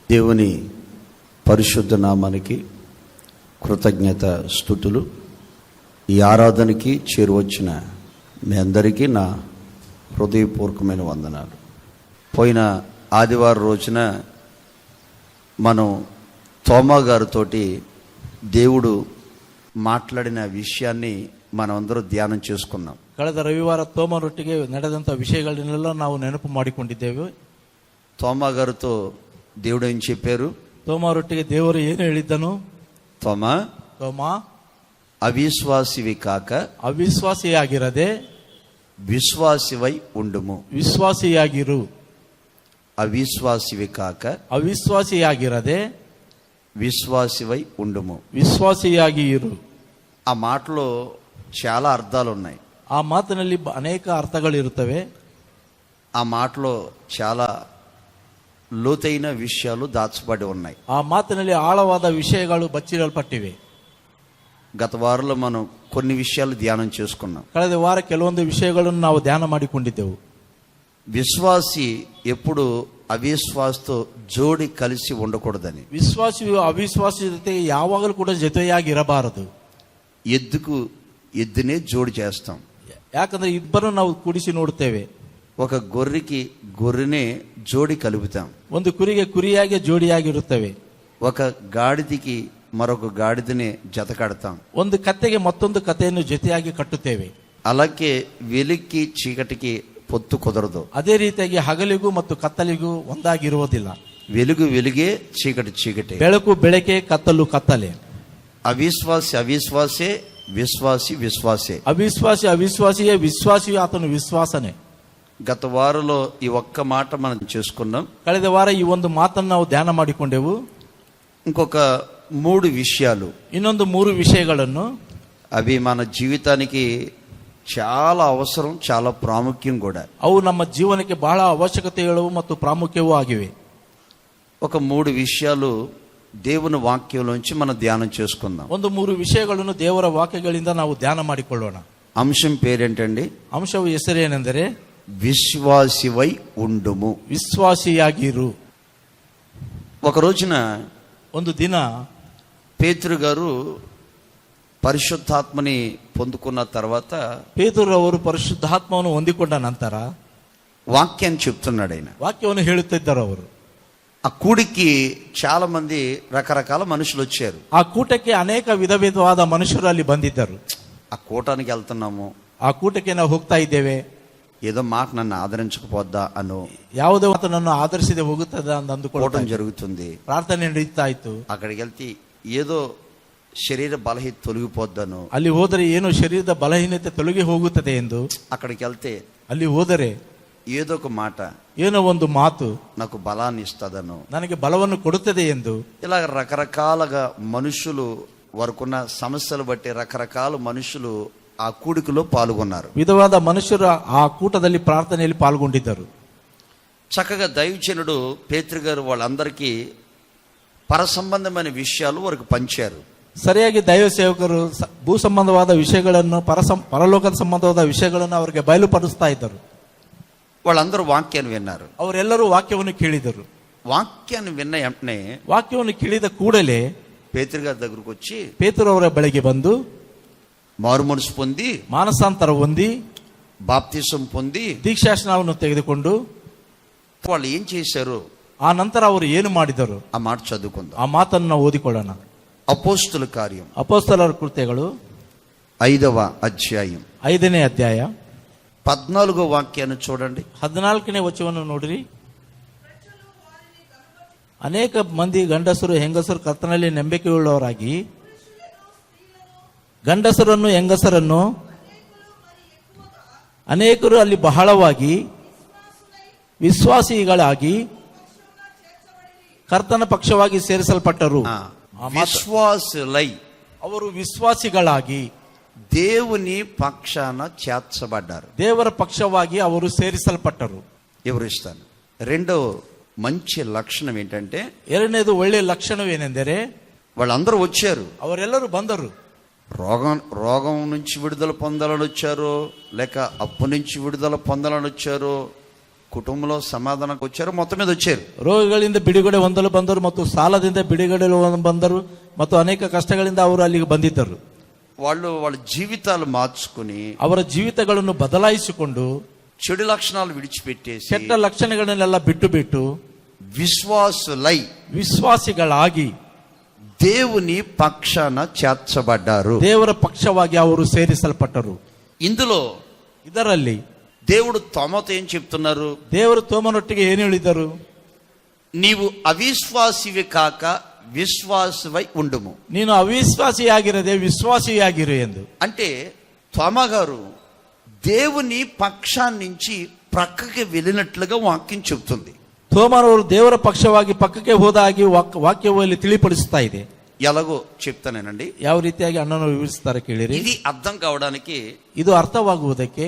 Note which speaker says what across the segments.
Speaker 1: దేవుని పరిశుద్ధ నామానికి కృతజ్ఞత స్తుతులు. ఈ ఆరాధనకి చేరువచ్చిన మీ అందరికీ నా హృదయపూర్వకమైన వందనాలు. పోయిన ఆదివారం రోజున మనం తోమా గారితోటి దేవుడు ಮಾತನಾಡಿನ ವಿಷಯಾన్ని మనమందరం ಧ್ಯಾನ చేసుకున్నాం.
Speaker 2: ಕಳೆದ ರವಿವಾರ ತೋಮರೊಟ್ಟಿಗೆ ನಡೆದಂಥ ವಿಷಯಗಳನ್ನೆಲ್ಲ ನಾವು ನೆನಪು ಮಾಡಿಕೊಂಡಿದ್ದೇವೆ.
Speaker 1: ತೋಮಾ గారితో దేవుడు ఏం చెప్పారు?
Speaker 2: ತೋಮರೊಟ್ಟಿಗೆ ದೇವರು ಏನು ಹೇಳಿದ್ದನು?
Speaker 1: ತೋಮಾ ಅವಿಶ್ವಾಸಿವಿ ಕಾಕ
Speaker 2: ಅವಿಶ್ವಾಸಿಯಾಗಿರದೆ
Speaker 1: ವಿಶ್ವಾಸಿವೈ ಉಂಡುಮು.
Speaker 2: ವಿಶ್ವಾಸಿಯಾಗಿರು.
Speaker 1: ಅವಿಶ್ವಾಸಿವಿ ಕಾಕ
Speaker 2: ಅವಿಶ್ವಾಸಿಯಾಗಿರದೆ
Speaker 1: విశ్వాసివై ఉండుము.
Speaker 2: విశ్వాసియాగి ఇరు.
Speaker 1: ఆ మాటలో చాలా అర్థాలు ఉన్నాయి.
Speaker 2: ఆ మాటನಲ್ಲಿ అనేక అర్థಗಳು ಇರುತ್ತವೆ.
Speaker 1: ఆ మాటలో చాలా లోతైన విషయాలు దాచబడి ఉన్నాయి.
Speaker 2: ఆ మాటನಲ್ಲಿ ఆಳವಾದ విషయಗಳು ಬಚ್ಚಿಡಲ್ಪಟ್ಟಿವೆ.
Speaker 1: గత వారంలో మనం కొన్ని విషయాలు ధ్యానం చేసుకున్నాం.
Speaker 2: ಕಳೆದ ವಾರ ಕೆಲವೊಂದು ವಿಷಯಗಳನ್ನು ನಾವು ಧ್ಯಾನ ಮಾಡಿಕೊಂಡಿದ್ದೆವು.
Speaker 1: విశ్వాసి ఎప్పుడు అవిశ్వాసతో జోడి కలిసి ఉండకూడదని.
Speaker 2: ವಿಶ್ವಾಸಿಯು ಅವಿಶ್ವಾಸಿ ಜೊತೆ ಯಾವಾಗಲೂ ಕೂಡ ಜೊತೆಯಾಗಿರಬಾರದು.
Speaker 1: ఎద్దునే జోడి చేస్తాం.
Speaker 2: ಯಾಕಂದ್ರೆ ಇಬ್ಬರು ನಾವು ಕೂಡಿಸಿ ನೋಡುತ್ತೇವೆ.
Speaker 1: ఒక గొర్రెకి గొర్రెనే జోడి కలుపుతాం.
Speaker 2: ಒಂದು ಕುರಿಗೆ ಕುರಿಯಾಗಿ ಜೋಡಿಯಾಗಿರುತ್ತವೆ.
Speaker 1: ఒక గాడిదకి మరొక గాడిదనే జత కడతాం.
Speaker 2: ಒಂದು ಕತ್ತೆಗೆ ಮತ್ತೊಂದು ಕತ್ತೆಯನ್ನು ಜೊತೆಯಾಗಿ ಕಟ್ಟುತ್ತೇವೆ.
Speaker 1: అలాగే వెలికి చీకటికి పొత్తు కుదరదు.
Speaker 2: ಅದೇ ರೀತಿಯಾಗಿ ಹಗಲಿಗೂ ಮತ್ತು ಕತ್ತಲಿಗೂ ಒಂದಾಗಿರುವುದಿಲ್ಲ.
Speaker 1: వెలుగు వెలుగే, చీకటి చీకటే.
Speaker 2: ಬೆಳಕು ಬೆಳಕೆ, ಕತ್ತಲು ಕತ್ತಲೆ.
Speaker 1: అవిశ్వాసి అవిశ్వాసే, విశ్వాసి విశ్వాసే.
Speaker 2: ಅವಿಶ್ವಾಸಿ ಅವಿಶ್ವಾಸಿಯೇ, ವಿಶ್ವಾಸಿಯು ಆತನು ವಿಶ್ವಾಸನೆ.
Speaker 1: గత వారంలో ఈ ఒక్క మాట మనం చేసుకున్నాం.
Speaker 2: ಕಳೆದ ವಾರ ಈ ಒಂದು ಮಾತನ್ನು ನಾವು ಧ್ಯಾನ ಮಾಡಿಕೊಂಡೆವು.
Speaker 1: ఇంకొక 3 విషయాలు,
Speaker 2: ಇನ್ನೊಂದು 3 ವಿಷಯಗಳನ್ನು
Speaker 1: అవి మన జీవితానికి చాలా అవసరం, చాలా ప్రాముఖ్యం కూడా.
Speaker 2: ಅವು ನಮ್ಮ ಜೀವನಕ್ಕೆ ಬಹಳ ಅವಶ್ಯಕತೆಗಳು ಮತ್ತು ಪ್ರಾಮುಖ್ಯವೂ ಆಗಿವೆ.
Speaker 1: ఒక 3 విషయాలు దేవుని వాక్యంలోంచి మనం ధ్యానం చేసుకుందాం.
Speaker 2: ಒಂದು 3 ವಿಷಯಗಳನ್ನು ದೇವರ ವಾಕ್ಯಗಳಿಂದ ನಾವು ಧ್ಯಾನ ಮಾಡಿಕೊಳ್ಳೋಣ.
Speaker 1: అంశం పేరేంటండి?
Speaker 2: ಅಂಶವು ಹೆಸರೇನೆಂದರೆ
Speaker 1: విశ్వాసివై ఉండుము.
Speaker 2: ವಿಶ್ವಾಸಿಯಾಗಿರು.
Speaker 1: ఒక రోజున
Speaker 2: ಒಂದು ದಿನ
Speaker 1: పేతురు గారు పరిశుద్ధాత్మని పొందుకున్న తర్వాత,
Speaker 2: ಪೇತರು ಅವರು ಪರಿಶುದ್ಧಾತ್ಮವನ್ನು ಹೊಂದಿಕೊಂಡ ನಂತರ
Speaker 1: వాక్యాన్ని చెప్తున్నాడు. ఆయన
Speaker 2: ವಾಕ್ಯವನ್ನು ಹೇಳುತ್ತಿದ್ದರು. ಅವರು
Speaker 1: ఆ కూడికి చాలా మంది రకరకాల మనుషులు వచ్చారు.
Speaker 2: ಆ ಕೂಟಕ್ಕೆ ಅನೇಕ ವಿಧವಾದ ಮನುಷ್ಯರು ಅಲ್ಲಿ ಬಂದಿದ್ದರು.
Speaker 1: ఆ కూటానికి వెళ్తున్నాము,
Speaker 2: ಆ ಕೂಟಕ್ಕೆ ನಾವು ಹೋಗ್ತಾ ಇದ್ದೇವೆ,
Speaker 1: ఏదో మాట నన్ను ఆదరించకపోద్దా అను,
Speaker 2: ಯಾವುದೇ ನನ್ನನ್ನು ಆಧರಿಸದೆ ಹೋಗುತ್ತದೆ ಅಂತ ಅಂದುಕೊಳ್ಳೋಟ
Speaker 1: జరుగుతుంది.
Speaker 2: ಪ್ರಾರ್ಥನೆ ನಡೀತಾ ಇತ್ತು.
Speaker 1: అక్కడికి వెళ్తే ఏదో శరీర బలహీనత తొలగిపోద్దను,
Speaker 2: ಅಲ್ಲಿ ಹೋದರೆ ಏನು ಶರೀರದ ಬಲಹೀನತೆ ತೊಲಗಿ ಹೋಗುತ್ತದೆ ಎಂದು,
Speaker 1: అక్కడికి వెళ్తే
Speaker 2: ಅಲ್ಲಿ ಹೋದರೆ
Speaker 1: ఏదో ఒక మాట,
Speaker 2: ಏನೋ ಒಂದು ಮಾತು
Speaker 1: నాకు బలాన్ని ఇస్తదను,
Speaker 2: ನನಗೆ ಬಲವನ್ನು ಕೊಡುತ್ತದೆ ಎಂದು,
Speaker 1: ఇలా రకరకాలుగా మనుషులు వారుకున్న సమస్యలు బట్టి రకరకాల మనుషులు ఆ కూడికలో పాల్గొన్నారు.
Speaker 2: ವಿಧವಾದ ಮನುಷ್ಯರು ಆ ಕೂಟದಲ್ಲಿ ಪ್ರಾರ್ಥನೆಯಲ್ಲಿ ಪಾಲ್ಗೊಂಡಿದ್ದರು.
Speaker 1: చక్కగా దైవజనుడు పేతురు గారు వాళ్ళందరికీ పరసంబంధమైన విషయాలు వారికి పంచారు.
Speaker 2: ಸರಿಯಾಗಿ ದೈವ ಸೇವಕರು ಭೂ ಸಂಬಂಧವಾದ ವಿಷಯಗಳನ್ನು ಪರಲೋಕದ ಸಂಬಂಧವಾದ ವಿಷಯಗಳನ್ನು ಅವರಿಗೆ ಬಯಲುಪಡಿಸ್ತಾ ಇದ್ದರು.
Speaker 1: వాళ్ళందరూ వాక్యాన్ని విన్నారు.
Speaker 2: ಅವರೆಲ್ಲರೂ ವಾಕ್ಯವನ್ನು ಕೇಳಿದರು.
Speaker 1: వాక్యాన్ని విన్న వెంటనే,
Speaker 2: ವಾಕ್ಯವನ್ನು ಕೇಳಿದ ಕೂಡಲೇ
Speaker 1: పేతురు గారి దగ్గరకు వచ్చి,
Speaker 2: ಪೇತರು ಅವರ ಬಳಿಗೆ ಬಂದು
Speaker 1: మారు మనసు పొంది,
Speaker 2: ಮಾನಸಾಂತರ ಹೊಂದಿ,
Speaker 1: బాప్తిసం పొంది,
Speaker 2: ದೀಕ್ಷಾಸ್ನಾನವನ್ನು ತೆಗೆದುಕೊಂಡು,
Speaker 1: వాళ్ళు ఏం చేశారు,
Speaker 2: ಆ ನಂತರ ಅವರು ಏನು ಮಾಡಿದರು,
Speaker 1: ఆ మాట చదువుకుందాం.
Speaker 2: ಆ ಮಾತನ್ನು ನಾವು ಓದಿಕೊಳ್ಳೋಣ.
Speaker 1: అపోస్తుల కార్యం
Speaker 2: ಅಪೊಸ್ತಲರ ಕೃತ್ಯಗಳು
Speaker 1: 5వ అధ్యాయం
Speaker 2: 5ನೇ ಅಧ್ಯಾಯ
Speaker 1: 14వ వాక్యాన్ని చూడండి.
Speaker 2: 14ನೇ ವಚನವನ್ನು ನೋಡಿರಿ. ಅನೇಕ ಮಂದಿ ಗಂಡಸರು ಹೆಂಗಸರು ಕರ್ತನಲ್ಲಿ ನಂಬಿಕೆಯುಳ್ಳವರಾಗಿ, ಗಂಡಸರನ್ನು ಹೆಂಗಸರನ್ನು ಅನೇಕರು ಅಲ್ಲಿ ಬಹಳವಾಗಿ ವಿಶ್ವಾಸಿಗಳಾಗಿ ಕರ್ತನ ಪಕ್ಷವಾಗಿ ಸೇರಿಸಲ್ಪಟ್ಟರು.
Speaker 1: విశ్వాసులై,
Speaker 2: ಅವರು ವಿಶ್ವಾಸಿಗಳಾಗಿ
Speaker 1: దేవుని పక్షాన చేర్చబడ్డారు.
Speaker 2: ದೇವರ ಪಕ್ಷವಾಗಿ ಅವರು ಸೇರಿಸಲ್ಪಟ್ಟರು.
Speaker 1: వివరిస్తాను. రెండో మంచి లక్షణం ఏంటంటే,
Speaker 2: ಎರಡನೇದು ಒಳ್ಳೆಯ ಲಕ್ಷಣವೇನೆಂದರೆ,
Speaker 1: వాళ్ళందరూ వచ్చారు,
Speaker 2: ಅವರೆಲ್ಲರೂ ಬಂದರು.
Speaker 1: రోగం నుంచి విడుదల పొందాలని వచ్చారు, లేక అప్పు నుంచి విడుదల పొందాలని వచ్చారు, ಕುಟುಂಬలో ಸಮಾಧಾನಕ್ಕೆ వచ్చారు, మొత్తం మీద వచ్చారు.
Speaker 2: ರೋಗಗಳಿಂದ ಬಿಡುಗಡೆ ಹೊಂದಲು ಬಂದರು ಮತ್ತು ಸಾಲದಿಂದ ಬಿಡುಗಡೆ ಬಂದರು ಮತ್ತು ಅನೇಕ ಕಷ್ಟಗಳಿಂದ ಅವರು ಅಲ್ಲಿಗೆ ಬಂದಿದ್ದರು.
Speaker 1: వాళ్ళ జీవితాలు మార్చుకుని
Speaker 2: ಅವರ ಜೀವಿತಗಳನ್ನು ಬದಲಾಯಿಸಿಕೊಂಡು
Speaker 1: చెడు లక్షణాలు విడిచిపెట్టేసి
Speaker 2: ಕೆಟ್ಟ ಲಕ್ಷಣಗಳನ್ನೆಲ್ಲ ಬಿಟ್ಟು ಬಿಟ್ಟು
Speaker 1: విశ్వాసులై
Speaker 2: ವಿಶ್ವಾಸಿಗಳಾಗಿ
Speaker 1: దేవుని పక్షాన చేర్చబడ్డారు.
Speaker 2: ದೇವರ ಪಕ್ಷವಾಗಿ ಅವರು ಸೇರಿಸಲ್ಪಟ್ಟರು.
Speaker 1: ఇందులో
Speaker 2: ಇದರಲ್ಲಿ
Speaker 1: దేవుడు తోమతో ఏం చెప్తున్నారు?
Speaker 2: ದೇವರು ತೋಮನೊಟ್ಟಿಗೆ ಏನು ಹೇಳಿದರು?
Speaker 1: నీవు అవిశ్వాసివి కాక విశ్వాసవై ఉండుము.
Speaker 2: ನೀನು ಅವಿಶ್ವಾಸಿಯಾಗಿರದೆ ವಿಶ್ವಾಸಿಯಾಗಿರು ಎಂದು.
Speaker 1: అంటే తోమ గారు దేవుని పక్షాన్నించి ప్రక్కకి వెళ్ళినట్లుగా వాక్యం చెప్తుంది.
Speaker 2: ತೋಮನವರು ದೇವರ ಪಕ್ಷವಾಗಿ ಪಕ್ಕಕ್ಕೆ ಹೋದಾಗಿ ವಾಕ್ಯದಲ್ಲಿ ತಿಳಿಪಡಿಸ್ತಾ ಇದೆ.
Speaker 1: ఎలాగో చెప్తానేనండి.
Speaker 2: ಯಾವ ರೀತಿಯಾಗಿ ಅಣ್ಣನು ವಿವರಿಸ್ತಾರೆ ಕೇಳಿರಿ.
Speaker 1: ఇది అర్థం కావడానికి,
Speaker 2: ಇದು ಅರ್ಥವಾಗುವುದಕ್ಕೆ,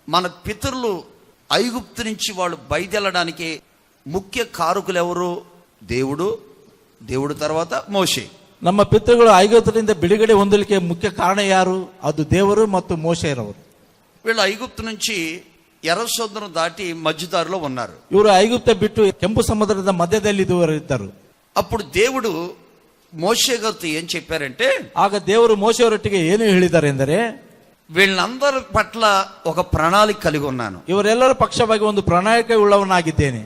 Speaker 1: మన పితరులు ఐగుప్తు నుంచి వాళ్ళు బయలుదేరడానికి ముఖ్య కారకులు ఎవరు? దేవుడు తర్వాత మోషే.
Speaker 2: ನಮ್ಮ ಪಿತೃಗಳು ಐಗುಪ್ತದಿಂದ ಬಿಡುಗಡೆ ಹೊಂದಲಿಕ್ಕೆ ಮುಖ್ಯ ಕಾರಣ ಯಾರು? ಅದು ದೇವರು ಮತ್ತು ಮೋಶೆರವರು.
Speaker 1: వీళ్ళు ఐగుప్తు నుంచి ఎర్ర సముద్రం దాటి మధ్యదారిలో ఉన్నారు.
Speaker 2: ಇವರು ಐಗುಪ್ತ ಬಿಟ್ಟು ಕೆಂಪು ಸಮುದ್ರದ ಮಧ್ಯದಲ್ಲಿ ಇದ್ದರು.
Speaker 1: అప్పుడు దేవుడు మోషే గారితో ఏం చెప్పారంటే,
Speaker 2: ಆಗ ದೇವರು ಮೋಶೆಯವರೊಟ್ಟಿಗೆ ಏನು ಹೇಳಿದ್ದಾರೆ ಎಂದರೆ,
Speaker 1: వీళ్ళందరి పట్ల ఒక ప్రణాళిక కలిగి ఉన్నాను.
Speaker 2: ಇವರೆಲ್ಲರ ಪಕ್ಷವಾಗಿ ಒಂದು ಪ್ರಣಾಳಿಕೆ ಉಳ್ಳವನಾಗಿದ್ದೇನೆ.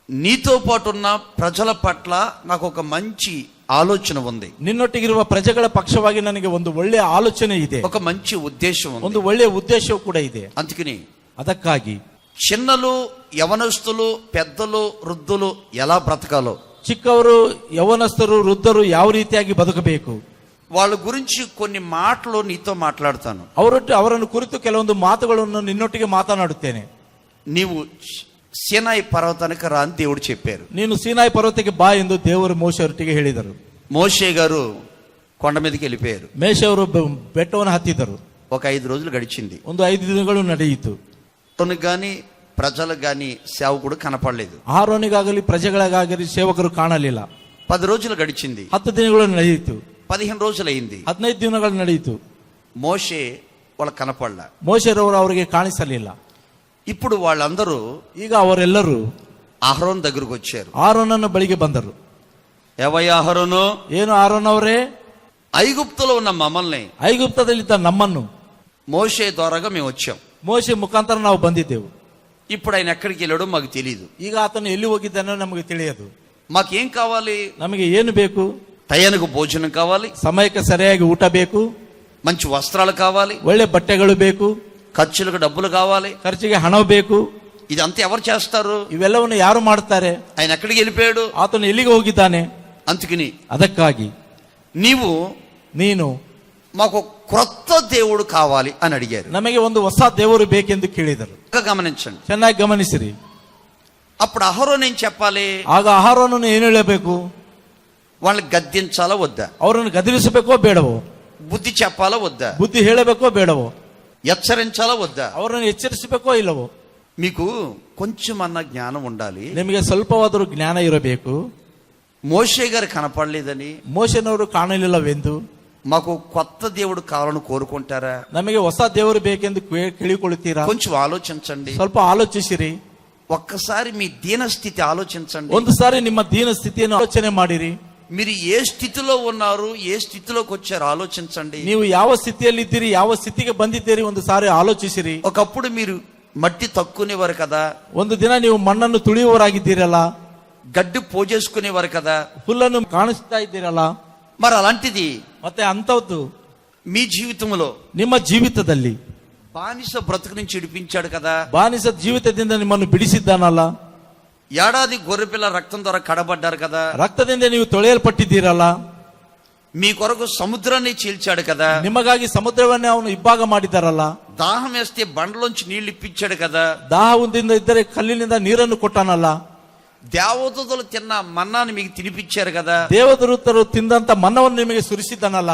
Speaker 1: నీతో పాటు ఉన్న ప్రజల పట్ల నాకు ఒక మంచి ఆలోచన ఉంది.
Speaker 2: ನಿನ್ನೊಟ್ಟಿಗಿರುವ ಪ್ರಜೆಗಳ ಪಕ್ಷವಾಗಿ ನನಗೆ ಒಂದು ಒಳ್ಳೆಯ ಆಲೋಚನೆ ಇದೆ,
Speaker 1: ఒక మంచి ఉద్దేశం ఉంది.
Speaker 2: ಒಂದು ಒಳ್ಳೆಯ ಉದ್ದೇಶವೂ ಕೂಡ ಇದೆ.
Speaker 1: అందుకని
Speaker 2: ಅದಕ್ಕಾಗಿ
Speaker 1: చిన్నలు, యవనస్తులు, పెద్దలు, వృద్ధులు ఎలా బ్రతకాలో,
Speaker 2: ಚಿಕ್ಕವರು, ಯವನಸ್ಥರು, ವೃದ್ಧರು ಯಾವ ರೀತಿಯಾಗಿ ಬದುಕಬೇಕು,
Speaker 1: వాళ్ళ గురించి కొన్ని మాటలు నీతో మాట్లాడతాను.
Speaker 2: ಅವರನ್ನು ಕುರಿತು ಕೆಲವೊಂದು ಮಾತುಗಳನ್ನು ನಿನ್ನೊಟ್ಟಿಗೆ ಮಾತನಾಡುತ್ತೇನೆ.
Speaker 1: నీవు సీనాయి పర్వతానికి రా అని దేవుడు చెప్పారు.
Speaker 2: ನೀನು ಸೀನಾಯಿ ಪರ್ವತಕ್ಕೆ ಬಾ ಎಂದು ದೇವರು ಮೋಶೆಯವರೊಟ್ಟಿಗೆ ಹೇಳಿದರು.
Speaker 1: మోషే గారు కొండ మీదకి వెళ్ళిపోయారు.
Speaker 2: ಮೇಷವರು ಬೆಟ್ಟವನ್ನು ಹತ್ತಿದರು.
Speaker 1: ఒక 5 రోజులు గడిచింది.
Speaker 2: ಒಂದು 5 ದಿನಗಳು ನಡೆಯಿತು.
Speaker 1: తనకు గాని ప్రజలకు గాని సేవకుడు కనపడలేదు.
Speaker 2: ಆರೋನಿಗಾಗಲಿ ಪ್ರಜೆಗಳಿಗಾಗಲಿ ಸೇವಕರು ಕಾಣಲಿಲ್ಲ.
Speaker 1: 10 రోజులు గడిచింది.
Speaker 2: 10 ದಿನಗಳು ನಡೆಯಿತು.
Speaker 1: 15 రోజులు అయింది.
Speaker 2: 15 ದಿನಗಳು ನಡೆಯಿತು.
Speaker 1: మోషే వాళ్ళకి కనపడలా.
Speaker 2: ಮೋಶೆರವರು ಅವರಿಗೆ ಕಾಣಿಸಲಿಲ್ಲ.
Speaker 1: ఇప్పుడు వాళ్ళందరూ
Speaker 2: ಈಗ ಅವರೆಲ್ಲರೂ
Speaker 1: అహరోన్ దగ్గరకు వచ్చారు.
Speaker 2: ಆರೋನನ ಬಳಿಗೆ ಬಂದರು.
Speaker 1: ఏవయ్యా అహరోను,
Speaker 2: ಏನು ಆರೋನ್ ಅವರೇ,
Speaker 1: ఐగుప్తులో ఉన్న మమ్మల్ని
Speaker 2: ಐಗುಪ್ತದಲ್ಲಿದ್ದ ನಮ್ಮನ್ನು
Speaker 1: మోషే ద్వారాగా మేము వచ్చాం.
Speaker 2: ಮೋಶೆ ಮುಖಾಂತರ ನಾವು ಬಂದಿದ್ದೆವು.
Speaker 1: ఇప్పుడు ఆయన ఎక్కడికి వెళ్ళాడో మాకు తెలియదు.
Speaker 2: ಈಗ ಆತನು ಎಲ್ಲಿ ಹೋಗಿದ್ದಾನೋ ನಮಗೆ ತಿಳಿಯದು.
Speaker 1: మాకేం కావాలి?
Speaker 2: ನಮಗೆ ಏನು ಬೇಕು?
Speaker 1: టయానికి భోజనం కావాలి,
Speaker 2: ಸಮಯಕ್ಕೆ ಸರಿಯಾಗಿ ಊಟ ಬೇಕು,
Speaker 1: మంచి వస్త్రాలు కావాలి,
Speaker 2: ಒಳ್ಳೆ ಬಟ್ಟೆಗಳು ಬೇಕು,
Speaker 1: ఖర్చులకు డబ్బులు కావాలి.
Speaker 2: ಖರ್ಚಿಗೆ ಹಣ ಬೇಕು.
Speaker 1: ఇదంతా ఎవరు చేస్తారు?
Speaker 2: ಇವೆಲ್ಲವನ್ನು ಯಾರು ಮಾಡ್ತಾರೆ?
Speaker 1: ఆయన ఎక్కడికి వెళ్ళిపోయాడు?
Speaker 2: ಆತನು ಎಲ್ಲಿಗೆ ಹೋಗಿದ್ದಾನೆ?
Speaker 1: అందుకని
Speaker 2: ಅದಕ್ಕಾಗಿ ನೀನು
Speaker 1: మాకు క్రొత్త దేవుడు కావాలి అని అడిగారు.
Speaker 2: ನಮಗೆ ಒಂದು ಹೊಸ ದೇವರು ಬೇಕೆಂದು ಕೇಳಿದರು.
Speaker 1: గమనించండి,
Speaker 2: ಚೆನ್ನಾಗಿ ಗಮನಿಸಿರಿ.
Speaker 1: అప్పుడు అహరోన్ ఏం చెప్పాలి?
Speaker 2: ಆಗ ಆಹಾರವನ್ನು ಏನು ಹೇಳಬೇಕು?
Speaker 1: వాళ్ళని గద్దించాలా వద్దా?
Speaker 2: ಅವರನ್ನು ಗದರಿಸಬೇಕೋ ಬೇಡವೋ?
Speaker 1: బుద్ధి చెప్పాలా వద్దా?
Speaker 2: ಬುದ್ಧಿ ಹೇಳಬೇಕೋ ಬೇಡವೋ?
Speaker 1: హెచ్చరించాలా వద్దా?
Speaker 2: ಅವರನ್ನು ಎಚ್ಚರಿಸಬೇಕೋ ಇಲ್ಲವೋ?
Speaker 1: మీకు కొంచెం అన్న జ్ఞానం ఉండాలి.
Speaker 2: ನಿಮಗೆ ಸ್ವಲ್ಪವಾದರೂ ಜ್ಞಾನ ಇರಬೇಕು.
Speaker 1: మోషే గారు కనపడలేదని,
Speaker 2: ಮೋಶೆನವರು ಕಾಣಲಿಲ್ಲವೆಂದು
Speaker 1: మాకు కొత్త దేవుడు కావాలని కోరుకుంటారా?
Speaker 2: ನಮಗೆ ಹೊಸ ದೇವರು ಬೇಕೆಂದು ಕೇಳಿಕೊಳ್ಳುತ್ತೀರಾ?
Speaker 1: కొంచెం ఆలోచించండి.
Speaker 2: ಸ್ವಲ್ಪ ಆಲೋಚಿಸಿರಿ.
Speaker 1: ఒక్కసారి మీ దీన స్థితి ఆలోచించండి.
Speaker 2: ಒಂದು ಸಾರಿ ನಿಮ್ಮ ದೀನ ಸ್ಥಿತಿಯನ್ನು ಆಲೋಚನೆ ಮಾಡಿರಿ.
Speaker 1: మీరు ఏ స్థితిలో ఉన్నారు, ఏ స్థితిలోకి వచ్చారో ఆలోచించండి.
Speaker 2: ನೀವು ಯಾವ ಸ್ಥಿತಿಯಲ್ಲಿದ್ದೀರಿ, ಯಾವ ಸ್ಥಿತಿಗೆ ಬಂದಿದ್ದೀರಿ, ಒಂದು ಸಾರಿ ಆಲೋಚಿಸಿರಿ.
Speaker 1: ఒకప్పుడు మీరు మట్టి తక్కునేవారు కదా,
Speaker 2: ಒಂದು ದಿನ ನೀವು ಮಣ್ಣನ್ನು ತುಳಿಯುವವರಾಗಿದ್ದೀರಲ್ಲ,
Speaker 1: గడ్డి పోజేసుకునేవారు కదా,
Speaker 2: ಹುಲ್ಲನ್ನು ಕಾಣಿಸ್ತಾ ಇದ್ದೀರಲ್ಲ.
Speaker 1: మరి అలాంటిది
Speaker 2: ಮತ್ತೆ ಅಂತದ್ದು
Speaker 1: మీ జీవితంలో
Speaker 2: ನಿಮ್ಮ ಜೀವಿತದಲ್ಲಿ
Speaker 1: బానిస బ్రతుకు నుంచి విడిపించాడు కదా,
Speaker 2: ಬಾನಿಸ ಜೀವಿತದಿಂದ ನಿಮ್ಮನ್ನು ಬಿಡಿಸಿದ್ದಾನಲ್ಲ,
Speaker 1: ఏడాది గొర్రెపిల్ల రక్తం ద్వారా కడబడ్డారు కదా,
Speaker 2: ರಕ್ತದಿಂದ ನೀವು ತೊಳೆಯಲ್ಪಟ್ಟಿದ್ದೀರಲ್ಲ,
Speaker 1: మీ కొరకు సముద్రాన్ని చీల్చాడు కదా,
Speaker 2: ನಿಮಗಾಗಿ ಸಮುದ್ರವನ್ನೇ ಅವನು ಇಬ್ಬಾಗ ಮಾಡಿದ್ದಾರಲ್ಲ,
Speaker 1: దాహం వేస్తే బండలోంచి ನೀళ్లు ఇప్పించాడు కదా,
Speaker 2: ದಾಹ ಒಂದಿಂದ ಇದ್ದರೆ ಕಲ್ಲಿನಿಂದ ನೀರನ್ನು ಕೊಟ್ಟಾನಲ್ಲ,
Speaker 1: దేవదూతలు తిన్న మన్నాను మీకు తినిపించారు కదా,
Speaker 2: ದೇವದೂತರು ತಿಂದಂತ ಮನ್ನವನ್ನು ನಿಮಗೆ ಸುರಿಸಿದ್ದಾನಲ್ಲ.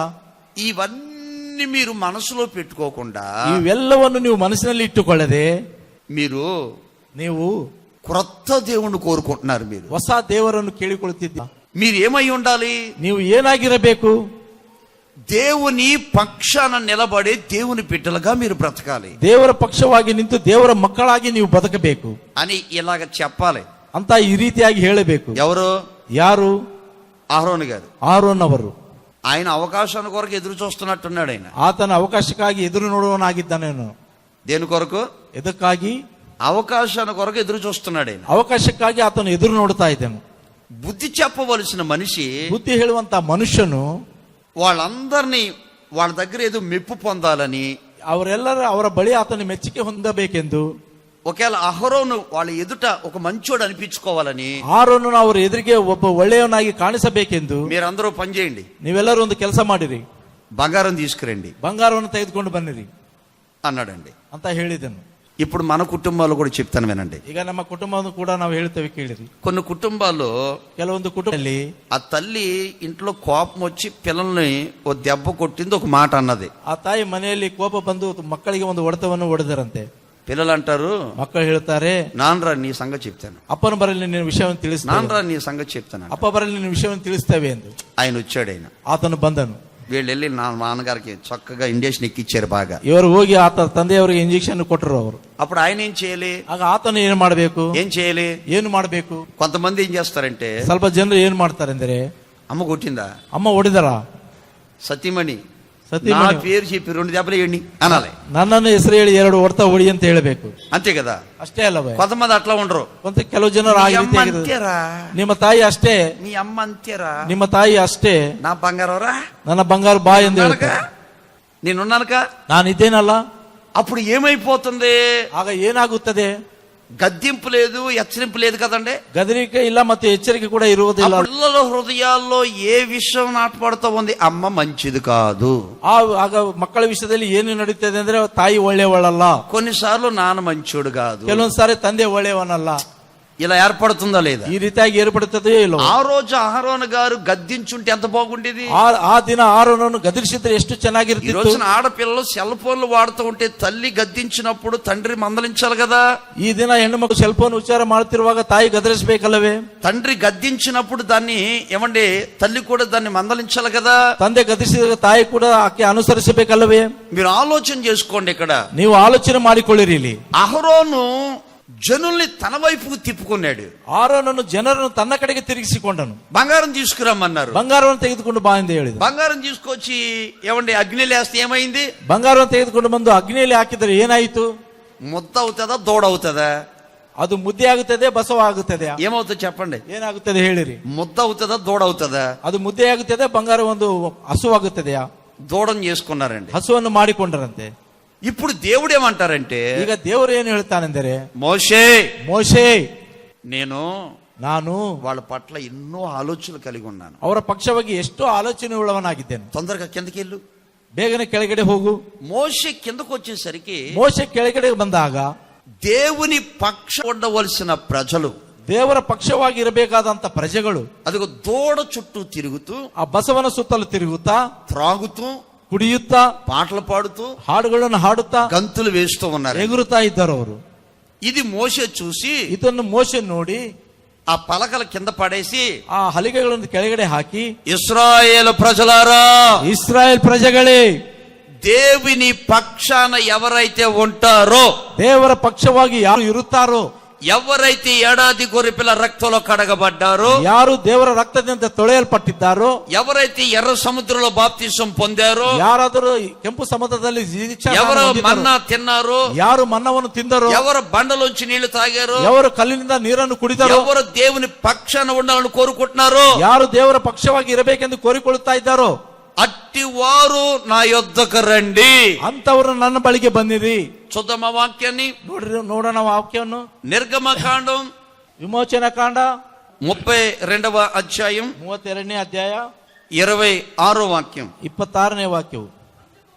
Speaker 1: ఇవన్నీ మీరు మనసులో పెట్టుకోకుండా,
Speaker 2: ಇವೆಲ್ಲವನ್ನು ನೀವು ಮನಸ್ಸಿನಲ್ಲಿ ಇಟ್ಟುಕೊಳ್ಳದೆ
Speaker 1: ನೀವು క్రొత్త దేవుణ్ణి కోరుకుంటున్నారు. మీరు
Speaker 2: ಹೊಸ ದೇವರನ್ನು ಕೇಳಿಕೊಳ್ಳುತ್ತಿದ್ದ.
Speaker 1: మీరు ఏమై ఉండాలి?
Speaker 2: ನೀವು ಏನಾಗಿರಬೇಕು?
Speaker 1: దేవుని పక్షాన నిలబడి దేవుని బిడ్డలుగా మీరు బ్రతకాలి,
Speaker 2: ದೇವರ ಪಕ್ಷವಾಗಿ ನಿಂತು ದೇವರ ಮಕ್ಕಳಾಗಿ ನೀವು ಬದುಕಬೇಕು
Speaker 1: అని ఇలాగ చెప్పాలి.
Speaker 2: ಅಂತ ಈ ರೀತಿಯಾಗಿ ಹೇಳಬೇಕು.
Speaker 1: ఎవరు?
Speaker 2: ಯಾರು?
Speaker 1: అహరోను గారు.
Speaker 2: ಆರೋನ್ ಅವರು.
Speaker 1: ఆయన అవకాశాన్ని కొరకు ఎదురు చూస్తున్నట్టున్నాడు. ఆయన
Speaker 2: ಆತನ ಅವಕಾಶಕ್ಕಾಗಿ ಎದುರು ನೋಡುವನಾಗಿದ್ದಾನೇನು.
Speaker 1: దేని కొరకు?
Speaker 2: ಎದಕ್ಕಾಗಿ?
Speaker 1: అవకాశాన్ని కొరకు ఎదురు చూస్తున్నాడు. ఆయన
Speaker 2: ಅವಕಾಶಕ್ಕಾಗಿ ಆತನು ಎದುರು ನೋಡ್ತಾ ಇದ್ದಾನೆ.
Speaker 1: బుద్ధి చెప్పవలసిన మనిషి,
Speaker 2: ಬುದ್ಧಿ ಹೇಳುವಂತ ಮನುಷ್ಯನು
Speaker 1: వాళ్ళందరినీ వాళ్ళ దగ్గర ఏదో మెప్పు పొందాలని,
Speaker 2: ಅವರೆಲ್ಲರ ಅವರ ಬಳಿ ಆತನ ಮೆಚ್ಚುಗೆ ಹೊಂದಬೇಕೆಂದು,
Speaker 1: ఒకవేళ అహరోను వాళ్ళ ఎదుట ఒక మంచోడు అనిపించుకోవాలని,
Speaker 2: ಆರೋನನ್ನು ಅವರ ಎದುರಿಗೆ ಒಬ್ಬ ಒಳ್ಳೆಯವನಾಗಿ ಕಾಣಿಸಬೇಕೆಂದು
Speaker 1: మీరందరూ పని చేయండి,
Speaker 2: ನೀವೆಲ್ಲರೂ ಒಂದು ಕೆಲಸ ಮಾಡಿರಿ,
Speaker 1: బంగారం తీసుకురండి
Speaker 2: ಬಂಗಾರವನ್ನು ತೆಗೆದುಕೊಂಡು ಬನ್ನಿರಿ
Speaker 1: అన్నాడండి
Speaker 2: ಅಂತ ಹೇಳಿದನು.
Speaker 1: ఇప్పుడు మన కుటుంబాలు కూడా చెప్తాను వినండి.
Speaker 2: ಈಗ ನಮ್ಮ ಕುಟುಂಬವನ್ನು ಕೂಡ ನಾವು ಹೇಳ್ತೇವೆ, ಕೇಳಿರಿ.
Speaker 1: కొన్ని కుటుంబాల్లో
Speaker 2: ಕೆಲವೊಂದು ಕುಟುಂಬದಲ್ಲಿ
Speaker 1: ఆ తల్లి ఇంట్లో కోపం వచ్చి పిల్లల్ని ఓ దెబ్బ కొట్టింది, ఒక మాట అన్నది.
Speaker 2: ಆ ತಾಯಿ ಮನೆಯಲ್ಲಿ ಕೋಪ ಬಂದು ಮಕ್ಕಳಿಗೆ ಒಂದು ಹೊಡೆತವನ್ನು ಹೊಡೆದರಂತೆ.
Speaker 1: పిల్లలు అంటారు,
Speaker 2: ಮಕ್ಕಳು ಹೇಳ್ತಾರೆ,
Speaker 1: నాన్నరా నీ సంగతి చెప్తాను,
Speaker 2: ಅಪ್ಪನ ಬರಲಿ ನಿನ್ನ ವಿಷಯವನ್ನು ತಿಳಿಸ್ತೇವೆ,
Speaker 1: నాన్నరా నీ సంగతి చెప్తాను.
Speaker 2: ಅಪ್ಪ ಬರಲಿ ನಿನ್ನ ವಿಷಯವನ್ನು ತಿಳಿಸ್ತೇವೆ ಎಂದು
Speaker 1: ఆయన వచ్చాడు. ఆయన
Speaker 2: ಆತನು ಬಂದನು.
Speaker 1: వీళ్ళు వెళ్ళి నా నాన్నగారికి చక్కగా ఇంజెక్షన్ ఎక్కిచ్చారు బాగా.
Speaker 2: ಇವರು ಹೋಗಿ ಆತ ತಂದೆಯವರಿಗೆ ಇಂಜೆಕ್ಷನ್ ಕೊಟ್ಟರು ಅವರು.
Speaker 1: అప్పుడు ఆయన ఏం చేయాలి?
Speaker 2: ಆಗ ಆತನು ಏನು ಮಾಡಬೇಕು?
Speaker 1: ఏం చేయాలి?
Speaker 2: ಏನು ಮಾಡಬೇಕು?
Speaker 1: కొంతమంది ఏం చేస్తారంటే,
Speaker 2: ಸ್ವಲ್ಪ ಜನರು ಏನ್ ಮಾಡ್ತಾರೆ ಅಂದ್ರೆ,
Speaker 1: అమ్మ కొట్టిందా,
Speaker 2: ಅಮ್ಮ ಹೊಡೆದರ,
Speaker 1: సతీమణి నా
Speaker 2: ಸತಿಮಣಿ
Speaker 1: పేరు చెప్పి 2 దెబ్బలు వేయండి అనాలి.
Speaker 2: ನನ್ನನ್ನು ಹೆಸರು ಹೇಳಿ 2 ಹೊಡೆತ ಹೊಡಿ ಅಂತ ಹೇಳಬೇಕು.
Speaker 1: అంతే కదా.
Speaker 2: ಅಷ್ಟೇ ಅಲ್ಲವೇ?
Speaker 1: కొంతమంది అట్లా ఉండరు.
Speaker 2: కొంత ಕೆಲವು ಜನರು ಆ
Speaker 1: మీ అమ్మ
Speaker 2: ರೀತಿಯಾಗಿದ್ದಾರೆ.
Speaker 1: అంతేరా,
Speaker 2: ನಿಮ್ಮ ತಾಯಿ ಅಷ್ಟೇ,
Speaker 1: మీ అమ్మ అంతేరా,
Speaker 2: ನಿಮ್ಮ ತಾಯಿ ಅಷ್ಟೇ,
Speaker 1: నా బంగారవరా,
Speaker 2: ನನ್ನ ಬಂಗಾರ ಬಾ ಎಂದು ಹೇಳ್ತಾರೆ.
Speaker 1: నేనున్నానుక.
Speaker 2: ನಾನಿದ್ದೇನಲ್ಲ.
Speaker 1: అప్పుడు ఏమైపోతుంది?
Speaker 2: ಆಗ ಏನಾಗುತ್ತದೆ?
Speaker 1: గద్దింపు లేదు, హెచ్చరింపు లేదు కదండి.
Speaker 2: ಗದರಿಕೆ ಇಲ್ಲ ಮತ್ತು ಎಚ್ಚರಿಕೆ ಕೂಡ ಇರುವುದಿಲ್ಲ.
Speaker 1: పిల్లల హృదయాల్లో ఏ విషయం నాటపడుతూ ఉంది? అమ్మ మంచిది కాదు.
Speaker 2: ಆಗ ಮಕ್ಕಳ ವಿಷಯದಲ್ಲಿ ಏನು ನಡೀತದೆ ಅಂದ್ರೆ, ತಾಯಿ ಒಳ್ಳೆಯವಳಲ್ಲ,
Speaker 1: కొన్నిసార్లు నాన్న మంచోడు కాదు,
Speaker 2: ಕೆಲವೊಂದ್ಸಾರಿ ತಂದೆ ಒಳ್ಳೆಯವನಲ್ಲ.
Speaker 1: ఇలా ఏర్పడుతుందా లేదా?
Speaker 2: ಈ ರೀತಿಯಾಗಿ ಏರ್ಪಡುತ್ತದೆಯೋ ಇಲ್ಲ.
Speaker 1: ఆ రోజు అహరోను గారు గద్దించుంటే ఎంత బాగుండేది.
Speaker 2: ಆ ದಿನ ಆರೋನನ್ನು ಗದರಿಸಿದ್ರೆ ಎಷ್ಟು
Speaker 1: ఈ
Speaker 2: ಚೆನ್ನಾಗಿರ್ತಿತ್ತು.
Speaker 1: రోజున ఆడపిల్లలు సెల్ ఫోన్లు వాడుతూ ఉంటే తల్లి గద్దించినప్పుడు తండ్రి మందలించాలి కదా.
Speaker 2: ಈ ದಿನ ಹೆಣ್ಣು ಮಕ್ಕಳು ಸೆಲ್ ಫೋನ್ ಉಚ್ಚಾರ ಮಾಡುತ್ತಿರುವಾಗ ತಾಯಿ ಗದರಿಸಬೇಕಲ್ಲವೇ?
Speaker 1: తండ్రి గద్దించినప్పుడు దాన్ని ఏమండి, తల్లి కూడా దాన్ని మందలించాలి కదా.
Speaker 2: ತಂದೆ ಗದರಿಸಿದಾಗ ತಾಯಿ ಕೂಡ ಆಕೆ ಅನುಸರಿಸಬೇಕಲ್ಲವೇ?
Speaker 1: మీరు ఆలోచన చేసుకోండి. ఇక్కడ
Speaker 2: ನೀವು ಆಲೋಚನೆ ಮಾಡಿಕೊಳ್ಳಿರಿ. ಇಲ್ಲಿ
Speaker 1: అహరోను జనుల్ని తన వైపుకు తిప్పుకున్నాడు.
Speaker 2: ಆರೋನನ್ನು ಜನರನ್ನು ತನ್ನ ಕಡೆಗೆ ತಿರುಗಿಸಿಕೊಂಡನು.
Speaker 1: బంగారం తీసుకురమ్మన్నారు.
Speaker 2: ಬಂಗಾರವನ್ನು ತೆಗೆದುಕೊಂಡು ಬಾ ಎಂದು ಹೇಳಿದ.
Speaker 1: బంగారం తీసుకొచ్చి ఏమండి అగ్నిలేస్తే ఏమైంది?
Speaker 2: ಬಂಗಾರವನ್ನು ತೆಗೆದುಕೊಂಡು ಬಂದು ಅಗ್ನಿಯಲ್ಲಿ ಹಾಕಿದರೆ ಏನಾಯಿತು?
Speaker 1: ముద్ద అవుతుందా, దోడ అవుతుందా?
Speaker 2: ಅದು ಮುದ್ದೆ ಆಗುತ್ತದೆ, ಬಸವ ಆಗುತ್ತದೆ.
Speaker 1: ఏమవుతుంది చెప్పండి?
Speaker 2: ಏನಾಗುತ್ತದೆ ಹೇಳಿರಿ?
Speaker 1: ముద్ద అవుతుందా, దోడ అవుతుందా?
Speaker 2: ಅದು ಮುದ್ದೆ ಆಗುತ್ತದೆ, ಬಂಗಾರ ಒಂದು ಹಸುವಾಗುತ್ತದೆಯಾ?
Speaker 1: దూడం చేసుకున్నారండి.
Speaker 2: ಹಸುವನ್ನು ಮಾಡಿಕೊಂಡರಂತೆ.
Speaker 1: ఇప్పుడు దేవుడు ఏమంటారంటే,
Speaker 2: ಈಗ ದೇವರು ಏನು ಹೇಳ್ತಾನೆಂದರೆ,
Speaker 1: మోషే
Speaker 2: ನಾನು
Speaker 1: వాళ్ళ పట్ల ఎన్నో ఆలోచనలు కలిగి ఉన్నాను.
Speaker 2: ಅವರ ಪಕ್ಷವಾಗಿ ಎಷ್ಟೋ ಆಲೋಚನೆ ಉಳ್ಳವನಾಗಿದ್ದೇನೆ.
Speaker 1: తొందరగా కిందకి వెళ్ళు,
Speaker 2: ಬೇಗನೆ ಕೆಳಗಡೆ ಹೋಗು.
Speaker 1: మోషే కిందకు వచ్చేసరికి
Speaker 2: ಮೋಶೆ ಕೆಳಗಡೆ ಬಂದಾಗ
Speaker 1: దేవుని పక్ష ఉండవలసిన ప్రజలు,
Speaker 2: ದೇವರ ಪಕ್ಷವಾಗಿ ಇರಬೇಕಾದಂತ ಪ್ರಜೆಗಳು
Speaker 1: అదిగో దూడ చుట్టూ తిరుగుతూ,
Speaker 2: ಆ ಬಸವನ ಸುತ್ತಲೂ ತಿರುಗುತ್ತಾ,
Speaker 1: త్రాగుతూ,
Speaker 2: ಕುಡಿಯುತ್ತಾ,
Speaker 1: పాటలు పాడుతూ,
Speaker 2: ಹಾಡುಗಳನ್ನು ಹಾಡುತ್ತಾ,
Speaker 1: గంతులు వేస్తూ ఉన్నారు.
Speaker 2: ಎಗುರುತ್ತಾ ಇದ್ದರು ಅವರು.
Speaker 1: ఇది మోషే చూసి
Speaker 2: ಇದನ್ನು ಮೋಶೆ ನೋಡಿ
Speaker 1: ఆ పలకల కింద పడేసి,
Speaker 2: ಆ ಹಲಿಗೆಗಳನ್ನು ಕೆಳಗಡೆ ಹಾಕಿ,
Speaker 1: ఇశ్రాయేలు ప్రజలారా,
Speaker 2: ಇಸ್ರಾಯೇಲ್ ಪ್ರಜೆಗಳೇ,
Speaker 1: దేవుని పక్షాన ఎవరైతే ఉంటారో,
Speaker 2: ದೇವರ ಪಕ್ಷವಾಗಿ ಯಾರು ಇರುತ್ತಾರೋ,
Speaker 1: ఎవరైతే ఏడాది గొర్రెపిల్ల రక్తంలో కడగబడ్డారో,
Speaker 2: ಯಾರು ದೇವರ ರಕ್ತದಿಂದ ತೊಳೆಯಲ್ಪಟ್ಟಿದ್ದಾರೋ,
Speaker 1: ఎవరైతే ఎర్ర సముద్రంలో బాప్తిసం పొందారో,
Speaker 2: ಯಾರಾದರೂ ಕೆಂಪು ಸಮುದ್ರದಲ್ಲಿ
Speaker 1: ఎవరు మన్నా తిన్నారో,
Speaker 2: ಯಾರು ಮನ್ನವನ್ನು ತಿಂದರೋ,
Speaker 1: ఎవరు బండలోంచి నీళ్లు తాగారో,
Speaker 2: ಯಾರು ಕಲ್ಲಿನಿಂದ ನೀರನ್ನು ಕುಡಿದರೋ,
Speaker 1: ఎవరు దేవుని పక్షాన ఉండాలని కోరుకుంటున్నారో,
Speaker 2: ಯಾರು ದೇವರ ಪಕ್ಷವಾಗಿ ಇರಬೇಕೆಂದು ಕೋರಿಕೊಳ್ಳುತ್ತಾ ಇದ್ದಾರೋ,
Speaker 1: అట్టి వారు నా యొద్దకు రండి.
Speaker 2: ಅಂತವರು ನನ್ನ ಬಳಿಗೆ ಬನ್ನಿರಿ.
Speaker 1: చూద్దామా వాక్యాన్ని?
Speaker 2: ನೋಡೋಣ ವಾಕ್ಯವನ್ನು.
Speaker 1: నిర్గమకాండం
Speaker 2: ವಿಮೋಚನಾ ಕಾಂಡ
Speaker 1: 32వ అధ్యాయం
Speaker 2: 32ನೇ ಅಧ್ಯಾಯ
Speaker 1: 26వ వాక్యం.
Speaker 2: 26ನೇ ವಾಕ್ಯವು.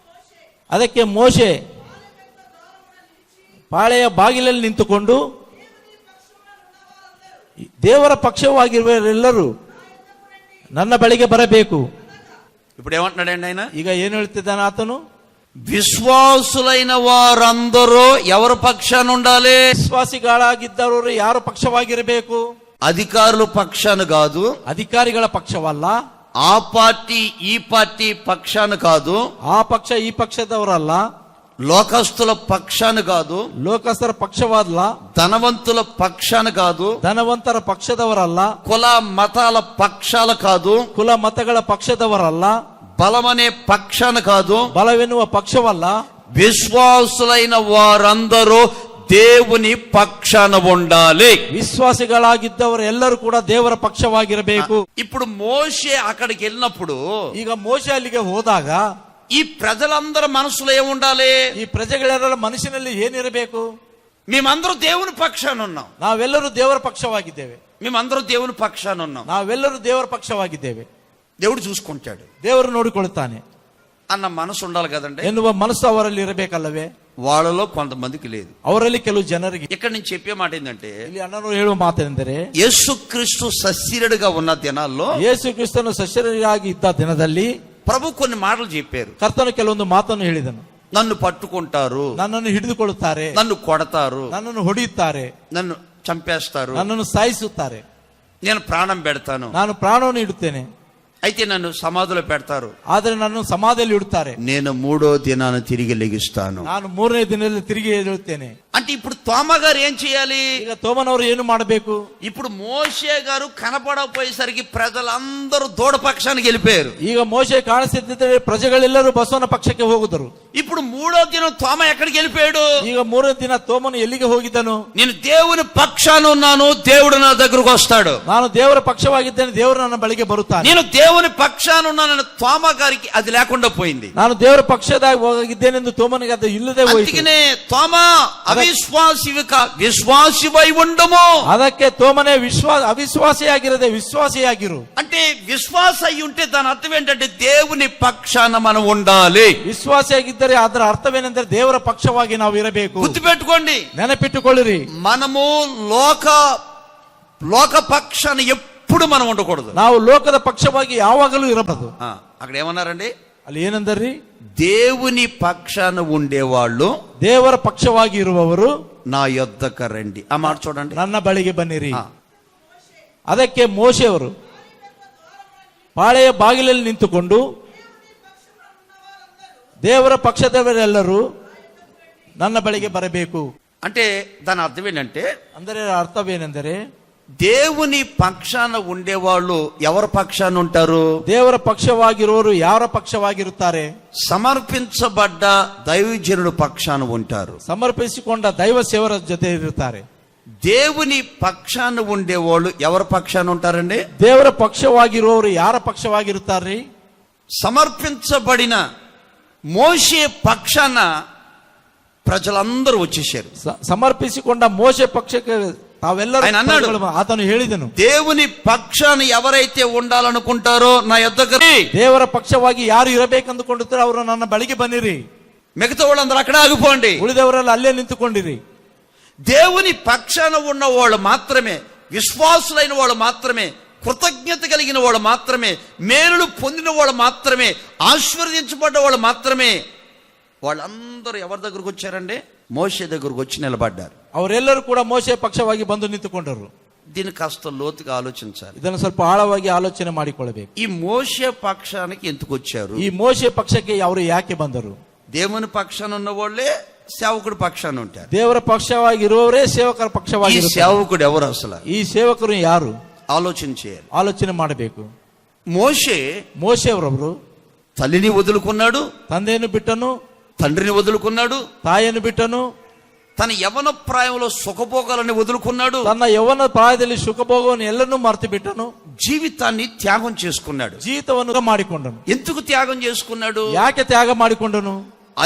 Speaker 2: ಅದಕ್ಕೆ ಮೋಶೆ ಪಾಳೆಯ ಬಾಗಿಲಲ್ಲಿ ನಿಂತುಕೊಂಡು, ದೇವರ ಪಕ್ಷವಾಗಿರುವವರೆಲ್ಲರೂ ನನ್ನ ಬಳಿಗೆ ಬರಬೇಕು.
Speaker 1: ఇప్పుడు ఏమంటున్నాడండి ఆయన?
Speaker 2: ಈಗ ಏನು ಹೇಳ್ತಿದ್ದಾನೆ ಆತನು?
Speaker 1: విశ్వాసులైన వారందరూ ఎవరి పక్షాన ఉండాలి?
Speaker 2: ವಿಶ್ವಾಸಿಗಳಾಗಿದ್ದವರು ಯಾರು ಪಕ್ಷವಾಗಿರಬೇಕು?
Speaker 1: అధికారుల పక్షాన కాదు,
Speaker 2: ಅಧಿಕಾರಿಗಳ ಪಕ್ಷವಲ್ಲ,
Speaker 1: ఆ పార్టీ ఈ పార్టీ పక్షాన కాదు,
Speaker 2: ಆ ಪಕ್ಷ ಈ ಪಕ್ಷದವರಲ್ಲ,
Speaker 1: లోకస్తుల పక్షాన కాదు,
Speaker 2: ಲೋಕಸ್ಥರ ಪಕ್ಷವಾದಲ್ಲ,
Speaker 1: ధనవంతుల పక్షాన కాదు,
Speaker 2: ಧನವಂತರ ಪಕ್ಷದವರಲ್ಲ,
Speaker 1: కుల మతాల పక్షాల కాదు,
Speaker 2: ಕುಲ ಮತಗಳ ಪಕ್ಷದವರಲ್ಲ,
Speaker 1: బలమనే పక్షాన కాదు,
Speaker 2: ಬಲವೆನ್ನುವ ಪಕ್ಷವಲ್ಲ.
Speaker 1: విశ్వాసులైన వారందరూ దేవుని పక్షాన ఉండాలి.
Speaker 2: ವಿಶ್ವಾಸಿಗಳಾಗಿದ್ದವರು ಎಲ್ಲರೂ ಕೂಡ ದೇವರ ಪಕ್ಷವಾಗಿರಬೇಕು.
Speaker 1: ఇప్పుడు మోషే అక్కడికి వెళ్ళినప్పుడు
Speaker 2: ಈಗ ಮೋಶೆ ಅಲ್ಲಿಗೆ ಹೋದಾಗ
Speaker 1: ఈ ప్రజలందరి మనసులో ఏముండాలి?
Speaker 2: ಈ ಪ್ರಜೆಗಳೆಲ್ಲರ ಮನಸ್ಸಿನಲ್ಲಿ ಏನಿರಬೇಕು?
Speaker 1: మేమందరూ దేవుని పక్షాన ఉన్నాం,
Speaker 2: ನಾವೆಲ್ಲರೂ ದೇವರ ಪಕ್ಷವಾಗಿದ್ದೇವೆ,
Speaker 1: మేమందరూ దేవుని పక్షాన ఉన్నాం,
Speaker 2: ನಾವೆಲ್ಲರೂ ದೇವರ ಪಕ್ಷವಾಗಿದ್ದೇವೆ,
Speaker 1: దేవుడు చూసుకుంటాడు
Speaker 2: ದೇವರು ನೋಡಿಕೊಳ್ಳುತ್ತಾನೆ
Speaker 1: అన్న మనసు ఉండాలి కదండి.
Speaker 2: ಎನ್ನುವ ಮನಸ್ಸು ಅವರಲ್ಲಿ ಇರಬೇಕಲ್ಲವೇ?
Speaker 1: వాళ్ళలో కొంతమందికి లేదు.
Speaker 2: ಅವರಲ್ಲಿ ಕೆಲವು ಜನರಿಗೆ.
Speaker 1: ఇక్కడ నేను చెప్పే మాట ఏంటంటే,
Speaker 2: ಇಲ್ಲಿ ಅಣ್ಣನು ಹೇಳುವ ಮಾತೆಂದರೆ,
Speaker 1: యేసుక్రీస్తు సశరీరుడుగా ఉన్న దినాల్లో
Speaker 2: ಯೇಸು ಕ್ರಿಸ್ತನು ಸಶರೀರಿಯಾಗಿ ಇದ್ದ ದಿನದಲ್ಲಿ
Speaker 1: ప్రభు కొన్ని మాటలు చెప్పారు.
Speaker 2: ಕರ್ತನು ಕೆಲವೊಂದು ಮಾತನ್ನು ಹೇಳಿದನು.
Speaker 1: నన్ను పట్టుకుంటారు,
Speaker 2: ನನ್ನನ್ನು ಹಿಡಿದುಕೊಳ್ಳುತ್ತಾರೆ,
Speaker 1: నన్ను కొడతారు,
Speaker 2: ನನ್ನನ್ನು ಹೊಡೆಯುತ್ತಾರೆ,
Speaker 1: నన్ను చంపేస్తారు,
Speaker 2: ನನ್ನನ್ನು ಸಾಯಿಸುತ್ತಾರೆ,
Speaker 1: నేను ప్రాణం పెడతాను,
Speaker 2: ನಾನು ಪ್ರಾಣವನ್ನು ಇಡುತ್ತೇನೆ,
Speaker 1: అయితే నన్ను సమాధిలో పెడతారు,
Speaker 2: ಆದರೆ ನನ್ನನ್ನು ಸಮಾಧಿಯಲ್ಲಿ ಇಡುತ್ತಾರೆ,
Speaker 1: నేను 3వ దినాన తిరిగి లెగిస్తాను.
Speaker 2: ನಾನು 3ನೇ ದಿನದಲ್ಲಿ ತಿರುಗಿ ಹೇಳುತ್ತೇನೆ.
Speaker 1: అంటే ఇప్పుడు తోమ గారు ఏం చేయాలి?
Speaker 2: ಈಗ ತೋಮನವರು ಏನು ಮಾಡಬೇಕು?
Speaker 1: ఇప్పుడు మోషే గారు కనపడకపోయేసరికి ప్రజలందరూ దూడ పక్షానికి వెళ్ళిపోయారు.
Speaker 2: ಈಗ ಮೋಶೆ ಕಾಣಿಸುತ್ತಿದ್ದರೆ ಪ್ರಜೆಗಳೆಲ್ಲರೂ ಬಸವನ ಪಕ್ಷಕ್ಕೆ ಹೋಗುದರು.
Speaker 1: ఇప్పుడు 3వ దినం తోమ ఎక్కడికి వెళ్ళిపోయాడు?
Speaker 2: ಈಗ 3ನೇ ದಿನ ತೋಮನು ಎಲ್ಲಿಗೆ ಹೋಗಿದ್ದನು?
Speaker 1: నేను దేవుని పక్షాన ఉన్నాను, దేవుడు నా దగ్గరకు వస్తాడు.
Speaker 2: ನಾನು ದೇವರ ಪಕ್ಷವಾಗಿದ್ದೇನೆ, ದೇವರು ನನ್ನ ಬಳಿಗೆ ಬರುತ್ತಾನೆ.
Speaker 1: నేను దేవుని పక్షాన ఉన్నానని తోమ గారికి అది లేకుండా పోయింది.
Speaker 2: ನಾನು ದೇವರ ಪಕ್ಷದಾಗ ಹೋಗಿದ್ದೇನೆಂದು ತೋಮನಿಗೆ ಅದು ಇಲ್ಲದೆ ಹೋಯಿತು.
Speaker 1: అందుకనే తోమ అవిశ్వాసివి విశ్వాసివై ఉండము.
Speaker 2: ಅದಕ್ಕೆ ತೋಮನೆ ಅವಿಶ್ವಾಸಿಯಾಗಿರದೆ ವಿಶ್ವಾಸಿಯಾಗಿರು.
Speaker 1: అంటే విశ్వాస అయి ఉంటే దాని అర్థం ఏంటంటే దేవుని పక్షాన మనం ఉండాలి.
Speaker 2: ವಿಶ್ವಾಸಿಯಾಗಿದ್ದರೆ ಅದರ ಅರ್ಥವೇನೆಂದರೆ ದೇವರ ಪಕ್ಷವಾಗಿ ನಾವು ಇರಬೇಕು.
Speaker 1: గుర్తుపెట్టుకోండి,
Speaker 2: ನೆನಪಿಟ್ಟುಕೊಳ್ಳಿರಿ,
Speaker 1: మనము లోక పక్షాన ఎప్పుడు మనం ఉండకూడదు.
Speaker 2: ನಾವು ಲೋಕದ ಪಕ್ಷವಾಗಿ ಯಾವಾಗಲೂ ಇರಬಾರದು.
Speaker 1: అక్కడ ఏమన్నారండి?
Speaker 2: ಅಲ್ಲಿ ಏನಂದರ್ರಿ?
Speaker 1: దేవుని పక్షాన ఉండేవాళ్ళు
Speaker 2: ದೇವರ ಪಕ್ಷವಾಗಿ ಇರುವವರು
Speaker 1: నా యొద్దకు రండి. ఆ మాట చూడండి.
Speaker 2: ನನ್ನ ಬಳಿಗೆ ಬನ್ನಿರಿ. ಅದಕ್ಕೆ ಮೋಶೆಯವರು ಪಾಳೆಯ ಬಾಗಿಲಲ್ಲಿ ನಿಂತುಕೊಂಡು ದೇವರ ಪಕ್ಷದವರೆಲ್ಲರೂ ನನ್ನ ಬಳಿಗೆ ಬರಬೇಕು.
Speaker 1: అంటే దాని అర్థం ఏంటంటే,
Speaker 2: ಅಂದರೆ ಅರ್ಥವೇನೆಂದರೆ
Speaker 1: దేవుని పక్షాన ఉండేవాళ్ళు ఎవరి పక్షాన ఉంటారు?
Speaker 2: ದೇವರ ಪಕ್ಷವಾಗಿರುವವರು ಯಾರ ಪಕ್ಷವಾಗಿರುತ್ತಾರೆ?
Speaker 1: సమర్పించబడ్డ దైవజనుడు పక్షాన ఉంటారు.
Speaker 2: ಸಮರ್ಪಿಸಿಕೊಂಡ ದೈವ ಸೇವರ ಜೊತೆ ಇರುತ್ತಾರೆ.
Speaker 1: దేవుని పక్షాన ఉండేవాళ్ళు ఎవరి పక్షాన ఉంటారండి?
Speaker 2: ದೇವರ ಪಕ್ಷವಾಗಿರುವವರು ಯಾರ ಪಕ್ಷವಾಗಿರುತ್ತಾರೆ?
Speaker 1: సమర్పించబడిన మోషే పక్షాన ప్రజలందరూ వచ్చేసారు.
Speaker 2: ಸಮರ್ಪಿಸಿಕೊಂಡ ಮೋಶೆ ಪಕ್ಷಕ್ಕೆ ತಾವೆಲ್ಲರೂ
Speaker 1: ఆయన అన్నాడు,
Speaker 2: ಆತನು ಹೇಳಿದನು,
Speaker 1: దేవుని పక్షాన ఎవరైతే ఉండాలనుకుంటారో నా యొద్దకు రండి.
Speaker 2: ದೇವರ ಪಕ್ಷವಾಗಿ ಯಾರು ಇರಬೇಕೆಂದುಕೊಂಡಿರ್ತಾರೋ ಅವರು ನನ್ನ ಬಳಿಗೆ ಬನ್ನಿರಿ,
Speaker 1: మిగతా వాళ్ళందరూ అక్కడ ఆగిపోండి.
Speaker 2: ಉಳಿದವರೆಲ್ಲ ಅಲ್ಲೇ ನಿಂತುಕೊಂಡಿರಿ.
Speaker 1: దేవుని పక్షాన ఉన్న వాళ్ళు మాత్రమే, విశ్వాసులైన వాళ్ళు మాత్రమే, కృతజ్ఞత కలిగిన వాళ్ళు మాత్రమే, మేలులు పొందిన వాళ్ళు మాత్రమే, ఆశీర్వదించబడ్డ వాళ్ళు మాత్రమే, వాళ్ళందరూ ఎవరి దగ్గరకు వచ్చారండి? మోషే దగ్గరకు వచ్చి నిలబడ్డారు.
Speaker 2: ಅವರೆಲ್ಲರೂ ಕೂಡ ಮೋಶೆ ಪಕ್ಷವಾಗಿ ಬಂದು ನಿಂತುಕೊಂಡರು.
Speaker 1: దీన్ని కాస్త లోతుగా ఆలోచించాలి.
Speaker 2: ಇದನ್ನು ಸ್ವಲ್ಪ ಆಳವಾಗಿ ಆಲೋಚನೆ ಮಾಡಿಕೊಳ್ಳಬೇಕು.
Speaker 1: ఈ మోషే పక్షానికి ఎందుకు వచ్చారు?
Speaker 2: ಈ ಮೋಶೆ ಪಕ್ಷಕ್ಕೆ ಅವರು ಯಾಕೆ ಬಂದರು?
Speaker 1: దేవుని పక్షాన ఉన్న వాళ్ళే సేవకుడు పక్షాన ఉంటారు.
Speaker 2: ದೇವರ ಪಕ್ಷವಾಗಿರುವವರೇ ಸೇವಕರ ಪಕ್ಷವಾಗಿ.
Speaker 1: ఈ సేవకుడు ఎవరు అసలు?
Speaker 2: ಈ ಸೇವಕರು ಯಾರು?
Speaker 1: ఆలోచన చేయాలి,
Speaker 2: ಆಲೋಚನೆ ಮಾಡಬೇಕು.
Speaker 1: మోషే
Speaker 2: ಅವರವರು
Speaker 1: తల్లిని వదులుకున్నాడు,
Speaker 2: ತಂದೆಯನ್ನು ಬಿಟ್ಟನು,
Speaker 1: తండ్రిని వదులుకున్నాడు,
Speaker 2: ತಾಯಿಯನ್ನು ಬಿಟ್ಟನು,
Speaker 1: తన యవన ప్రాయంలో సుఖభోగాలని వదులుకున్నాడు,
Speaker 2: ತನ್ನ ಯೌವನ ಪ್ರಾಯದಲ್ಲಿ ಸುಖಭೋಗವನ್ನು ಎಲ್ಲನ್ನೂ ಮರೆತು ಬಿಟ್ಟನು,
Speaker 1: జీవితాన్ని త్యాగం చేసుకున్నాడు.
Speaker 2: ಜೀವಿತವನ್ನು ಮಾಡಿಕೊಂಡನು.
Speaker 1: ఎందుకు త్యాగం చేసుకున్నాడు?
Speaker 2: ಯಾಕೆ ತ್ಯಾಗ ಮಾಡಿಕೊಂಡನು?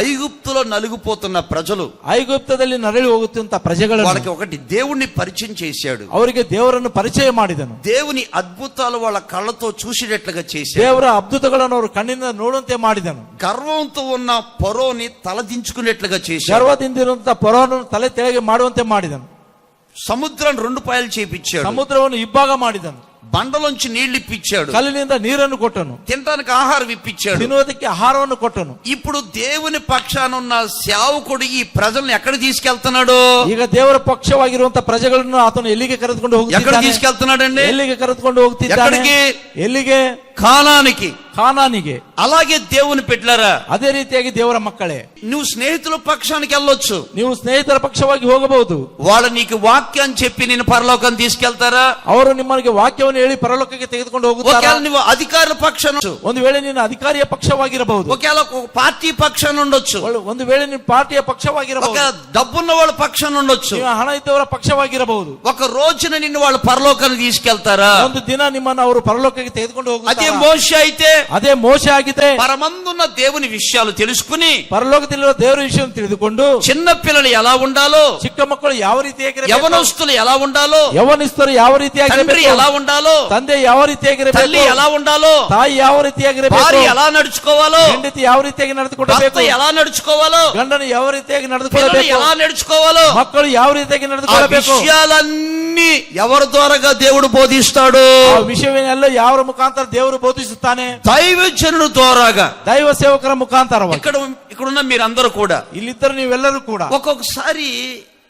Speaker 1: ఐగుప్తులో నలిగిపోతున్న ప్రజలు,
Speaker 2: ಐಗುಪ್ತದಲ್ಲಿ ನರಳಿ ಹೋಗುತ್ತಿದ್ದ ಪ್ರಜೆಗಳು,
Speaker 1: వాళ్ళకి ఒకటి దేవుణ్ణి పరిచయం చేశాడు.
Speaker 2: ಅವರಿಗೆ ದೇವರನ್ನು ಪರಿಚಯ ಮಾಡಿದನು.
Speaker 1: దేవుని అద్భుతాలు వాళ్ళ కళ్ళతో చూసేటట్లుగా చేశాడు.
Speaker 2: ದೇವರ ಅದ್ಭುತಗಳನ್ನು ಅವರು ಕಣ್ಣಿನಿಂದ ನೋಡುವಂತೆ ಮಾಡಿದನು.
Speaker 1: గర్వంతో ఉన్న ఫరోని తలదించుకునేట్లుగా చేశాడు.
Speaker 2: ಗರ್ವದಿಂದಿರುವಂತ ಪರವನ್ನು ತಲೆ ತೆಳಗೆ ಮಾಡುವಂತೆ ಮಾಡಿದನು.
Speaker 1: సముద్రం 2 పాయలు చేపించాడు.
Speaker 2: ಸಮುದ್ರವನ್ನು ಇಬ್ಬಾಗ ಮಾಡಿದನು.
Speaker 1: బండలోంచి నీళ్లు ఇప్పించాడు.
Speaker 2: ಕಲ್ಲಿನಿಂದ ನೀರನ್ನು ಕೊಟ್ಟನು.
Speaker 1: తినడానికి ఆహారం ఇప్పించాడు.
Speaker 2: ತಿನ್ನುವುದಕ್ಕೆ ಆಹಾರವನ್ನು ಕೊಟ್ಟನು.
Speaker 1: ఇప్పుడు దేవుని పక్షాన ఉన్న సేవకుడు ఈ ప్రజల్ని ఎక్కడ తీసుకెళ్తున్నాడు?
Speaker 2: ಈಗ ದೇವರ ಪಕ್ಷವಾಗಿರುವಂತಹ ಪ್ರಜೆಗಳನ್ನು ಆತನು ಎಲ್ಲಿಗೆ ಕರೆದುಕೊಂಡು ಹೋಗುತ್ತಿದ್ದಾನೆ?
Speaker 1: ఎక్కడ తీసుకెళ్తున్నాడండి?
Speaker 2: ಎಲ್ಲಿಗೆ ಕರೆದುಕೊಂಡು ಹೋಗುತ್ತಿದ್ದಾನೆ? ಎಲ್ಲಿಗೆ? ಕಾನಾನಿಗೆ
Speaker 1: అలాగే దేవుని పెట్టారా,
Speaker 2: ಅದೇ ರೀತಿಯಾಗಿ ದೇವರ ಮಕ್ಕಳೇ,
Speaker 1: నువ్వు స్నేహితుల పక్షానికి వెళ్ళొచ్చు,
Speaker 2: ನೀವು ಸ್ನೇಹಿತರ ಪಕ್ಷವಾಗಿ ಹೋಗಬಹುದು.
Speaker 1: వాళ్ళు నీకు వాక్యాన్ని చెప్పి నేను పరలోకం తీసుకెళ్తారా,
Speaker 2: ಅವರು ನಿಮಗೆ ವಾಕ್ಯವನ್ನು ಹೇಳಿ ಪರಲೋಕಕ್ಕೆ ತೆಗೆದುಕೊಂಡು ಹೋಗುತ್ತಾರೆ.
Speaker 1: ఒకవేళ నువ్వు అధికారుల పక్షాన,
Speaker 2: ಒಂದು ವೇಳೆ ನೀನು ಅಧಿಕಾರಿಯ ಪಕ್ಷವಾಗಿರಬಹುದು,
Speaker 1: ఒకవేళ ఒక పార్టీ పక్షాన ఉండొచ్చు,
Speaker 2: ಒಂದು ವೇಳೆ ನೀನು ಪಾರ್ಟಿಯ ಪಕ್ಷವಾಗಿರಬಹುದು,
Speaker 1: ఒక డబ్బున్న వాళ్ళ పక్షాన ఉండొచ్చు,
Speaker 2: ನೀವು ಹಣ ಇದ್ದವರ ಪಕ್ಷವಾಗಿರಬಹುದು.
Speaker 1: ఒక రోజున నిన్ను వాళ్ళు పరలోకానికి తీసుకెళ్తారా,
Speaker 2: ಒಂದು ದಿನ ನಿಮ್ಮನ್ನು ಅವರು ಪರಲೋಕಕ್ಕೆ ತೆಗೆದುಕೊಂಡು
Speaker 1: అదే
Speaker 2: ಹೋಗುತ್ತಾರೆ.
Speaker 1: మోషే అయితే
Speaker 2: ಅದೇ ಮೋಶೆ ಆಗಿದ್ರೆ
Speaker 1: పరమందున్న దేవుని విషయాలు తెలుసుకుని
Speaker 2: ಪರಲೋಕದಲ್ಲಿರುವ ದೇವರ ವಿಷಯ ತಿಳಿದುಕೊಂಡು
Speaker 1: చిన్న పిల్లలు ఎలా ఉండాలో,
Speaker 2: ಚಿಕ್ಕ ಮಕ್ಕಳು ಯಾವ ರೀತಿಯಾಗಿರಬೇಕು,
Speaker 1: యవనస్తులు ఎలా ఉండాలో,
Speaker 2: ಯವನಿಸ್ತರು ಯಾವ ರೀತಿಯಾಗಿರಬೇಕು,
Speaker 1: తండ్రి ఎలా ఉండాలో,
Speaker 2: ತಂದೆ ಯಾವ ರೀತಿಯಾಗಿರಬೇಕು,
Speaker 1: తల్లి ఎలా ఉండాలో,
Speaker 2: ತಾಯಿ ಯಾವ ರೀತಿಯಾಗಿರಬೇಕು,
Speaker 1: భార్య ఎలా నడుచుకోవాలో,
Speaker 2: ಹೆಂಡತಿ ಯಾವ ರೀತಿಯಾಗಿ
Speaker 1: భర్త
Speaker 2: ನಡೆದುಕೊಳ್ಳಬೇಕು,
Speaker 1: ఎలా నడుచుకోవాలో,
Speaker 2: ಗಂಡನು ಯಾವ ರೀತಿಯಾಗಿ
Speaker 1: పిల్లలు
Speaker 2: ನಡೆದುಕೊಳ್ಳಬೇಕು,
Speaker 1: ఎలా నడుచుకోవాలో,
Speaker 2: ಮಕ್ಕಳು ಯಾವ ರೀತಿಯಾಗಿ
Speaker 1: ఆ
Speaker 2: ನಡೆದುಕೊಳ್ಳಬೇಕು,
Speaker 1: విషయాలన్నీ ఎవరి ద్వారాగా దేవుడు బోధిస్తాడు,
Speaker 2: ಆ ವಿಷಯವನ್ನೆಲ್ಲ ಯಾವ ಮುಖಾಂತರ ದೇವರು ಬೋಧಿಸುತ್ತಾನೆ,
Speaker 1: దైవజనుడు ద్వారాగా.
Speaker 2: ದೈವ ಸೇವಕರ ಮುಖಾಂತರವಾಗಿ.
Speaker 1: ఇక్కడున్న మీరందరూ కూడా
Speaker 2: ಇಲ್ಲಿದ್ದರು ನೀವೆಲ್ಲರೂ ಕೂಡ
Speaker 1: ఒక్కొక్కసారి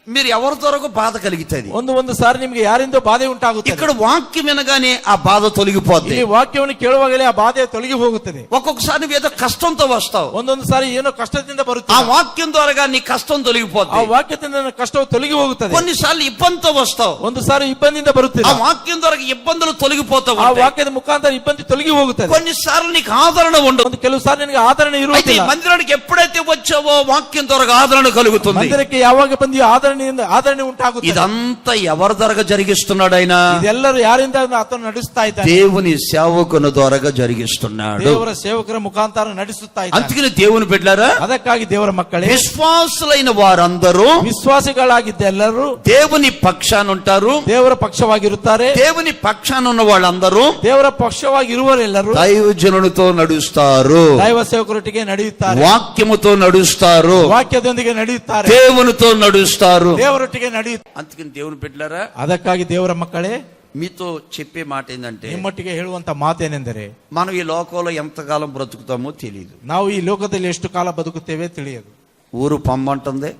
Speaker 1: మీరు ఎవరి ద్వారా బాధ కలుగుతుంది,
Speaker 2: ಒಂದು ಸಾರಿ ನಿಮಗೆ ಯಾರಿಂದ ಬಾಧೆ ಉಂಟಾಗುತ್ತದೆ.
Speaker 1: ఇక్కడ వాక్యం వినగానే ఆ బాధ తొలగిపోద్ది.
Speaker 2: ಈ ವಾಕ್ಯವನ್ನು ಕೇಳುವಾಗಲೇ ಆ ಬಾಧೆ ತೊಲಗಿ ಹೋಗುತ್ತದೆ.
Speaker 1: ఒక్కొక్కసారి నువ్వు ఏదో కష్టంతో వస్తావు,
Speaker 2: ಒಂದೊಂದು ಸಾರಿ ಏನೋ ಕಷ್ಟದಿಂದ
Speaker 1: ఆ
Speaker 2: ಬರುತ್ತದೆ,
Speaker 1: వాక్యం ద్వారా నీ కష్టం
Speaker 2: ಆ
Speaker 1: తొలగిపోద్ది.
Speaker 2: ವಾಕ್ಯದಿಂದ ನನ್ನ ಕಷ್ಟವು ತೊಲಗಿ ಹೋಗುತ್ತದೆ.
Speaker 1: కొన్నిసార్లు ఇబ్బందితో వస్తావు,
Speaker 2: ಒಂದು ಸಾರಿ ಇಬ್ಬಂದಿಯಿಂದ ಬರುತ್ತದೆ,
Speaker 1: ఆ వాక్యం ద్వారా ఇబ్బందులు తొలగిపోతావు.
Speaker 2: ಆ ವಾಕ್ಯದ ಮುಖಾಂತರ ಇಬ್ಬಂದಿ ತೊಲಗಿ ಹೋಗುತ್ತದೆ.
Speaker 1: కొన్నిసార్లు నీకు ఆదరణ ఉండదు.
Speaker 2: ಒಂದು ಕೆಲವು ಸಾರಿ ನಿನಗೆ ಆದರಣೆ
Speaker 1: అయితే ఈ
Speaker 2: ಇರುವುದಿಲ್ಲ.
Speaker 1: మందిరానికి ఎప్పుడైతే వచ్చావో వాక్యం ద్వారా ఆదరణ కలుగుతుంది.
Speaker 2: ಮಂದಿರಕ್ಕೆ ಯಾವಾಗ ಬಂದಿಯೋ ಆದರಣೆ ಉಂಟಾಗುತ್ತದೆ.
Speaker 1: ఇదంతా ఎవరి ద్వారా జరిగిస్తున్నాడు ఆయన?
Speaker 2: ಇದೆಲ್ಲರೂ ಯಾರಿಂದ ಆತನು ನಡೆಸುತ್ತಾ ಇದ್ದಾನೆ?
Speaker 1: దేవుని సేవకుని ద్వారా జరిగిస్తున్నాడు.
Speaker 2: ದೇವರ ಸೇವಕರ ಮುಖಾಂತರ ನಡೆಸುತ್ತಾ ಇದ್ದಾನೆ.
Speaker 1: అందుకని దేవుని బిడ్డలారా,
Speaker 2: ಅದಕ್ಕಾಗಿ ದೇವರ ಮಕ್ಕಳೇ,
Speaker 1: విశ్వాసులైన వారందరూ
Speaker 2: ವಿಶ್ವಾಸಿಗಳಾಗಿದ್ದ ಎಲ್ಲರೂ
Speaker 1: దేవుని పక్షాన ఉంటారు.
Speaker 2: ದೇವರ ಪಕ್ಷವಾಗಿರುತ್ತಾರೆ.
Speaker 1: దేవుని పక్షాన ఉన్న వాళ్ళందరూ
Speaker 2: ದೇವರ ಪಕ್ಷವಾಗಿರುವರೆಲ್ಲರೂ
Speaker 1: దైవజనునితో నడుస్తారు,
Speaker 2: ದೈವ ಸೇವಕರೊಟ್ಟಿಗೆ ನಡೆಯುತ್ತಾರೆ,
Speaker 1: వాక్యముతో నడుస్తారు,
Speaker 2: ವಾಕ್ಯದೊಂದಿಗೆ ನಡೆಯುತ್ತಾರೆ,
Speaker 1: దేవునితో నడుస్తారు.
Speaker 2: ದೇವರೊಟ್ಟಿಗೆ ನಡೆಯುತ್ತಾರೆ.
Speaker 1: అందుకని దేవుని బిడ్డలారా,
Speaker 2: ಅದಕ್ಕಾಗಿ ದೇವರ ಮಕ್ಕಳೇ,
Speaker 1: మీతో చెప్పే మాట ఏంటంటే,
Speaker 2: ನಿಮ್ಮೊಟ್ಟಿಗೆ ಹೇಳುವಂತ ಮಾತೇನೆಂದರೆ,
Speaker 1: మనం ఈ లోకంలో ఎంతకాలం బ్రతుకుతామో తెలియదు.
Speaker 2: ನಾವು ಈ ಲೋಕದಲ್ಲಿ ಎಷ್ಟು ಕಾಲ ಬದುಕುತ್ತೇವೆ ತಿಳಿಯದು.
Speaker 1: ఊరు పమ్మంటుంది,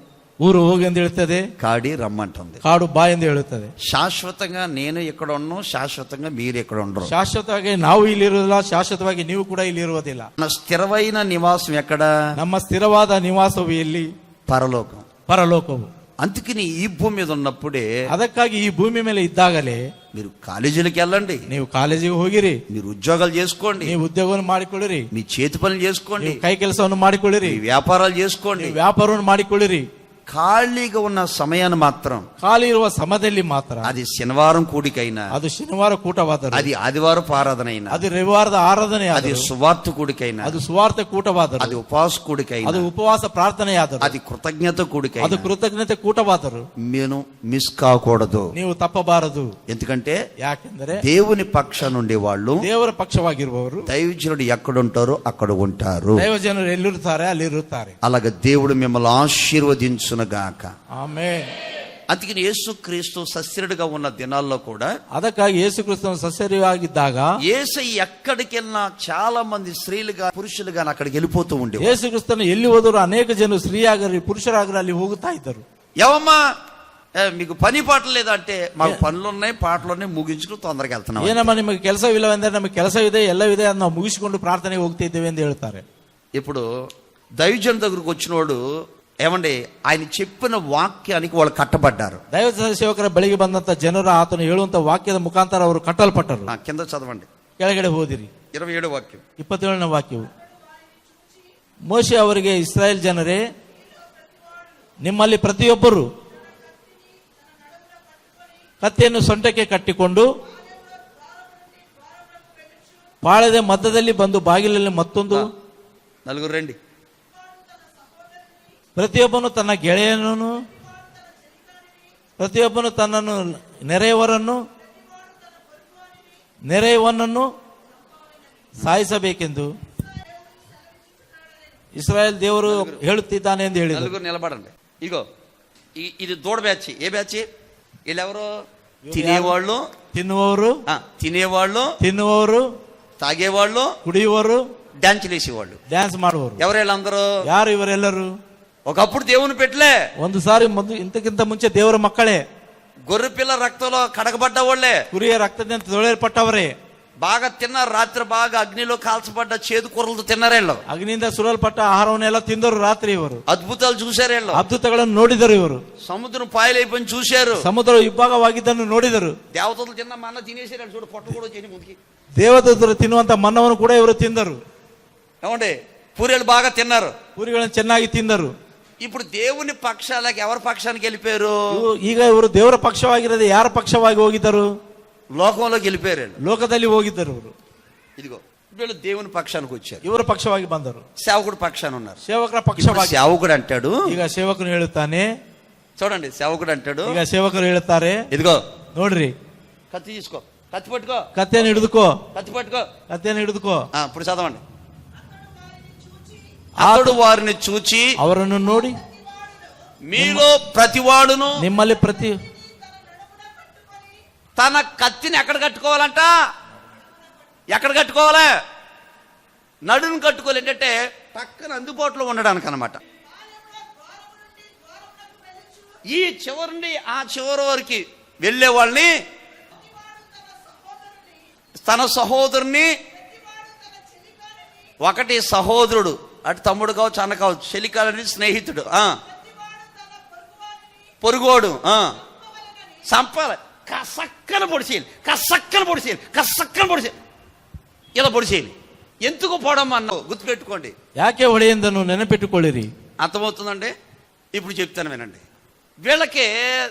Speaker 2: ಊರು ಹೋಗಿ ಎಂದು ಹೇಳುತ್ತದೆ,
Speaker 1: కాడి రమ్మంటుంది.
Speaker 2: ಕಾಡು ಬಾ ಎಂದು ಹೇಳುತ್ತದೆ.
Speaker 1: శాశ్వతంగా నేను ఇక్కడ ఉన్నాను, శాశ్వతంగా మీరు ఇక్కడ ఉండరు.
Speaker 2: ಶಾಶ್ವತವಾಗಿ ನಾವು ಇಲ್ಲಿ ಇರುವುದಿಲ್ಲ, ಶಾಶ್ವತವಾಗಿ ನೀವು ಕೂಡ ಇಲ್ಲಿ ಇರುವುದಿಲ್ಲ.
Speaker 1: మన స్థిరమైన నివాసం ఎక్కడ?
Speaker 2: ನಮ್ಮ ಸ್ಥಿರವಾದ ನಿವಾಸವು ಎಲ್ಲಿ?
Speaker 1: పరలోకం.
Speaker 2: ಪರಲೋಕವು.
Speaker 1: అందుకని ఈ భూమి మీద ఉన్నప్పుడే
Speaker 2: ಅದಕ್ಕಾಗಿ ಈ ಭೂಮಿ ಮೇಲೆ ಇದ್ದಾಗಲೇ
Speaker 1: మీరు కాలేజీలకు వెళ్ళండి,
Speaker 2: ನೀವು ಕಾಲೇಜಿಗೆ ಹೋಗಿರಿ,
Speaker 1: మీరు ఉద్యోగాలు చేసుకోండి,
Speaker 2: ನೀವು ಉದ್ಯೋಗವನ್ನು ಮಾಡಿಕೊಳ್ಳಿರಿ,
Speaker 1: మీ చేతి పనులు చేసుకోండి,
Speaker 2: ನೀವು ಕೈ ಕೆಲಸವನ್ನು ಮಾಡಿಕೊಳ್ಳಿರಿ,
Speaker 1: మీ వ్యాపారాలు చేసుకోండి.
Speaker 2: ನೀವು ವ್ಯಾಪಾರವನ್ನು ಮಾಡಿಕೊಳ್ಳಿರಿ.
Speaker 1: ఖాళీగా ఉన్న సమయాన్ని మాత్రం,
Speaker 2: ಖಾಲಿ ಇರುವ ಸಮಯದಲ್ಲಿ ಮಾತ್ರ,
Speaker 1: అది శనివారం కూడికైనా,
Speaker 2: ಅದು ಶನಿವಾರ ಕೂಟವಾದರು,
Speaker 1: అది ఆదివారపు ఆరాధన అయినా,
Speaker 2: ಅದು ರವಿವಾರದ ಆರಾಧನೆ,
Speaker 1: అది సువార్త కూడికైనా,
Speaker 2: ಅದು ಸುವಾರ್ಥ ಕೂಟವಾದರು,
Speaker 1: అది ఉపవాస కూడికైనా,
Speaker 2: ಅದು ಉಪವಾಸ ಪ್ರಾರ್ಥನೆಯಾದರು,
Speaker 1: అది కృతజ్ఞత కూడికైనా,
Speaker 2: ಅದು ಕೃತಜ್ಞತೆ ಕೂಟವಾದರು.
Speaker 1: నేను మిస్ కాకూడదు.
Speaker 2: ನೀವು ತಪ್ಪಬಾರದು.
Speaker 1: ఎందుకంటే
Speaker 2: ಯಾಕೆಂದರೆ
Speaker 1: దేవుని పక్ష నుండి వాళ్ళు,
Speaker 2: ದೇವರ ಪಕ್ಷವಾಗಿರುವವರು,
Speaker 1: దైవజనుడు ఎక్కడుంటారో అక్కడ ఉంటారు.
Speaker 2: ದೈವ ಜನರು ಎಲ್ಲಿರುತ್ತಾರೆ ಅಲ್ಲಿರುತ್ತಾರೆ.
Speaker 1: అలాగే దేవుడు మిమ్మల్ని ఆశీర్వదించునగాక.
Speaker 2: ಆಮೆನ್.
Speaker 1: అందుకని యేసుక్రీస్తు సస్యరుడుగా ఉన్న దినాల్లో కూడా,
Speaker 2: ಅದಕ್ಕಾಗಿ ಯೇಸು ಕ್ರಿಸ್ತನು ಸಸ್ಯವಾಗಿದ್ದಾಗ
Speaker 1: యేసయ్య ఎక్కడికి వెళ్ళినా చాలా మంది స్త్రీలుగా పురుషులుగా అక్కడికి వెళ్ళిపోతూ ఉండేవారు.
Speaker 2: ಯೇಸು ಕ್ರಿಸ್ತನು ಎಲ್ಲಿ ಹೋದರೂ ಅನೇಕ ಜನರು ಸ್ತ್ರೀಯಾಗಲಿ ಪುರುಷರಾಗಲಿ ಅಲ್ಲಿ ಹೋಗುತ್ತಾ ಇದ್ದರು.
Speaker 1: ఏమమ్మా మీకు పని పాటలు లేదా అంటే, మాకు పనులున్నాయి, పాటలున్నాయి, ముగించుకుని తొందరగా వెళ్తున్నాం.
Speaker 2: ಏನಮ್ಮ ನಿಮಗೆ ಕೆಲಸವಿಲ್ಲವೆಂದರೆ ನಮಗೆ ಕೆಲಸವಿದೆ, ಎಲ್ಲವಿದೆ, ಅದು ನಾವು ಮುಗಿಸಿಕೊಂಡು ಪ್ರಾರ್ಥನೆಗೆ ಹೋಗ್ತಿದ್ದೇವೆ ಎಂದು ಹೇಳ್ತಾರೆ.
Speaker 1: ఇప్పుడు దైవజన దగ్గరకు వచ్చినోడు ఏమండి, ఆయన చెప్పిన వాక్యానికి వాళ్ళు కట్టబడ్డారు.
Speaker 2: ದೈವ ಸೇವಕರ ಬಳಿಗೆ ಬಂದಂತ ಜನರು ಆತನು ಹೇಳುವಂತ ವಾಕ್ಯದ ಮುಖಾಂತರ ಅವರು ಕಟ್ಟಲ್ಪಟ್ಟರು.
Speaker 1: కింద చదవండి,
Speaker 2: ಕೆಳಗಡೆ ಹೋದಿರಿ.
Speaker 1: 27వ వాక్యం.
Speaker 2: 27ನೇ ವಾಕ್ಯವು, ಮೋಶೆ ಅವರಿಗೆ, ಇಸ್ರಾಯೇಲ್ ಜನರೇ, ನಿಮ್ಮಲ್ಲಿ ಪ್ರತಿಯೊಬ್ಬರು ಕತ್ತೆಯನ್ನು ಸೊಂಟಕ್ಕೆ ಕಟ್ಟಿಕೊಂಡು ಪಾಳೆದ ಮಧ್ಯದಲ್ಲಿ ಬಂದು ಬಾಗಿಲಲ್ಲಿ ಮತ್ತೊಂದು,
Speaker 1: నలుగురు రండి.
Speaker 2: ಪ್ರತಿಯೊಬ್ಬನು ತನ್ನ ಗೆಳೆಯನನ್ನು, ಪ್ರತಿಯೊಬ್ಬನು ತನ್ನನ್ನು ನೆರೆಯವನನ್ನು ಸಾಯಿಸಬೇಕೆಂದು ಇಸ್ರಾಯೇಲ್ ದೇವರು ಹೇಳುತ್ತಿದ್ದಾನೆ ಎಂದು ಹೇಳಿದರು.
Speaker 1: నలుగురు నిలబడండి. ఇగో ఇది దూడ బ్యాచ్. ఏ బ్యాచ్? వీళ్ళెవరు? తినేవాళ్ళు,
Speaker 2: ತಿನ್ನುವವರು,
Speaker 1: తాగేవాళ్ళు,
Speaker 2: ಕುಡಿಯುವರು,
Speaker 1: డాన్సులు వేసేవాళ్ళు.
Speaker 2: ಡ್ಯಾನ್ಸ್ ಮಾಡುವರು.
Speaker 1: ఎవరు వీళ్ళందరూ?
Speaker 2: ಯಾರು ಇವರೆಲ್ಲರೂ?
Speaker 1: ఒకప్పుడు దేవుని పెట్టలే,
Speaker 2: ಒಂದು ಸಾರಿ ಇಂತಕ್ಕಿಂತ ಮುಂಚೆ ದೇವರ ಮಕ್ಕಳೇ,
Speaker 1: గొర్రె పిల్ల రక్తంలో కడగబడ్డ వాళ్ళే,
Speaker 2: ಕುರಿಯ ರಕ್ತದಿಂದ ತೊಳೆಯಲ್ಪಟ್ಟವರೇ,
Speaker 1: బాగా తిన్నారు, రాత్రి బాగా అగ్నిలో కాల్చబడ్డ చేదు కూరలతో తిన్నారు వీళ్ళు.
Speaker 2: ಅಗ್ನಿಯಿಂದ ಸುಡಲ್ಪಟ್ಟ ಆಹಾರವನ್ನೆಲ್ಲ ತಿಂದರು ರಾತ್ರಿ ಇವರು.
Speaker 1: అద్భుతాలు చూశారు వీళ్ళు.
Speaker 2: ಅದ್ಭುತಗಳನ್ನು ನೋಡಿದರು ಇವರು.
Speaker 1: సముద్రం పాయలైపోయి చూశారు.
Speaker 2: ಸಮುದ್ರ ಇಬ್ಬಾಗವಾಗಿದ್ದನ್ನು ನೋಡಿದರು.
Speaker 1: దేవతలు తిన్న మన్న తినేసారు చూడు, పొట్ట కూడా చేయని ముందుకి.
Speaker 2: ದೇವದೂತರು ತಿನ್ನುವಂತ ಮನ್ನವನ್ನು ಕೂಡ ಇವರು ತಿಂದರು.
Speaker 1: ఏమండి, పూరీలు బాగా తిన్నారు,
Speaker 2: ಪೂರಿಗಳನ್ನು ಚೆನ್ನಾಗಿ ತಿಂದರು.
Speaker 1: ఇప్పుడు దేవుని పక్షాలకి ఎవరి పక్షానికి వెళ్ళిపోయారు?
Speaker 2: ಈಗ ಇವರು ದೇವರ ಪಕ್ಷವಾಗಿರದೆ ಯಾರ ಪಕ್ಷವಾಗಿ ಹೋಗಿದ್ದರು?
Speaker 1: లోకంలోకి వెళ్ళిపోయారు.
Speaker 2: ಲೋಕದಲ್ಲಿ ಹೋಗಿದ್ದರು ಇವರು.
Speaker 1: ఇదిగో వీళ్ళు దేవుని పక్షానికి వచ్చారు,
Speaker 2: ಇವರ ಪಕ್ಷವಾಗಿ ಬಂದರು.
Speaker 1: సేవకుడు పక్షాన ఉన్నారు.
Speaker 2: ಸೇವಕರ
Speaker 1: ఇప్పుడు
Speaker 2: ಪಕ್ಷವಾಗಿ
Speaker 1: సేవకుడు అంటాడు,
Speaker 2: ಈಗ ಸೇವಕನು ಹೇಳುತ್ತಾನೆ.
Speaker 1: చూడండి, సేవకుడు అంటాడు,
Speaker 2: ಈಗ ಸೇವಕರು ಹೇಳುತ್ತಾರೆ,
Speaker 1: ఇదిగో
Speaker 2: ನೋಡ್ರಿ,
Speaker 1: కత్తి తీసుకో, కత్తి పట్టుకో,
Speaker 2: ಕತ್ತೆಯನ್ನು ಹಿಡಿದುಕೋ,
Speaker 1: కత్తి పట్టుకో.
Speaker 2: ಕತ್ತೆಯನ್ನು ಹಿಡಿದುಕೋ.
Speaker 1: ఇప్పుడు చదవండి. అతడు వారిని చూచి
Speaker 2: ಅವರನ್ನು ನೋಡಿ,
Speaker 1: మీలో ప్రతివాడును
Speaker 2: ನಿಮ್ಮಲ್ಲಿ ಪ್ರತಿ
Speaker 1: తన కత్తిని ఎక్కడ కట్టుకోవాలంట? ఎక్కడ కట్టుకోవాలి? నడును కట్టుకోవాలి. ఏంటంటే పక్కన అందుబాటులో ఉండడానికి అనమాట. ఈ చివరి నుండి ఆ చివరి వరకు వెళ్ళే వాళ్ళని, తన సహోదరుని, ఒకటి సహోదరుడు, అటు తమ్ముడు కావచ్చు, అన్న కావచ్చు, చెలికాలని స్నేహితుడు, పొరుగోడు, సంపాలి, కసక్కన పొడిచేయాలి, కసక్కన పొడిచేయాలి, కసక్కన పొడిచేయాలి, ఇలా పొడిచేయాలి. ఎందుకు పోవడం అన్నావు గుర్తుపెట్టుకోండి.
Speaker 2: ಯಾಕೆ ಹೊಡೆಯೆಂದನ್ನು ನೆನಪಿಟ್ಟುಕೊಳ್ಳಿರಿ.
Speaker 1: అర్థమవుతుందండి? ఇప్పుడు చెప్తాను వినండి. వీళ్ళకి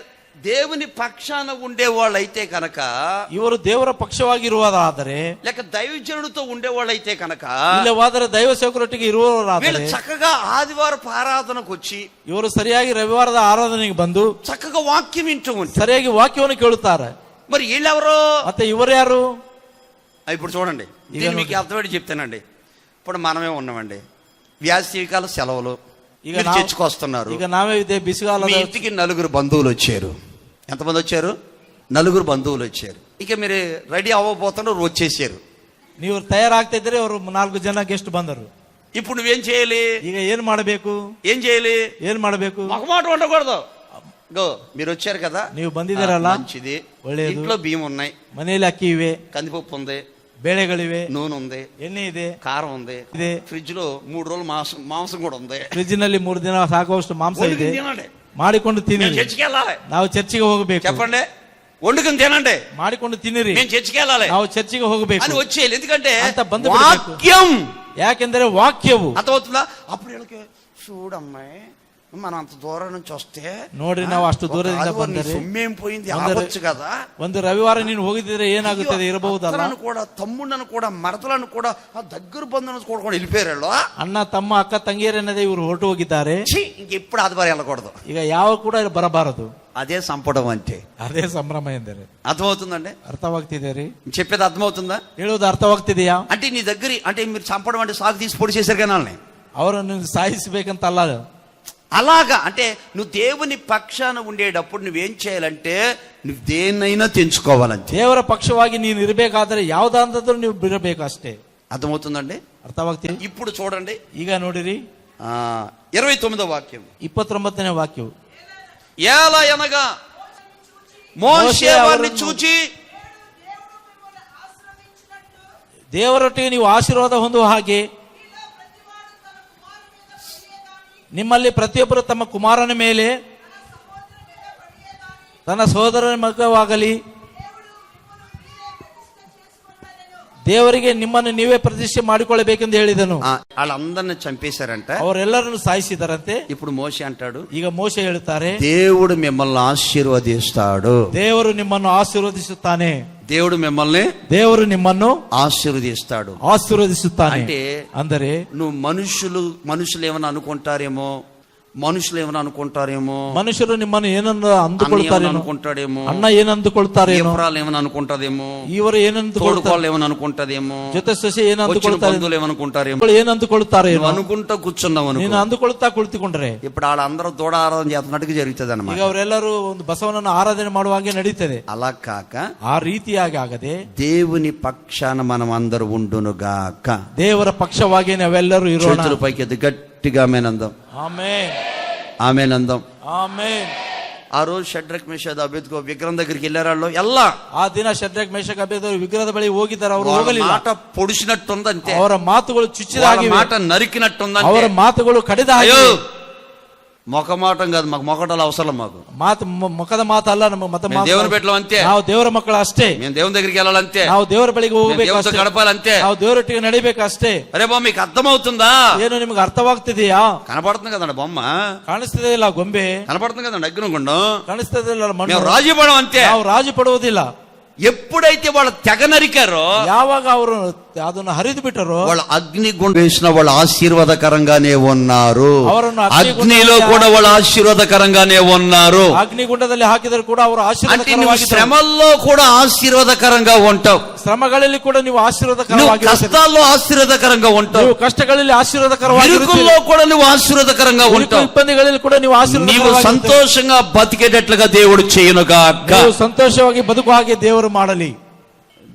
Speaker 1: దేవుని పక్షాన ఉండేవాళ్ళు అయితే కనుక,
Speaker 2: ಇವರು ದೇವರ ಪಕ್ಷವಾಗಿರುವುದಾದರೆ,
Speaker 1: లేక దైవజనుడితో ఉండేవాళ్ళు అయితే కనుక,
Speaker 2: ಇಲ್ಲವಾದರೆ ದೈವ ಸೇವಕರೊಟ್ಟಿಗೆ
Speaker 1: వీళ్ళు
Speaker 2: ಇರುವವರಾದರೆ,
Speaker 1: చక్కగా ఆదివారపు ఆరాధనకు వచ్చి
Speaker 2: ಇವರು ಸರಿಯಾಗಿ ರವಿವಾರದ ಆರಾಧನೆಗೆ ಬಂದು
Speaker 1: చక్కగా వాక్యం వింటూ ఉంటారు.
Speaker 2: ಸರಿಯಾಗಿ ವಾಕ್ಯವನ್ನು ಕೇಳುತ್ತಾರೆ.
Speaker 1: మరి వీళ్ళెవరు?
Speaker 2: ಮತ್ತೆ ಇವರು ಯಾರು?
Speaker 1: ఇప్పుడు చూడండి, నేను మీకు అర్థమేంటి చెప్తానండి. ఇప్పుడు మనమే ఉన్నామండి, వేసవికాల సెలవులు,
Speaker 2: ಈಗ
Speaker 1: మీరు
Speaker 2: ನಾವು-
Speaker 1: చర్చకు వస్తున్నారు.
Speaker 2: ಈಗ ನಾವೇ ಇದೆ
Speaker 1: మీ
Speaker 2: ಬಿಸಿಗಾಲದ
Speaker 1: ఇంటికి నలుగురు బంధువులు వచ్చారు. ఎంతమంది వచ్చారు? నలుగురు బంధువులు వచ్చారు. ఇక మీరు రెడీ అవ్వబోతున్నారు, వచ్చేసారు.
Speaker 2: ನೀವು ತಯಾರಾಗ್ತಾ ಇದ್ರೆ ಅವರು 4 ಜನ ಗೆಸ್ಟ್ ಬಂದರು.
Speaker 1: ఇప్పుడు నువ్వేం చేయాలి?
Speaker 2: ಈಗ ಏನ್ ಮಾಡಬೇಕು?
Speaker 1: ఏం చేయాలి?
Speaker 2: ಏನ್ ಮಾಡಬೇಕು?
Speaker 1: మొహమాట ఉండకూడదు. గో, మీరు వచ్చారు కదా,
Speaker 2: ನೀವು ಬಂದಿದ್ದೀರಲ್ಲ,
Speaker 1: మంచిది.
Speaker 2: ಒಳ್ಳೆಯದು.
Speaker 1: ఇంట్లో బియ్యం ఉన్నాయి,
Speaker 2: ಮನೆಯಲ್ಲಿ ಅಕ್ಕಿ ಇವೆ,
Speaker 1: కందిపప్పు ఉంది,
Speaker 2: ಬೇಳೆಗಳಿವೆ,
Speaker 1: నూనె ఉంది,
Speaker 2: ಎಣ್ಣೆ ಇದೆ,
Speaker 1: కారం ఉంది,
Speaker 2: ಇದೆ.
Speaker 1: ఫ్రిడ్జ్ లో 3 రోజులు మాంసం కూడా ఉంది.
Speaker 2: ಫ್ರಿಜ್ ನಲ್ಲಿ 3 ದಿನ ಸಾಕುವಷ್ಟು ಮಾಂಸ ಇದೆ.
Speaker 1: వండుకుని తినండి.
Speaker 2: ಮಾಡಿಕೊಂಡು
Speaker 1: మేము
Speaker 2: ತಿನ್ನಿರಿ.
Speaker 1: చర్చికి వెళ్ళాలి.
Speaker 2: ನಾವು ಚರ್ಚಿಗೆ ಹೋಗಬೇಕು.
Speaker 1: చెప్పండి, వండుకుని తినండి.
Speaker 2: ಮಾಡಿಕೊಂಡು ತಿನ್ನಿರಿ.
Speaker 1: మేము చర్చికి వెళ్ళాలి
Speaker 2: ನಾವು చర్చిಗೆ ಹೋಗಬೇಕು
Speaker 1: అని వచ్చేయాలి. ఎందుకంటే
Speaker 2: అంత బంధు పెడಬೇಕು.
Speaker 1: వాక్యం
Speaker 2: ಯಾಕೆಂದರೆ ವಾಕ್ಯವು.
Speaker 1: అర్థమవుతుందా? అప్పుడు వీళ్ళకి చూడమ్మాయి, మనం అంత దూరం నుంచి వస్తే
Speaker 2: ನೋಡ್ರಿ, ನಾವು ಅಷ್ಟು ದೂರದಿಂದ ಬಂದರೆ
Speaker 1: సొమ్మేం పోయింది,
Speaker 2: ಒಂದರೆ-
Speaker 1: ఆవచ్చు కదా.
Speaker 2: ಒಂದು ರವಿವಾರ ನೀನು ಹೋಗಿದ್ರೆ ಏನಾಗುತ್ತದೆ ಇರಬಹುದಲ್ಲ.
Speaker 1: అత్తలను కూడా, తమ్ముళ్ళను కూడా, మరదలను కూడా, ఆ దగ్గర బంధువులను కూడా వెళ్ళిపోయారు వీళ్ళు.
Speaker 2: ಅಣ್ಣ ತಮ್ಮ ಅಕ್ಕ ತಂಗಿಯರನ್ನದೇ ಇವರು ಹೊರಟು ಹೋಗಿದ್ದಾರೆ.
Speaker 1: ఇంకెప్పుడు ఆదివారం వెళ్ళకూడదు.
Speaker 2: ಈಗ ಯಾವ ಕೂಡ ಬರಬಾರದು.
Speaker 1: అదే సంపడం అంటే.
Speaker 2: ಅದೇ ಸಂಭ್ರಮ ಎಂದರೆ.
Speaker 1: అర్థమవుతుందండి?
Speaker 2: ಅರ್ಥವಾಗ್ತಿದೆ ರೀ?
Speaker 1: చెప్పేది అర్థమవుతుందా?
Speaker 2: ಹೇಳುವುದು ಅರ್ಥವಾಗ್ತಿದೆಯಾ?
Speaker 1: అంటే నీ దగ్గర, అంటే మీరు చంపడం అంటే సాగు తీసి పొడి చేశారు కానీ వాళ్ళని.
Speaker 2: ಅವರನ್ನು ಸಾಯಿಸಬೇಕಂತಲ್ಲ.
Speaker 1: అలాగా అంటే నువ్వు దేవుని పక్షాన ఉండేటప్పుడు నువ్వేం చేయాలంటే, నువ్వు దేన్నైనా తెంచుకోవాలంటే.
Speaker 2: ದೇವರ ಪಕ್ಷವಾಗಿ ನೀನು ಇರಬೇಕಾದ್ರೆ ಯಾವ್ದಾದ್ರೂ ನೀವು ಬಿಡಬೇಕು ಅಷ್ಟೇ.
Speaker 1: అర్థమవుతుందండి?
Speaker 2: ಅರ್ಥವಾಗ್ತಿದೆ?
Speaker 1: ఇప్పుడు చూడండి,
Speaker 2: ಈಗ ನೋಡಿರಿ
Speaker 1: 29వ వాక్యం.
Speaker 2: 29ನೇ ವಾಕ್ಯವು.
Speaker 1: ఎలా అనగా మోషే వారిని చూచి,
Speaker 2: ದೇವರೊಟ್ಟಿಗೆ ನೀವು ಆಶೀರ್ವಾದ ಹೊಂದುವ ಹಾಗೆ ನಿಮ್ಮಲ್ಲಿ ಪ್ರತಿಯೊಬ್ಬರು ತಮ್ಮ ಕುಮಾರನ ಮೇಲೆ ತನ್ನ ಸಹೋದರನ ಮಗವಾಗಲಿ ದೇವರಿಗೆ ನಿಮ್ಮನ್ನು ನೀವೇ ಪ್ರತಿಷ್ಠೆ ಮಾಡಿಕೊಳ್ಳಬೇಕೆಂದು ಹೇಳಿದನು.
Speaker 1: వాళ్ళందరిని చంపేశారంట,
Speaker 2: ಅವರೆಲ್ಲರನ್ನು ಸಾಯಿಸಿದರಂತೆ.
Speaker 1: ఇప్పుడు మోషే అంటాడు,
Speaker 2: ಈಗ ಮೋಶೆ ಹೇಳುತ್ತಾರೆ,
Speaker 1: దేవుడు మిమ్మల్ని ఆశీర్వదిస్తాడు.
Speaker 2: ದೇವರು ನಿಮ್ಮನ್ನು ಆಶೀರ್ವದಿಸುತ್ತಾನೆ.
Speaker 1: దేవుడు మిమ్మల్ని
Speaker 2: ದೇವರು ನಿಮ್ಮನ್ನು
Speaker 1: ఆశీర్వదిస్తాడు.
Speaker 2: ఆశీర్వదిಸುತ್ತಾನೆ.
Speaker 1: అంటే
Speaker 2: ಅಂದರೆ
Speaker 1: నువ్వు మనుషులు ఏమైనా అనుకుంటారేమో, మనుషులు
Speaker 2: ನಿಮ್ಮನ್ನು ಏನನ್ನು
Speaker 1: అన్న
Speaker 2: ಅಂದುಕೊಳ್ತಾರೇನೋ,
Speaker 1: అనుకుంటాడేమో,
Speaker 2: ಅಣ್ಣ ಏನಂದುಕೊಳ್ತಾರೇನೋ,
Speaker 1: ఏమరాలు ఏమైనా అనుకుంటాదేమో,
Speaker 2: ಇವರು ಏನಂದುಕೊಳ್ತಾರೆ,
Speaker 1: తోడుకోళ్ళు ఏమైనా అనుకుంటాదేమో,
Speaker 2: ಜೊತೆ ಸೊಸೆ
Speaker 1: వచ్చిన
Speaker 2: ಏನಂದುಕೊಳ್ತಾರೆ,
Speaker 1: బంధువులు ఏమనుకుంటారేమో,
Speaker 2: ಏನಂದುಕೊಳ್ತಾರೇನೋ,
Speaker 1: నువ్వు అనుకుంటా కూర్చున్నావు
Speaker 2: ನೀನು
Speaker 1: అనుకో.
Speaker 2: ಅಂದುಕೊಳ್ತಾ ಕುಳಿತುಕೊಂಡ್ರೆ
Speaker 1: ఇప్పుడు వాళ్ళందరూ దూడ ఆరాధన చేస్తున్నట్టుగా జరుగుతుంది
Speaker 2: ಈಗ
Speaker 1: అన్నమాట.
Speaker 2: ಅವರೆಲ್ಲರೂ ಒಂದು ಬಸವನನ್ನು ಆರಾಧನೆ ಮಾಡುವಾಗೆ ನಡೀತದೆ.
Speaker 1: అలా కాక
Speaker 2: ಆ ರೀತಿಯಾಗಿ ಆಗದೆ
Speaker 1: దేవుని పక్షాన మనం అందరూ ఉండునుగాక.
Speaker 2: ದೇವರ ಪಕ್ಷವಾಗಿ ನಾವೆಲ್ಲರೂ ಇರೋಣ.
Speaker 1: చేతుల పైకి ఎత్తి గట్టిగా ఆమేన్ అందాం.
Speaker 2: ಆಮೆನ್,
Speaker 1: ఆమేన్ అందాం.
Speaker 2: ಆಮೆನ್.
Speaker 1: ఆ రోజు షడ్రక్ మేషాద్ అబేద్కో విగ్రహం దగ్గరికి వెళ్ళారు ಎಲ್ಲ
Speaker 2: ಆ ದಿನ ಶದ್ರಕ್ ಮೇಷಕ್ ಅಬೇದ್ನವರು ವಿಗ್ರಹದ ಬಳಿ ಹೋಗಿದ್ದಾರೆ. ಅವರು ಹೋಗಲಿಲ್ಲ.
Speaker 1: మాట పొడిచినట్టుందంతే.
Speaker 2: ಅವರ ಮಾತುಗಳು ಚುಚ್ಚಿದಾಗಿವೆ.
Speaker 1: మాట నరికినట్టుందంతే.
Speaker 2: ಅವರ ಮಾತುಗಳು ಕಡಿದ ಹಾಗೆ.
Speaker 1: మొఖమాటం కాదు, మాకు మొఖటాలు అవసరం. మాకు
Speaker 2: ಮಾತು ಮುಖದ ಮಾತು ಅಲ್ಲ, ನಮ್ಮ ಮತ
Speaker 1: దేవుని బిడ్డలు అంతే.
Speaker 2: ನಾವು ದೇವರ ಮಕ್ಕಳು ಅಷ್ಟೇ.
Speaker 1: మేము దేవుని దగ్గరికి వెళ్ళాలంతే.
Speaker 2: ನಾವು ದೇವರ ಬಳಿಗೆ ಹೋಗಬೇಕು ಅಷ್ಟೇ.
Speaker 1: గడపాలంతే.
Speaker 2: ನಾವು ದೇವರೊಟ್ಟಿಗೆ ನಡಿಬೇಕು ಅಷ್ಟೇ.
Speaker 1: అరే బాబు మీకు అర్థమవుతుందా?
Speaker 2: ಏನು ನಿಮ್ಗೆ ಅರ್ಥವಾಗ್ತಿದೆಯಾ?
Speaker 1: కనపడుతుంది కదండి బొమ్మ,
Speaker 2: ಕಾಣಿಸ್ತದೆ ಇಲ್ಲ ಗೊಂಬೆ,
Speaker 1: కనపడుతుంది కదండి అగ్నిగుండం,
Speaker 2: ಕಾಣಿಸ್ತದೆ ಇಲ್ಲ ಮಣ್ಣು.
Speaker 1: మేము రాజీ పడం అంతే.
Speaker 2: ನಾವು ರಾಜಿ ಪಡುವುದಿಲ್ಲ.
Speaker 1: ఎప్పుడైతే వాళ్ళ తెగ నరికారో,
Speaker 2: ಯಾವಾಗ ಅವರು ಅದನ್ನು ಹರಿದು ಬಿಟ್ಟರು,
Speaker 1: వాళ్ళ అగ్నిగుండం వేసిన వాళ్ళు ఆశీర్వాదకరంగానే ఉన్నారు.
Speaker 2: ಅವರನ್ನು
Speaker 1: అగ్నిలో కూడా వాళ్ళు ఆశీర్వాదకరంగానే ఉన్నారు.
Speaker 2: ಅಗ್ನಿಗುಂಡದಲ್ಲಿ ಹಾಕಿದರೂ ಕೂಡ ಅವರು
Speaker 1: అంటే నువ్వు
Speaker 2: ಆಶೀರ್ವಾದಕರವಾಗಿ,
Speaker 1: శ్రమల్లో కూడా ఆశీర్వాదకరంగా ఉంటావు.
Speaker 2: ಶ್ರಮಗಳಲ್ಲಿ ಕೂಡ ನೀವು
Speaker 1: నువ్వు
Speaker 2: ಆಶೀರ್ವಾದಕರವಾಗಿ,
Speaker 1: కష్టాల్లో ఆశీర్వాదకరంగా ఉంటావు.
Speaker 2: ನೀವು ಕಷ್ಟಗಳಲ್ಲಿ ಆಶೀರ್ವಾದಕರವಾಗಿ,
Speaker 1: ఇరుకుల్లో కూడా నువ్వు ఆశీర్వాదకరంగా ఉంటావు.
Speaker 2: ಇಬ್ಬಂದಿಗಳಲ್ಲಿ ಕೂಡ ನೀವು
Speaker 1: నీవు
Speaker 2: ಆಶೀರ್ವಾದಕರವಾಗಿ,
Speaker 1: సంతోషంగా బతికేటట్లుగా దేవుడు చేయునుగాక.
Speaker 2: ನೀವು ಸಂತೋಷವಾಗಿ ಬದುಕು ಹಾಗೆ ದೇವರು ಮಾಡಲಿ.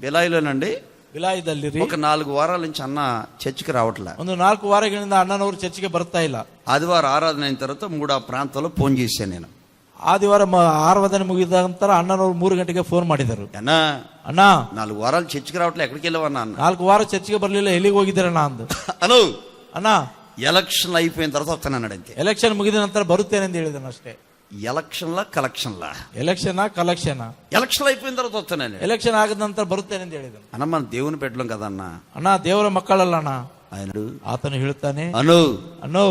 Speaker 1: బిలాయిలోనండి
Speaker 2: ವಿಲಾಯದಲ್ಲಿ
Speaker 1: ఒక 4 వారాల నుంచి అన్న చర్చికి రావట్లే.
Speaker 2: ಒಂದು 4 ವಾರಗಳಿಂದ ಅಣ್ಣನವರು ಚರ್ಚಿಗೆ ಬರ್ತಾ ಇಲ್ಲ.
Speaker 1: ఆదివారం ఆరాధన అయిన తర్వాత 3 ఆ ప్రాంతంలో ఫోన్ చేశాను నేను.
Speaker 2: ಆದಿವಾರ ಆರಾಧನೆ ಮುಗಿದ ನಂತರ ಅಣ್ಣನವರು 3 ಗಂಟೆಗೆ ಫೋನ್ ಮಾಡಿದರು.
Speaker 1: అన్నా
Speaker 2: ಅಣ್ಣ
Speaker 1: 4 వారాలు చర్చికి రావట్లే, ఎక్కడికి వెళ్ళవన్నా అన్న.
Speaker 2: 4 వాರ ಚರ್ಚಿಗೆ ಬರ್ಲಿಲ್ಲ, ಎಲ್ಲಿಗೆ ಹೋಗಿದ್ದೀರಣ್ಣ ಅಂದು.
Speaker 1: అను
Speaker 2: ಅಣ್ಣ
Speaker 1: ఎలక్షన్ అయిపోయిన తర్వాత వస్తానన్నాడు అంతే.
Speaker 2: ಎಲೆಕ್ಷನ್ ಮುಗಿದ ನಂತರ ಬರುತ್ತೇನೆ ಅಂತ ಹೇಳಿದನು ಅಷ್ಟೇ.
Speaker 1: ఎలక్షన్లా కలెక్షన్లా?
Speaker 2: Election collection.
Speaker 1: ఎలక్షన్ అయిపోయిన తర్వాత వస్తాను.
Speaker 2: ಎಲೆಕ್ಷನ್ ಆಗದ ನಂತರ ಬರುತ್ತೇನೆ ಅಂತ ಹೇಳಿದನು.
Speaker 1: అన్న మన దేవుని పెట్టడం కదన్నా.
Speaker 2: ಅಣ್ಣ ದೇವರ ಮಕ್ಕಳಲ್ಲ ಅಣ್ಣ.
Speaker 1: ఆయన
Speaker 2: ಆತನು ಹೇಳ್ತಾನೆ,
Speaker 1: అను
Speaker 2: ಅಣ್ಣೋ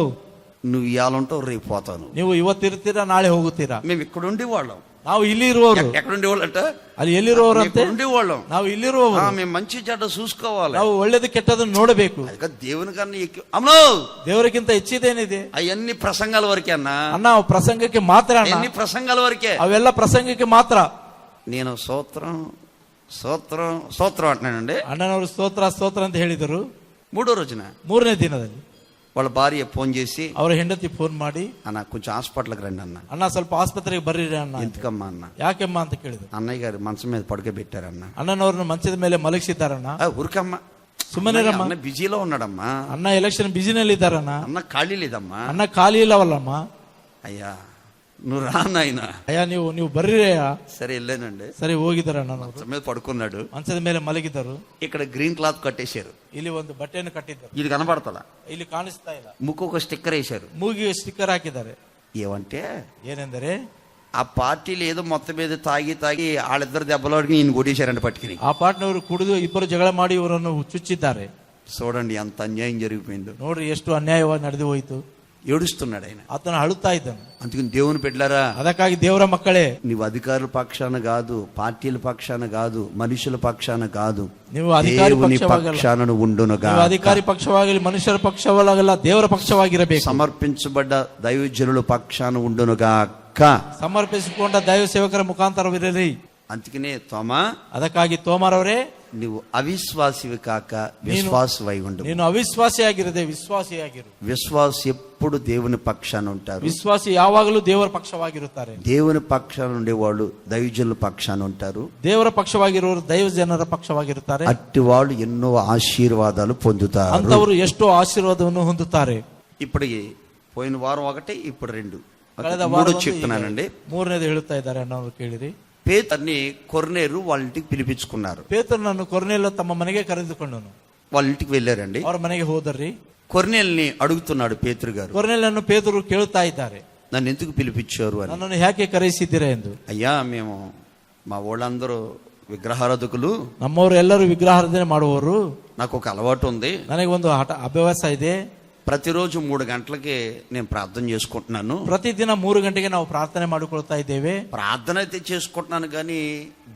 Speaker 1: నువ్వు ఇవాళ ఉంటావు, రేపు పోతాను.
Speaker 2: ನೀವು ಇವತ್ತಿರ್ತೀರಾ, ನಾಳೆ ಹೋಗುತ್ತೀರಾ.
Speaker 1: మేము ఇక్కడ ఉండేవాళ్ళం.
Speaker 2: ನಾವು ಇಲ್ಲಿ ಇರುವವರು.
Speaker 1: ఎక్కడ ఉండేవాళ్ళంట?
Speaker 2: ಅಲ್ಲಿ ಎಲ್ಲಿರುವವರಂತೆ
Speaker 1: ఉండేవాళ్ళం.
Speaker 2: ನಾವು ಇಲ್ಲಿರುವವರು.
Speaker 1: మేము మంచి చెడ్డ చూసుకోవాలి.
Speaker 2: ನಾವು ಒಳ್ಳೇದು ಕೆಟ್ಟದನ್ನು ನೋಡಬೇಕು.
Speaker 1: దేవుని కన్నా ఎక్కువ అమ్మో,
Speaker 2: ದೇವರಿಗಿಂತ ಹೆಚ್ಚಿದೇನಿದೆ?
Speaker 1: అవన్నీ ప్రసంగాల వరకే అన్న.
Speaker 2: ಅಣ್ಣ ಪ್ರಸಂಗಕ್ಕೆ ಮಾತ್ರ ಅಣ್ಣ.
Speaker 1: అన్ని ప్రసంగాల వరకే.
Speaker 2: ಅವೆಲ್ಲ ಪ್ರಸಂಗಕ್ಕೆ ಮಾತ್ರ.
Speaker 1: నేను స్తోత్రం స్తోత్రం స్తోత్రం అంటున్నానండి.
Speaker 2: ಅಣ್ಣನವರು ಸ್ತೋತ್ರ ಸ್ತೋತ್ರ ಅಂತ ಹೇಳಿದರು.
Speaker 1: 3వ రోజున
Speaker 2: 3ನೇ ದಿನದಲ್ಲಿ
Speaker 1: వాళ్ళ భార్య ఫోన్ చేసి,
Speaker 2: ಅವರ ಹೆಂಡತಿ ಫೋನ್ ಮಾಡಿ,
Speaker 1: అన్న కొంచెం హాస్పిటల్కి రండి అన్న.
Speaker 2: ಅಣ್ಣ ಸ್ವಲ್ಪ ಆಸ್ಪತ್ರೆಗೆ ಬರ್ರಿ ಅಣ್ಣ.
Speaker 1: ఎందుకమ్మా అన్న?
Speaker 2: ಯಾಕೆಮ್ಮ ಅಂತ ಕೇಳಿದ್ರು.
Speaker 1: అన్నయ్య గారు మంచం మీద పడుకోబెట్టారన్న.
Speaker 2: ಅಣ್ಣನವ್ರನ್ನ ಮಂಚದ ಮೇಲೆ ಮಲಗಿಸಿದ್ದಾರಣ್ಣ.
Speaker 1: ఊరికమ్మా,
Speaker 2: ಸುಮ್ಮನಿರಮ್ಮ,
Speaker 1: అన్న బిజీలో ఉన్నాడమ్మా.
Speaker 2: ಅಣ್ಣ ಎಲೆಕ್ಷನ್ ಬಿಸಿನಲ್ಲಿ ಇದ್ದಾರಣ್ಣ.
Speaker 1: అన్న ఖాళీ లేదమ్మా.
Speaker 2: ಅಣ್ಣ ಖಾಲಿ ಇಲ್ಲವಲ್ಲಮ್ಮ.
Speaker 1: అయ్యా నువ్వు రా నాయన.
Speaker 2: ಅಯ್ಯ ನೀವು ಬರ್ರಿ ಅಯ್ಯ.
Speaker 1: సరే వెళ్ళానండి.
Speaker 2: ಸರಿ ಹೋಗಿದ್ದಾರೆ ಅಣ್ಣನವರು.
Speaker 1: మంచం మీద పడుకున్నాడు.
Speaker 2: ಮಂಚದ ಮೇಲೆ ಮಲಗಿದ್ದರು.
Speaker 1: ఇక్కడ గ్రీన్ క్లాత్ కట్టేశారు.
Speaker 2: ಇಲ್ಲಿ ಒಂದು ಬಟ್ಟೆಯನ್ನು ಕಟ್ಟಿದ್ದರು.
Speaker 1: ఇది కనబడతలా.
Speaker 2: ಇಲ್ಲಿ ಕಾಣಿಸ್ತಾ ಇಲ್ಲ.
Speaker 1: ముక్కు ఒక స్టిక్కర్ వేశారు.
Speaker 2: ಮೂಗಿಗೆ ಸ್ಟಿಕ್ಕರ್ ಹಾಕಿದ್ದಾರೆ.
Speaker 1: ఏమంటే
Speaker 2: ಏನೆಂದರೆ,
Speaker 1: ఆ పార్టీలు ఏదో మొత్తం మీద తాగి వాళ్ళిద్దరు దెబ్బలాడికి ఈయన కొట్టేశారంట పట్టుకుని.
Speaker 2: ಆ ಪಾರ್ಟ್ನವರು ಕುಡಿದು ಇಬ್ಬರು ಜಗಳ ಮಾಡಿ ಇವರನ್ನು ಚುಚ್ಚಿದ್ದಾರೆ.
Speaker 1: చూడండి ఎంత అన్యాయం జరిగిపోయిందో.
Speaker 2: ನೋಡ್ರಿ ಎಷ್ಟು ಅನ್ಯಾಯವಾಗಿ ನಡೆದು ಹೋಯಿತು.
Speaker 1: ఏడుస్తున్నాడు ఆయన.
Speaker 2: ಆತನು ಅಳುತ್ತಾ ಇದ್ದನು.
Speaker 1: అందుకని దేవుని పెట్టారా,
Speaker 2: ಅದಕ್ಕಾಗಿ ದೇವರ ಮಕ್ಕಳೇ,
Speaker 1: నీవు అధికారుల పక్షాన కాదు, పార్టీల పక్షాన కాదు, మనుషుల పక్షాన కాదు,
Speaker 2: ನೀವು ಅಧಿಕಾರಿ
Speaker 1: దేవుని
Speaker 2: ಪಕ್ಷವಾಗಲ್ಲ.
Speaker 1: పక్షాన ఉండునుగా.
Speaker 2: ನೀವು ಅಧಿಕಾರಿ ಪಕ್ಷವಾಗಲಿ, ಮನುಷ್ಯರ ಪಕ್ಷವಾಗಲ್ಲ, ದೇವರ ಪಕ್ಷವಾಗಿರಬೇಕು.
Speaker 1: సమర్పించబడ్డ దైవజనుల పక్షాన ఉండునుగాక.
Speaker 2: ಸಮರ್ಪಿಸಿಕೊಂಡ ದೈವ ಸೇವಕರ ಮುಖಾಂತರವಿರಲಿ.
Speaker 1: అందుకనే తోమా,
Speaker 2: ಅದಕ್ಕಾಗಿ ತೋಮಾರವರೇ,
Speaker 1: నువ్వు అవిశ్వాసివి కాక విశ్వాసవై ఉండు.
Speaker 2: ನೀನು ಅವಿಶ್ವಾಸಿಯಾಗಿರದೆ ವಿಶ್ವಾಸಿಯಾಗಿರು.
Speaker 1: విశ్వాసి ఎప్పుడు దేవుని పక్షాన ఉంటారు.
Speaker 2: ವಿಶ್ವಾಸಿ ಯಾವಾಗಲೂ ದೇವರ ಪಕ್ಷವಾಗಿರುತ್ತಾರೆ.
Speaker 1: దేవుని పక్షాన ఉండేవాళ్ళు దైవజనుల పక్షాన ఉంటారు.
Speaker 2: ದೇವರ ಪಕ್ಷವಾಗಿರುವವರು ದೈವ ಜನರ ಪಕ್ಷವಾಗಿರುತ್ತಾರೆ.
Speaker 1: అట్టి వాళ్ళు ఎన్నో ఆశీర్వాదాలు పొందుతారు.
Speaker 2: ಅಂತವರು ಎಷ್ಟೋ ಆಶೀರ್ವಾದವನ್ನು ಹೊಂದುತ್ತಾರೆ.
Speaker 1: ఇప్పటికి పోయిన వారం 1, ఇప్పుడు 2,
Speaker 2: ಕಳೆದ
Speaker 1: 3
Speaker 2: ವಾರ
Speaker 1: చెప్తున్నానండి.
Speaker 2: 3ನೇದು ಹೇಳುತ್ತಾ ಇದ್ದಾರೆ ಅಣ್ಣವರು ಕೇಳಿರಿ.
Speaker 1: పేతురుని కొర్నేరు వాళ్ళ ఇంటికి పిలిపించుకున్నారు.
Speaker 2: ಪೇತ್ರನನ್ನು ಕೊರ್ನೇಲ ತಮ್ಮ ಮನೆಗೆ ಕರೆದುಕೊಂಡನು.
Speaker 1: వాళ్ళ ఇంటికి వెళ్ళారండి.
Speaker 2: ಅವರ ಮನೆಗೆ ಹೋದರ್ರಿ.
Speaker 1: కొర్నేల్ని అడుగుతున్నాడు పేతురు గారు,
Speaker 2: ಕೊರ್ನೇಲನ್ನು ಪೇತರು ಕೇಳುತ್ತಾ ಇದ್ದಾರೆ,
Speaker 1: నన్ను ఎందుకు పిలిపించారు అని.
Speaker 2: ನನ್ನನ್ನು ಯಾಕೆ ಕರೆಯಿಸಿದ್ದೀರಾ ಎಂದು.
Speaker 1: అయ్యా మేము మా వాళ్ళందరూ విగ్రహారాధకులు,
Speaker 2: ನಮ್ಮವರು ಎಲ್ಲರೂ ವಿಗ್ರಹಾರಾಧನೆ ಮಾಡುವವರು.
Speaker 1: నాకు ఒక అలవాటు ఉంది.
Speaker 2: ನನಗೆ ಒಂದು ಅಭ್ಯಾಸ ಇದೆ.
Speaker 1: ప్రతిరోజు 3 గంటలకి నేను ప్రార్థన చేసుకుంటున్నాను.
Speaker 2: ಪ್ರತಿದಿನ 3 ಗಂಟೆಗೆ ನಾವು ಪ್ರಾರ್ಥನೆ ಮಾಡಿಕೊಳ್ತಾ ಇದ್ದೇವೆ.
Speaker 1: ప్రార్థన అయితే చేసుకుంటున్నాను కానీ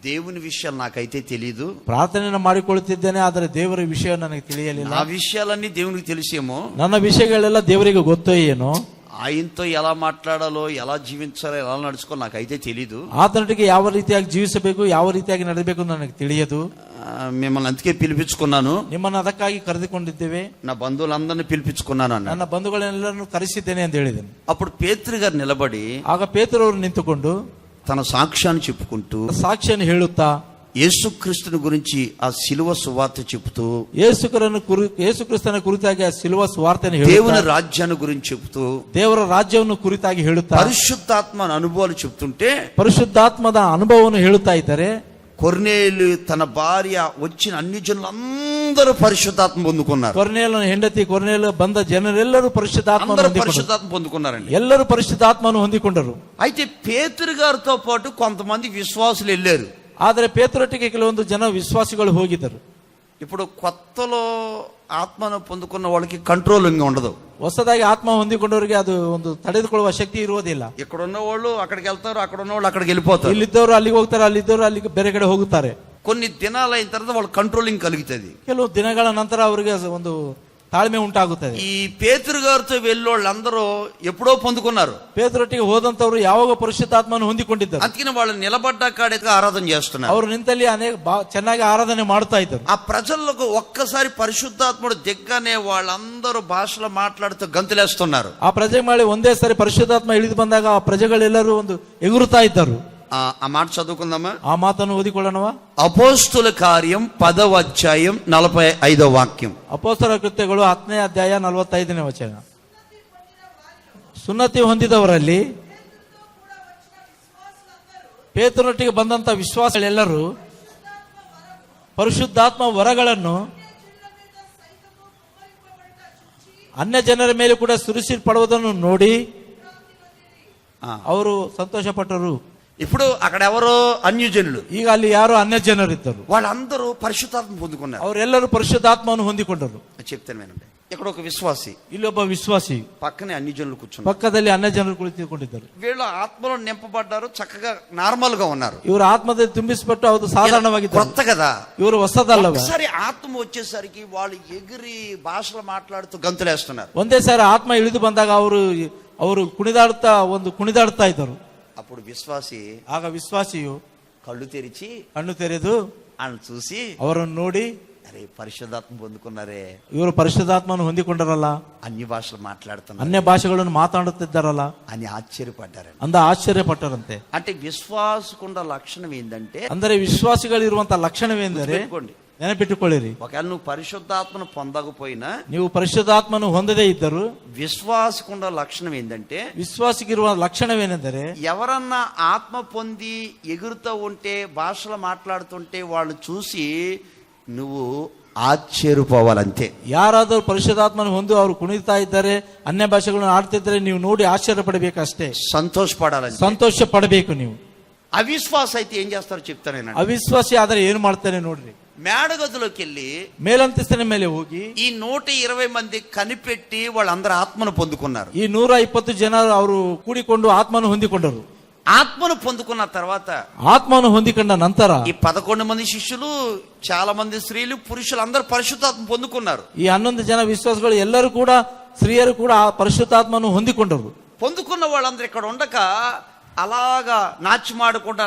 Speaker 1: దేవుని విషయాలు నాకైతే తెలియదు.
Speaker 2: ಪ್ರಾರ್ಥನೆಯನ್ನು ಮಾಡಿಕೊಳ್ಳುತ್ತಿದ್ದೇನೆ, ಆದರೆ ದೇವರ ವಿಷಯ ನನಗೆ ತಿಳಿಯಲಿಲ್ಲ.
Speaker 1: ఆ విషయాలన్నీ దేవునికి తెలిసేమో.
Speaker 2: ನನ್ನ ವಿಷಯಗಳೆಲ್ಲ ದೇವರಿಗೆ ಗೊತ್ತೋ ಏನೋ.
Speaker 1: ఆయనతో ఎలా మాట్లాడాలో, ఎలా జీవించాలో, ఎలా నడుచుకోవాలో నాకైతే తెలీదు.
Speaker 2: ಆತನೊಟ್ಟಿಗೆ ಯಾವ ರೀತಿಯಾಗಿ ಜೀವಿಸಬೇಕು, ಯಾವ ರೀತಿಯಾಗಿ ನಡೆಯಬೇಕು ನನಗೆ ತಿಳಿಯದು.
Speaker 1: మిమ్మల్ని అందుకే పిలిపించుకున్నాను.
Speaker 2: ನಿಮ್ಮನ್ನು ಅದಕ್ಕಾಗಿ ಕರೆದುಕೊಂಡಿದ್ದೇವೆ.
Speaker 1: నా బంధువులందరినీ పిలిపించుకున్నాను అన్నాడు.
Speaker 2: ನನ್ನ ಬಂಧುಗಳೆಲ್ಲರನ್ನು ಕರೆಸಿದ್ದೇನೆ ಅಂತ ಹೇಳಿದನು.
Speaker 1: అప్పుడు పేతురు గారు నిలబడి
Speaker 2: ಆಗ ಪೇತ್ರವರು ನಿಂತುಕೊಂಡು
Speaker 1: తన సాక్ష్యాన్ని చెప్పుకుంటూ
Speaker 2: ಸಾಕ್ಷಿಯನ್ನು ಹೇಳುತ್ತಾ,
Speaker 1: యేసుక్రీస్తుని గురించి ఆ శిలువ సువార్త చెబుతూ,
Speaker 2: ಯೇಸುಕ್ರಿಸ್ತನ ಕುರಿತಾಗಿ ಆ ಸಿಲುವ ಸುವಾರ್ತೆಯನ್ನು
Speaker 1: దేవుని
Speaker 2: ಹೇಳುತ್ತಾ,
Speaker 1: రాజ్యాన్ని గురించి చెబుతూ,
Speaker 2: ದೇವರ ರಾಜ್ಯವನ್ನು ಕುರಿತಾಗಿ ಹೇಳುತ್ತಾ,
Speaker 1: పరిశుద్ధాత్మ అనుభవాలు చెప్తుంటే,
Speaker 2: ಪರಿಶುದ್ಧಾತ್ಮದ ಅನುಭವವನ್ನು ಹೇಳುತ್ತಾ ಇದ್ದಾರೆ.
Speaker 1: కొర్నేలు తన భార్య వచ్చిన అన్ని జనులందరూ పరిశుద్ధాత్మ పొందుకున్నారు.
Speaker 2: ಕೊರ್ನೇಲನ ಹೆಂಡತಿ ಕೊರ್ನೇಲ ಬಂದ ಜನರೆಲ್ಲರೂ
Speaker 1: అందరూ పరిశుద్ధాత్మ పొందుకున్నారండి.
Speaker 2: ಎಲ್ಲರೂ ಪರಿಶುದ್ಧಾತ್ಮವನ್ನು ಹೊಂದಿಕೊಂಡರು.
Speaker 1: అయితే పేతురు గారితో పాటు కొంతమంది విశ్వాసులు వెళ్ళారు.
Speaker 2: ಆದರೆ ಪೇತ್ರೊಟ್ಟಿಗೆ ಕೆಲವೊಂದು ಜನ ವಿಶ್ವಾಸಿಗಳು ಹೋಗಿದ್ದರು.
Speaker 1: ఇప్పుడు కొత్తలో ఆత్మను పొందుకున్న వాళ్ళకి కంట్రోలింగ్ ఉండదు.
Speaker 2: ಹೊಸದಾಗಿ ಆತ್ಮ ಹೊಂದಿಕೊಂಡವರಿಗೆ ಅದು ಒಂದು ತಡೆದುಕೊಳ್ಳುವ ಶಕ್ತಿ ಇರುವುದಿಲ್ಲ.
Speaker 1: ఇక్కడ ఉన్న వాళ్ళు అక్కడికి వెళ్తారు, అక్కడ ఉన్న వాళ్ళు అక్కడికి వెళ్ళిపోతారు.
Speaker 2: ಇಲ್ಲಿದ್ದವರು ಅಲ್ಲಿಗೆ ಹೋಗ್ತಾರೆ, ಅಲ್ಲಿದ್ದವರು ಅಲ್ಲಿಗೆ ಬೇರೆ ಕಡೆ ಹೋಗುತ್ತಾರೆ.
Speaker 1: కొన్ని దినాలు అయిన తర్వాత వాళ్ళు కంట్రోలింగ్ కలుగుతుంది.
Speaker 2: ಕೆಲವು ದಿನಗಳ ನಂತರ ಅವರಿಗೆ ಒಂದು ತಾಳ್ಮೆ ಉಂಟಾಗುತ್ತದೆ.
Speaker 1: ఈ పేతురు గారితో వెళ్ళోళ్ళందరూ ఎప్పుడో పొందుకున్నారు.
Speaker 2: ಪೇತ್ರೊಟ್ಟಿಗೆ ಹೋದಂತವರು ಯಾವಾಗ ಪರಿಶುದ್ಧಾತ್ಮವನ್ನು ಹೊಂದಿಕೊಂಡಿದ್ದರು.
Speaker 1: అందుకని వాళ్ళు నిలబడ్డ కాడేగా ఆరాధన చేస్తున్నారు.
Speaker 2: ಅವರು ನಿಂತಲ್ಲಿ ಚೆನ್ನಾಗಿ ಆರಾಧನೆ ಮಾಡ್ತಾ ಇದ್ದರು.
Speaker 1: ఆ ప్రజలకు ఒక్కసారి పరిశుద్ధాత్ముడు దిగ్గానే వాళ్ళందరూ భాషలో మాట్లాడుతూ గంతులేస్తున్నారు.
Speaker 2: ಆ ಪ್ರಜೆ ಮಾಡಿ ಒಂದೇ ಸಾರಿ ಪರಿಶುದ್ಧಾತ್ಮ ಇಳಿದು ಬಂದಾಗ ಆ ಪ್ರಜೆಗಳೆಲ್ಲರೂ ಒಂದು ಎಗುರುತ್ತಾ ಇದ್ದರು.
Speaker 1: ఆ మాట చదువుకుందామా?
Speaker 2: ಆ ಮಾತನ್ನು ಓದಿಕೊಳ್ಳೋಣವಾ?
Speaker 1: అపోస్తుల కార్యం 10వ అధ్యాయం 45వ వాక్యం.
Speaker 2: ಅಪೊಸ್ತಲರ ಕೃತ್ಯಗಳು 10ನೇ ಅಧ್ಯಾಯ 45ನೇ ವಚನ. ಸುನ್ನತಿ ಹೊಂದಿದವರಲ್ಲಿ ಪೇತ್ರನೊಟ್ಟಿಗೆ ಬಂದಂತ ವಿಶ್ವಾಸಿಗಳೆಲ್ಲರೂ ಪರಿಶುದ್ಧಾತ್ಮ ವರಗಳನ್ನು ಅನ್ಯ ಜನರ ಮೇಲೆ ಕೂಡ ಸುರಿಸಲ್ಪಡುವುದನ್ನು ನೋಡಿ ಅವರು ಸಂತೋಷಪಟ್ಟರು.
Speaker 1: ఇప్పుడు అక్కడ ఎవరో అన్యజనులు,
Speaker 2: ಈಗ ಅಲ್ಲಿ ಯಾರು ಅನ್ಯ ಜನರಿದ್ದರು.
Speaker 1: వాళ్ళందరూ పరిశుద్ధాత్మ పొందుకున్నారు.
Speaker 2: ಅವರೆಲ್ಲರೂ ಪರಿಶುದ್ಧಾತ್ಮವನ್ನು ಹೊಂದಿಕೊಂಡರು.
Speaker 1: చెప్తాను వినండి. ఇక్కడ ఒక విశ్వాసి,
Speaker 2: ಇಲ್ಲೊಬ್ಬ ವಿಶ್ವಾಸಿ,
Speaker 1: పక్కనే అన్యజనులు కూర్చున్నారు.
Speaker 2: ಪಕ್ಕದಲ್ಲಿ ಅನ್ಯ ಜನರು ಕುಳಿತುಕೊಂಡಿದ್ದರು.
Speaker 1: వీళ్ళు ఆత్మలో నింపబడ్డారు, చక్కగా నార్మల్ గా ఉన్నారు.
Speaker 2: ಇವರು ಆತ್ಮದಲ್ಲಿ ತುಂಬಿಸಲ್ಪಟ್ಟು ಅದು ಸಾಧಾರಣವಾಗಿದ್ದರು.
Speaker 1: కొత్త కదా,
Speaker 2: ಇವರು ಹೊಸದಲ್ಲವ.
Speaker 1: ఒకసారి ఆత్మ వచ్చేసరికి వాళ్ళు ఎగిరి భాషలు మాట్లాడుతూ గంతులేస్తున్నారు.
Speaker 2: ಒಂದೇ ಸಾರಿ ಆತ್ಮ ಇಳಿದು ಬಂದಾಗ ಅವರು ಕುಣಿದಾಡ್ತಾ ಇದ್ದರು.
Speaker 1: అప్పుడు విశ్వాసి,
Speaker 2: ಆಗ ವಿಶ್ವಾಸಿಯು
Speaker 1: కళ్ళు తెరిచి
Speaker 2: ಕಣ್ಣು ತೆರೆದು
Speaker 1: ఆయన చూసి,
Speaker 2: ಅವರನ್ನು ನೋಡಿ,
Speaker 1: అరే పరిశుద్ధాత్మ పొందుకున్నారే,
Speaker 2: ಇವರು ಪರಿಶುದ್ಧಾತ್ಮವನ್ನು ಹೊಂದಿಕೊಂಡರಲ್ಲ,
Speaker 1: అన్య భాషలు మాట్లాడుతున్నారు,
Speaker 2: ಅನ್ಯ ಭಾಷೆಗಳನ್ನು ಮಾತಾಡುತ್ತಿದ್ದಾರಲ್ಲ
Speaker 1: అని ఆశ్చర్యపడ్డారు.
Speaker 2: ಅಂದ ಆಶ್ಚರ್ಯಪಟ್ಟರಂತೆ.
Speaker 1: అంటే విశ్వాసకుండ లక్షణం ఏంటంటే,
Speaker 2: ಅಂದರೆ ವಿಶ್ವಾಸಿಗಳಿರುವಂತಹ ಲಕ್ಷಣವೇಂದರೆ,
Speaker 1: పెట్టుకోండి,
Speaker 2: ನೆನಪಿಟ್ಟುಕೊಳ್ಳಿರಿ,
Speaker 1: ఒకవేళ నువ్వు పరిశుద్ధాత్మను పొందకపోయినా
Speaker 2: ನೀವು ಪರಿಶುದ್ಧಾತ್ಮನು ಹೊಂದದೇ ಇದ್ದರು,
Speaker 1: విశ్వాసకుండ లక్షణం ఏంటంటే,
Speaker 2: ವಿಶ್ವಾಸಿಗಿರುವ ಲಕ್ಷಣವೇನೆಂದರೆ,
Speaker 1: ఎవరన్నా ఆత్మ పొంది ఎగురుతూ ఉంటే, భాషలు మాట్లాడుతుంటే వాళ్ళు చూసి నువ్వు ఆశ్చర్యపోవాలంతే.
Speaker 2: ಯಾರಾದರೂ ಪರಿಶುದ್ಧಾತ್ಮನು ಹೊಂದು ಅವರು ಕುಣಿತಾ ಇದ್ದಾರೆ, ಅನ್ಯ ಭಾಷೆಗಳನ್ನು ಆಡ್ತಿದ್ದಾರೆ, ನೀವು ನೋಡಿ ಆಶ್ಚರ್ಯ ಪಡಬೇಕಷ್ಟೇ,
Speaker 1: సంతోషపడాలంటే.
Speaker 2: ಸಂತೋಷ ಪಡಬೇಕು ನೀವು.
Speaker 1: అవిశ్వాస అయితే ఏం చేస్తారో చెప్తాను.
Speaker 2: ಅವಿಶ್ವಾಸಿ ಆದರೆ ಏನು ಮಾಡ್ತಾನೆ ನೋಡ್ರಿ.
Speaker 1: మేడగదిలోకి వెళ్ళి
Speaker 2: ಮೇಲಂತಸ್ತಿನ ಮೇಲೆ ಹೋಗಿ
Speaker 1: ఈ 120 మంది కనిపెట్టి వాళ్ళందరూ ఆత్మను పొందుకున్నారు.
Speaker 2: ಈ 120 ಜನ ಅವರು ಕೂಡಿಕೊಂಡು ಆತ್ಮನು ಹೊಂದಿಕೊಂಡರು.
Speaker 1: ఆత్మను పొందుకున్న తర్వాత,
Speaker 2: ಆತ್ಮನು ಹೊಂದಿಕೊಂಡ ನಂತರ
Speaker 1: ఈ 11 మంది శిష్యులు, చాలా మంది స్త్రీలు, పురుషులు అందరూ పరిశుద్ధాత్మ పొందుకున్నారు.
Speaker 2: ಈ 11 ಜನ ವಿಶ್ವಾಸಗಳು ಎಲ್ಲರೂ ಕೂಡ, ಸ್ತ್ರೀಯರು ಕೂಡ ಆ ಪರಿಶುದ್ಧಾತ್ಮನು ಹೊಂದಿಕೊಂಡರು.
Speaker 1: పొందుకున్న వాళ్ళందరూ ఇక్కడ ఉండక అలాగా నాట్యమాడుకుంటా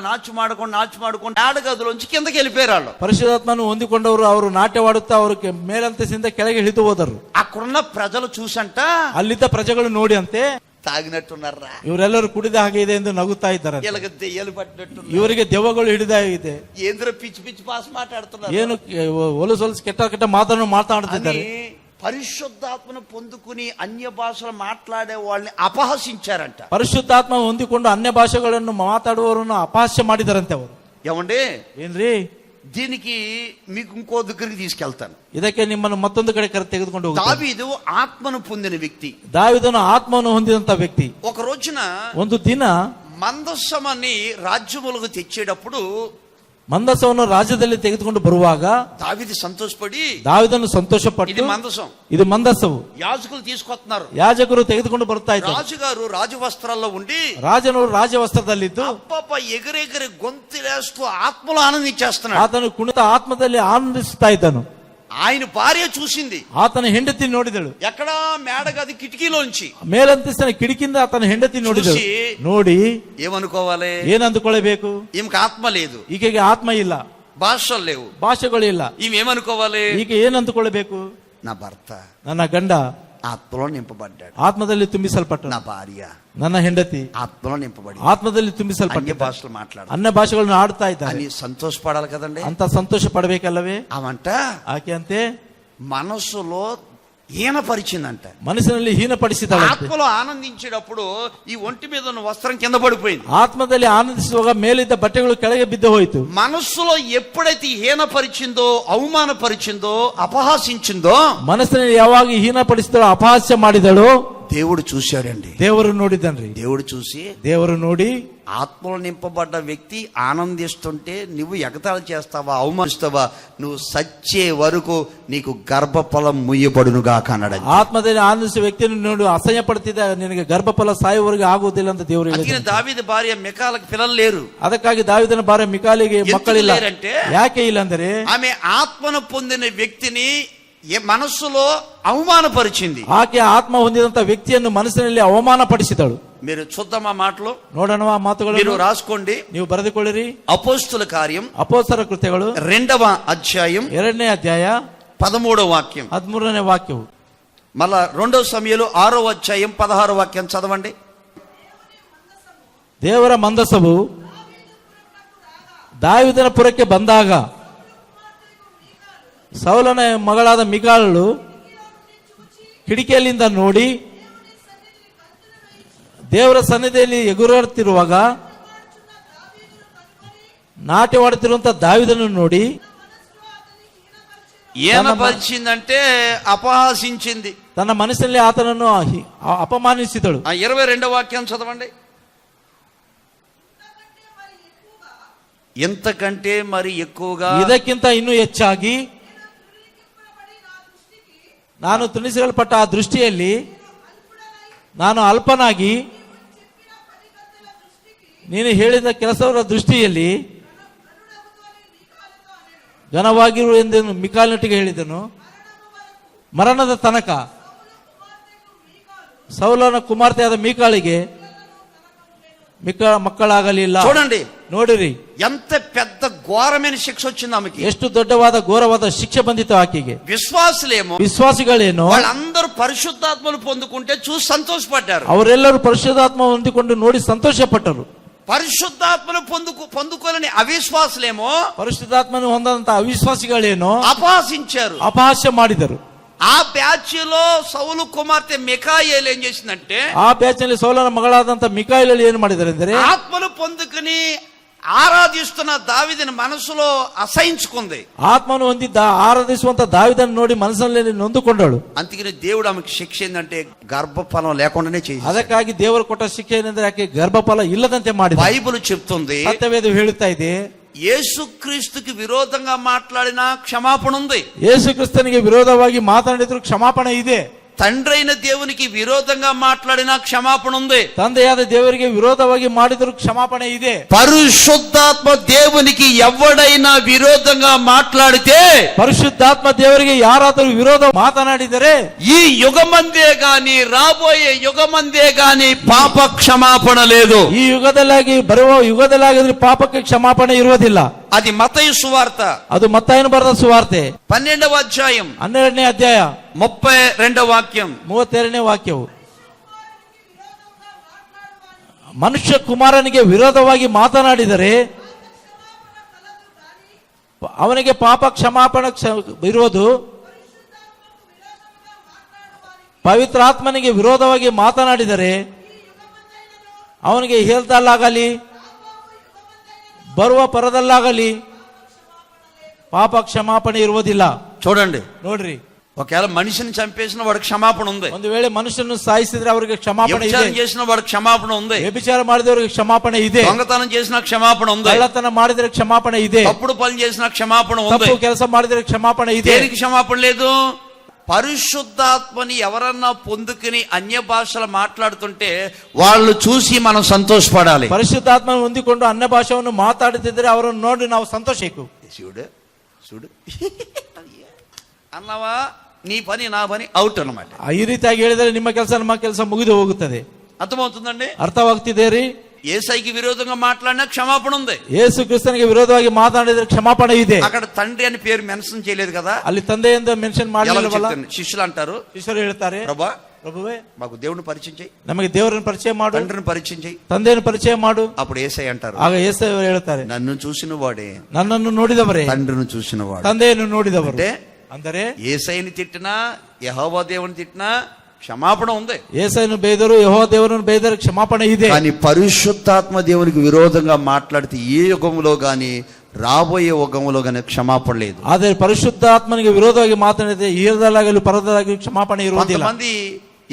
Speaker 1: మేడగదిలోంచి కిందకి వెళ్ళిపోయారు వాళ్ళు.
Speaker 2: ಪರಿಶುದ್ಧಾತ್ಮನು ಹೊಂದಿಕೊಂಡವರು ಅವರು ನಾಟ್ಯವಾಡುತ್ತಾ ಅವರು ಮೇಲಂತಸ್ತಿಂದ ಕೆಳಗೆ ಇಳಿದು ಹೋದರು.
Speaker 1: అక్కడున్న ప్రజలు చూసంట,
Speaker 2: ಅಲ್ಲಿದ್ದ ಪ್ರಜೆಗಳು ನೋಡಿ ಅಂತೆ,
Speaker 1: తాగినట్టున్నారా,
Speaker 2: ಇವರೆಲ್ಲರೂ ಕುಡಿದ ಹಾಗೆ ಇದೆ ಎಂದು ನಗುತ್ತಾ ಇದ್ದಾರೆ.
Speaker 1: వీళ్ళకి దెయ్యాలు పట్టినట్టు,
Speaker 2: ಇವರಿಗೆ ದೆವ್ವಗಳು ಹಿಡಿದಾಗಿದೆ,
Speaker 1: ఏంద్ర పిచ్చి పిచ్చి భాష మాట్లాడుతున్నారు,
Speaker 2: ಏನು ಹೊಲಸು ಕೆಟ್ಟ ಮಾತನ್ನು ಮಾತನಾಡುತ್ತಿದ್ದಾರೆ.
Speaker 1: పరిశుద్ధాత్మను పొందుకుని అన్య భాషలు మాట్లాడే వాళ్ళని అపహసించారంట.
Speaker 2: ಪರಿಶುದ್ಧಾತ್ಮ ಹೊಂದಿಕೊಂಡು ಅನ್ಯ ಭಾಷೆಗಳನ್ನು ಮಾತಾಡುವವರನ್ನು ಅಪಹಾಸ್ಯ ಮಾಡಿದಾರಂತೆ ಅವರು.
Speaker 1: ఏమండి,
Speaker 2: ಏನ್ರಿ,
Speaker 1: దీనికి మీకు ఇంకో దగ్గరికి తీసుకెళ్తాను.
Speaker 2: ಇದಕ್ಕೆ ನಿಮ್ಮನ್ನು ಮತ್ತೊಂದು ಕಡೆ ತೆಗೆದುಕೊಂಡು ಹೋಗ್ತಾರೆ.
Speaker 1: దావీదు ఆత్మను పొందిన వ్యక్తి.
Speaker 2: ದಾವೀದನು ಆತ್ಮವನ್ನು ಹೊಂದಿದಂತ ವ್ಯಕ್ತಿ.
Speaker 1: ఒక రోజున
Speaker 2: ಒಂದು ದಿನ
Speaker 1: మందస్సమని రాజ్యములకు తెచ్చేటప్పుడు
Speaker 2: ಮಂದಸವನ್ನು ರಾಜ್ಯದಲ್ಲಿ ತೆಗೆದುಕೊಂಡು ಬರುವಾಗ
Speaker 1: దావీదు సంతోషపడి,
Speaker 2: ದಾವೀದನು ಸಂತೋಷಪಟ್ಟು,
Speaker 1: ఇది మందసం,
Speaker 2: ಇದು ಮಂದಸವು,
Speaker 1: యాజకులు తీసుకొస్తున్నారు.
Speaker 2: ಯಾಜಕರು ತೆಗೆದುಕೊಂಡು ಬರ್ತಾ ಇದ್ದಾರೆ.
Speaker 1: రాజుగారు రాజవస్త్రాల్లో ఉండి,
Speaker 2: ರಾಜನು ರಾಜವಸ್ತ್ರದಲ್ಲಿದ್ದು
Speaker 1: అప్పప్ప ఎగిరెగిరి గొంతులేస్తూ ఆత్మలో ఆనందించేస్తున్నాడు.
Speaker 2: ಆತನು ಕುಣಿತ ಆತ್ಮದಲ್ಲಿ ಆನಂದಿಸುತ್ತಾ ಇದ್ದನು.
Speaker 1: ఆయన భార్య చూసింది,
Speaker 2: ಆತನ ಹೆಂಡತಿ ನೋಡಿದಳು.
Speaker 1: ఎక్కడా మేడగది కిటికీలోంచి,
Speaker 2: ಮೇಲಂತಸ್ತಿನ ಕಿಡಿಕಿಂದ ಆತನ ಹೆಂಡತಿ ನೋಡಿದಳು. ನೋಡಿ
Speaker 1: ఏమనుకోవాలి,
Speaker 2: ಏನ್ ಅಂದುಕೊಳ್ಳಬೇಕು,
Speaker 1: ఈమెకి ఆత్మ లేదు,
Speaker 2: ಈಕೆಗೆ ಆತ್ಮ ಇಲ್ಲ,
Speaker 1: భాషలు లేవు,
Speaker 2: ಭಾಷೆಗಳು ಇಲ್ಲ.
Speaker 1: ఈమె ఏమనుకోవాలి,
Speaker 2: ಈಗ ಏನ್ ಅಂದುಕೊಳ್ಳಬೇಕು,
Speaker 1: నా భర్త
Speaker 2: ನನ್ನ ಗಂಡ
Speaker 1: ఆత్మలో నింపబడ్డాడు.
Speaker 2: ಆತ್ಮದಲ್ಲಿ ತುಂಬಿಸಲ್ಪಟ್ಟನು.
Speaker 1: నా భార్య
Speaker 2: ನನ್ನ ಹೆಂಡತಿ
Speaker 1: ఆత్మలో నింపబడి
Speaker 2: ಆತ್ಮದಲ್ಲಿ
Speaker 1: అన్య
Speaker 2: ತುಂಬಿಸಲ್ಪಟ್ಟ
Speaker 1: భాషలు మాట్లాడాలి
Speaker 2: ಅನ್ಯ ಭಾಷೆಗಳನ್ನು ಆಡ್ತಾ ಇದ್ದಾರೆ
Speaker 1: అని సంతోషపడాలి కదండి.
Speaker 2: ಅಂತ ಸಂತೋಷ ಪಡಬೇಕಲ್ಲವೇ?
Speaker 1: అవంట
Speaker 2: ಆಕೆ ಅಂತೆ
Speaker 1: మనసులో హీనపరిచిందంట.
Speaker 2: ಮನಸ್ಸಿನಲ್ಲಿ ಹೀನಪಡಿಸಿದಳು.
Speaker 1: ఆత్మలో ఆనందించేటప్పుడు ఈ ఒంటి మీద ఉన్న వస్త్రం కింద పడిపోయింది.
Speaker 2: ಆತ್ಮದಲ್ಲಿ ಆನಂದಿಸುವಾಗ ಮೇಲಿದ್ದ ಬಟ್ಟೆಗಳು ಕೆಳಗೆ ಬಿದ್ದು ಹೋಯಿತು.
Speaker 1: మనస్సులో ఎప్పుడైతే హీనపరిచిందో, అవమానపరిచిందో, అపహాసించిందో,
Speaker 2: ಮನಸ್ಸಿನಲ್ಲಿ ಯಾವಾಗ ಹೀನಪಡಿಸಿದಳು, ಅಪಹಾಸ್ಯ ಮಾಡಿದಳು,
Speaker 1: దేవుడు చూశాడండి.
Speaker 2: ದೇವರು ನೋಡಿದನ್ರಿ.
Speaker 1: దేవుడు చూసి
Speaker 2: ದೇವರು ನೋಡಿ
Speaker 1: ఆత్మలో నింపబడ్డ వ్యక్తి ఆనందిస్తుంటే నువ్వు ఎగతాళి చేస్తావా, అవమానిస్తావా? నువ్వు సచ్చే వరకు నీకు గర్భఫలం ముయ్యబడునుగా కన్నాడు.
Speaker 2: ಆತ್ಮದಲ್ಲಿ ಆನಂದಿಸುವ ವ್ಯಕ್ತಿಯನ್ನು ನೋಡಿ ಅಸಹ್ಯ ಪಡ್ತಿದ್ದ, ನಿನಗೆ ಗರ್ಭಫಲ ಸಾಯುವವರೆಗೆ ಆಗುವುದಿಲ್ಲ ಅಂತ ದೇವರು
Speaker 1: అందుకని
Speaker 2: ಹೇಳಿದ.
Speaker 1: దావీదు భార్య మికాలకు పిల్లలు లేరు.
Speaker 2: ಅದಕ್ಕಾಗಿ ದಾವಿದನ ಭಾರ್ಯ ಮಿಕಾಲಿಗೆ ಮಕ್ಕಳಿಲ್ಲ.
Speaker 1: లేరంటే
Speaker 2: ಯಾಕೆ ಇಲ್ಲ ಅಂದರೆ
Speaker 1: ఆమె ఆత్మను పొందిన వ్యక్తిని మనస్సులో అవమానపరిచింది.
Speaker 2: ಆಕೆ ಆತ್ಮ ಹೊಂದಿದಂತ ವ್ಯಕ್ತಿಯನ್ನು ಮನಸ್ಸಿನಲ್ಲಿ ಅವಮಾನ ಪಡಿಸಿದಳು.
Speaker 1: మీరు చూద్దాం ఆ మాటలు,
Speaker 2: ನೋಡೋಣ ಆ ಮಾತುಗಳು.
Speaker 1: మీరు రాసుకోండి.
Speaker 2: ನೀವು ಬರೆದುಕೊಳ್ಳಿರಿ.
Speaker 1: అపోస్తుల కార్యం
Speaker 2: ಅಪೊಸ್ತಲರ ಕೃತ್ಯಗಳು
Speaker 1: 2వ అధ్యాయం
Speaker 2: 2ನೇ ಅಧ್ಯಾಯ
Speaker 1: 13వ వాక్యం.
Speaker 2: 13ನೇ ವಾಕ್ಯವು.
Speaker 1: మళ్ళా 2వ సమూయేలు 6వ అధ్యాయం 16వ వాక్యం చదవండి.
Speaker 2: ದೇವರ ಮಂದಸವು ದಾವೀದನ ಪುರಕ್ಕೆ ಬಂದಾಗ ಸೌಲನ ಮಗಳಾದ ಮಿಕಾಳಳು ಕಿಡಿಕಿಯಲ್ಲಿಂದ ನೋಡಿ ದೇವರ ಸನ್ನಿಧಿಯಲ್ಲಿ ಎಗುರಾಡುತ್ತಿರುವಾಗ ನಾಟ್ಯವಾಡುತ್ತಿರುವಂತಹ ದಾವೀದನನ್ನು ನೋಡಿ
Speaker 1: ఏనపరిచిందంటే అపహాసించింది.
Speaker 2: ತನ್ನ ಮನಸ್ಸಿನಲ್ಲಿ ಆತನನ್ನು ಅಪಮಾನಿಸಿದಳು.
Speaker 1: 22వ వాక్యం చదవండి. ఎంతకంటే మరి ఎక్కువగా,
Speaker 2: ಇದಕ್ಕಿಂತ ಇನ್ನೂ ಹೆಚ್ಚಾಗಿ ನಾನು ತುಣಿಸಲ್ಪಟ್ಟ ಆ ದೃಷ್ಟಿಯಲ್ಲಿ ನಾನು ಅಲ್ಪನಾಗಿ ನೀನು ಹೇಳಿದ ಕೆಲಸವರ ದೃಷ್ಟಿಯಲ್ಲಿ ಘನವಾಗಿರು ಎಂದು ಮಿಕಾಲಿನೊಟ್ಟಿಗೆ ಹೇಳಿದನು. ಮರಣದ ತನಕ ಸೌಲನ ಕುಮಾರ್ತೆಯಾದ ಮೀಕಾಳಿಗೆ ಮಕ್ಕಳಾಗಲಿಲ್ಲ.
Speaker 1: చూడండి,
Speaker 2: ನೋಡಿರಿ
Speaker 1: ఎంత పెద్ద ఘోరమైన శిక్ష వచ్చింది ఆమెకి.
Speaker 2: ಎಷ್ಟು ದೊಡ್ಡವಾದ ಘೋರವಾದ ಶಿಕ್ಷೆ ಬಂದಿತ್ತು ಆಕೆಗೆ.
Speaker 1: విశ్వాసులేమో
Speaker 2: ವಿಶ್ವಾಸಿಗಳೇನು
Speaker 1: వాళ్ళందరూ పరిశుద్ధాత్మను పొందుకుంటే చూసి సంతోషపడ్డారు.
Speaker 2: ಅವರೆಲ್ಲರೂ ಪರಿಶುದ್ಧಾತ್ಮ ಹೊಂದಿಕೊಂಡು ನೋಡಿ ಸಂತೋಷಪಟ್ಟರು.
Speaker 1: పరిశుద్ధాత్మను పొందుకోలేని అవిశ్వాసులేమో
Speaker 2: ಪರಿಶುದ್ಧಾತ್ಮನು ಹೊಂದಂತ ಅವಿಶ್ವಾಸಿಗಳೇನು
Speaker 1: అపహాసించారు,
Speaker 2: ಅಪಹಾಸ್ಯ ಮಾಡಿದರು.
Speaker 1: ఆ బ్యాచ్ లో సౌలు కుమార్తె మికాయేలు ఏం చేసిందంటే,
Speaker 2: ಆ ಬ್ಯಾಚ್ ನಲ್ಲಿ ಸೌಲನ ಮಗಳಾದಂತ ಮಿಕಾಯಿಲಲ್ಲಿ ಏನು ಮಾಡಿದ್ದಾರೆ ಅಂದರೆ
Speaker 1: ఆత్మను పొందుకుని ఆరాధిస్తున్న దావీదుని మనసులో అసహించుకుంది.
Speaker 2: ಆತ್ಮನು ಹೊಂದಿದ್ದ ಆರಾಧಿಸುವಂತ ದಾವಿದನ್ನು ನೋಡಿ ಮನಸ್ಸಿನಲ್ಲಿ ನೊಂದುಕೊಂಡಳು.
Speaker 1: అందుకని దేవుడు ఆమెకు శిక్ష ఏంటంటే గర్భఫలం లేకుండానే చేసి.
Speaker 2: ಅದಕ್ಕಾಗಿ ದೇವರು ಕೊಟ್ಟ ಶಿಕ್ಷೆ ಏನೆಂದರೆ ಆಕೆ ಗರ್ಭಫಲ ಇಲ್ಲದಂತೆ ಮಾಡಿದ.
Speaker 1: బైబిల్ చెప్తుంది,
Speaker 2: ಸತ್ಯವೇದ ಹೇಳುತ್ತಾ ಇದೆ,
Speaker 1: యేసుక్రీస్తుకి విరోధంగా మాట్లాడిన క్షమాపణ ఉంది.
Speaker 2: ಯೇಸು ಕ್ರಿಸ್ತನಿಗೆ ವಿರೋಧವಾಗಿ ಮಾತನಾಡಿದ್ರು ಕ್ಷಮಾಪಣೆ ಇದೆ.
Speaker 1: తండ్రైన దేవునికి విరోధంగా మాట్లాడిన క్షమాపణ ఉంది.
Speaker 2: ತಂದೆಯಾದ ದೇವರಿಗೆ ವಿರೋಧವಾಗಿ ಮಾಡಿದ್ರು ಕ್ಷಮಾಪಣೆ ಇದೆ.
Speaker 1: పరిశుద్ధాత్మ దేవునికి ఎవడైనా విరోధంగా మాట్లాడితే,
Speaker 2: ಪರಿಶುದ್ಧಾತ್ಮ ದೇವರಿಗೆ ಯಾರಾದರೂ ವಿರೋಧ ಮಾತನಾಡಿದರೆ
Speaker 1: ఈ యుగమందే గాని రాబోయే యుగమందే గాని పాప క్షమాపణ లేదు.
Speaker 2: ಈ ಯುಗದಲ್ಲಾಗಿ ಬರುವ ಯುಗದಲ್ಲಾಗಿದ್ರೆ ಪಾಪಕ್ಕೆ ಕ್ಷಮಾಪಣೆ ಇರುವುದಿಲ್ಲ.
Speaker 1: అది మత్తయి సువార్త
Speaker 2: ಅದು ಮತ್ತಾಯನು ಬರೆದ ಸುವಾರ್ತೆ
Speaker 1: 12వ అధ్యాయం
Speaker 2: 12ನೇ ಅಧ್ಯಾಯ
Speaker 1: 32వ వాక్యం.
Speaker 2: 32ನೇ ವಾಕ್ಯವು. ಮನುಷ್ಯ ಕುಮಾರನಿಗೆ ವಿರೋಧವಾಗಿ ಮಾತನಾಡಿದರೆ ಅವನಿಗೆ ಪಾಪ ಕ್ಷಮಾಪಣೆ ಇರುವುದು, ಪವಿತ್ರಾತ್ಮನಿಗೆ ವಿರೋಧವಾಗಿ ಮಾತನಾಡಿದರೆ ಅವನಿಗೆ ಹೇಳ್ದಲ್ಲಾಗಲಿ ಬರುವ ಪರದಲ್ಲಾಗಲಿ ಪಾಪ ಕ್ಷಮಾಪಣೆ ಇರುವುದಿಲ್ಲ.
Speaker 1: చూడండి,
Speaker 2: ನೋಡ್ರಿ,
Speaker 1: ఒకవేళ మనిషిని చంపేసిన వాడు క్షమాపణ ఉంది,
Speaker 2: ಒಂದು ವೇಳೆ ಮನುಷ್ಯನನ್ನು ಸಾಯಿಸಿದ್ರೆ ಅವರಿಗೆ ಕ್ಷಮಾಪಣೆ ಇದೆ.
Speaker 1: వ్యభిచారం చేసిన వాడు క్షమాపణ ఉంది,
Speaker 2: ವ್ಯಭಿಚಾರ ಮಾಡಿದವರಿಗೆ ಕ್ಷಮಾಪಣೆ ಇದೆ.
Speaker 1: దొంగతనం చేసిన క్షమాపణ ఉంది,
Speaker 2: ಕಳ್ಳತನ ಮಾಡಿದರೆ ಕ್ಷಮಾಪಣೆ ಇದೆ.
Speaker 1: తప్పుడు పని చేసిన క్షమాపణ ఉంది.
Speaker 2: ತಪ್ಪು ಕೆಲಸ ಮಾಡಿದರೆ ಕ್ಷಮಾಪಣೆ ಇದೆ.
Speaker 1: దేనికి క్షమాపణ లేదు? పరిశుద్ధాత్మని ఎవరన్నా పొందుకుని అన్య భాషలు మాట్లాడుతుంటే వాళ్ళు చూసి మనం సంతోషపడాలి.
Speaker 2: ಪರಿಶುದ್ಧಾತ್ಮ ಹೊಂದಿಕೊಂಡು ಅನ್ಯ ಭಾಷೆಯನ್ನು ಮಾತಾಡುತ್ತಿದ್ದರೆ ಅವರನ್ನು ನೋಡಿ ನಾವು ಸಂತೋಷಿಸಬೇಕು.
Speaker 1: చూడు చూడు అన్నవా, నీ పని నా పని అవుట్ అన్నమాట.
Speaker 2: ಈ ರೀತಿಯಾಗಿ ಹೇಳಿದರೆ ನಿಮ್ಮ ಕೆಲಸ ನಮ್ಮ ಕೆಲಸ ಮುಗಿದು ಹೋಗುತ್ತದೆ.
Speaker 1: అర్థమవుతుందండి?
Speaker 2: ಅರ್ಥವಾಗ್ತಿದೆ ರೀ?
Speaker 1: యేసయ్యకి విరోధంగా మాట్లాడినా క్షమాపణ ఉంది.
Speaker 2: ಯೇಸು ಕ್ರಿಸ್ತನಿಗೆ ವಿರೋಧವಾಗಿ ಮಾತನಾಡಿದ್ರೆ ಕ್ಷಮಾಪಣೆ ಇದೆ.
Speaker 1: అక్కడ తండ్రి అని పేరు మెన్షన్ చేయలేదు కదా.
Speaker 2: ಅಲ್ಲಿ ತಂದೆ ಎಂದು ಮೆನ್ಷನ್ ಮಾಡಲಿಲ್ಲವಲ್ಲ.
Speaker 1: శిష్యులు అంటారు,
Speaker 2: ಶಿಷ್ಯರು ಹೇಳ್ತಾರೆ, ಪ್ರಭುವೇ
Speaker 1: మాకు దేవుడిని పరిచయం చేయి,
Speaker 2: ನಮಗೆ ದೇವರನ್ನು ಪರಿಚಯ ಮಾಡು,
Speaker 1: తండ్రిని పరిచయం చేయి,
Speaker 2: ತಂದೆಯನ್ನು ಪರಿಚಯ ಮಾಡು.
Speaker 1: అప్పుడు యేసయ్య అంటారు,
Speaker 2: ಆಗ ಯೇಸು ಹೇಳ್ತಾರೆ,
Speaker 1: నన్ను చూసిన వాడే
Speaker 2: ನನ್ನನ್ನು ನೋಡಿದವರೇ
Speaker 1: తండ్రిని చూసిన వాడు.
Speaker 2: ತಂದೆಯನ್ನು ನೋಡಿದವರು.
Speaker 1: అంటే
Speaker 2: ಅಂದರೆ
Speaker 1: యేసయ్యని తిట్టినా యెహోవా దేవుని తిట్టినా క్షమాపణ ఉంది.
Speaker 2: యేసయ్యను బైదరు, యెహోవా దేవుని బైదరు, క్షమాపణ ಇದೆ.
Speaker 1: కానీ పరిశుద్ధాత్మ దేవునికి విరోధంగా మాట్లాడితే ఏ యుగంలో గాని రాబోయే యుగంలో గాని క్షమాపణ లేదు.
Speaker 2: ಆದರೆ ಪರಿಶುದ್ಧಾತ್ಮನಿಗೆ ವಿರೋಧವಾಗಿ ಮಾತನಾಡಿದ್ರೆ ಈರದಲ್ಲಾಗಲಿ ಪರದಲ್ಲಾಗಲಿ ಕ್ಷಮಾಪಣೆ ಇರುವುದಿಲ್ಲ.
Speaker 1: కొంతమంది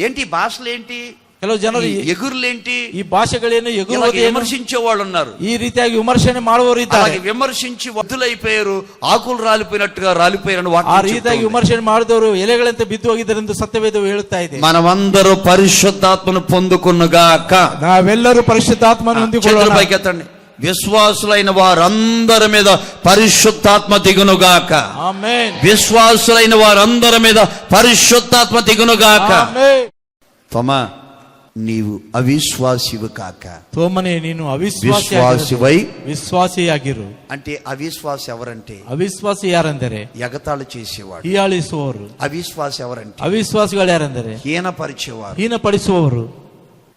Speaker 1: ఏంటి భాషలు ఏంటి,
Speaker 2: ಕೆಲವು ಜನರು
Speaker 1: ఎగురులేంటి,
Speaker 2: ಈ ಭಾಷೆಗಳೇನು ಎಗುರುವುದು
Speaker 1: విమర్శించే వాళ్ళు ఉన్నారు.
Speaker 2: ಈ ರೀತಿಯಾಗಿ ವಿಮರ್ಶನೆ ಮಾಡುವವರು ಇದ್ದಾರೆ.
Speaker 1: విమర్శించి వద్దులైపోయారు, ఆకులు రాలిపోయినట్టుగా రాలిపోయారు.
Speaker 2: ಆ ರೀತಿಯಾಗಿ ವಿಮರ್ಶನೆ ಮಾಡಿದವರು ಎಲೆಗಳಂತೆ ಬಿದ್ದು ಹೋಗಿದ್ದರಿಂದ ಸತ್ಯವೇದವು ಹೇಳುತ್ತಾ ಇದೆ.
Speaker 1: మనమందరూ పరిశుద్ధాత్మను పొందుకున్నగాక.
Speaker 2: ನಾವೆಲ್ಲರೂ ಪರಿಶುದ್ಧಾತ್ಮನ ಹೊಂದಿಕೊಳ್ಳೋಣ.
Speaker 1: పైకెత్తండి. విశ్వాసులైన వారందరి మీద పరిశుద్ధాత్మ దిగునుగాక.
Speaker 2: ఆమేన్.
Speaker 1: విశ్వాసులైన వారందరి మీద పరిశుద్ధాత్మ దిగునుగాక.
Speaker 2: ఆమేన్.
Speaker 1: తోమా, నీవు అవిశ్వాసివు కాక,
Speaker 2: తోమనే ನೀನು
Speaker 1: విశ్వాసివై
Speaker 2: ವಿಶ್ವಾಸಿಯಾಗಿರು.
Speaker 1: అంటే అవిశ్వాసి ఎవరంటే
Speaker 2: ಅವಿಶ್ವಾಸಿ ಯಾರೆಂದರೆ
Speaker 1: ఎగతాళి చేసేవాడు.
Speaker 2: ಹೀಯಾಳಿಸುವವರು.
Speaker 1: అవిశ్వాసి ఎవరంటే
Speaker 2: ಅವಿಶ್ವಾಸಿಗಳು ಯಾರೆಂದರೆ
Speaker 1: హీనపరిచేవారు.
Speaker 2: ಹೀನಪಡಿಸುವವರು.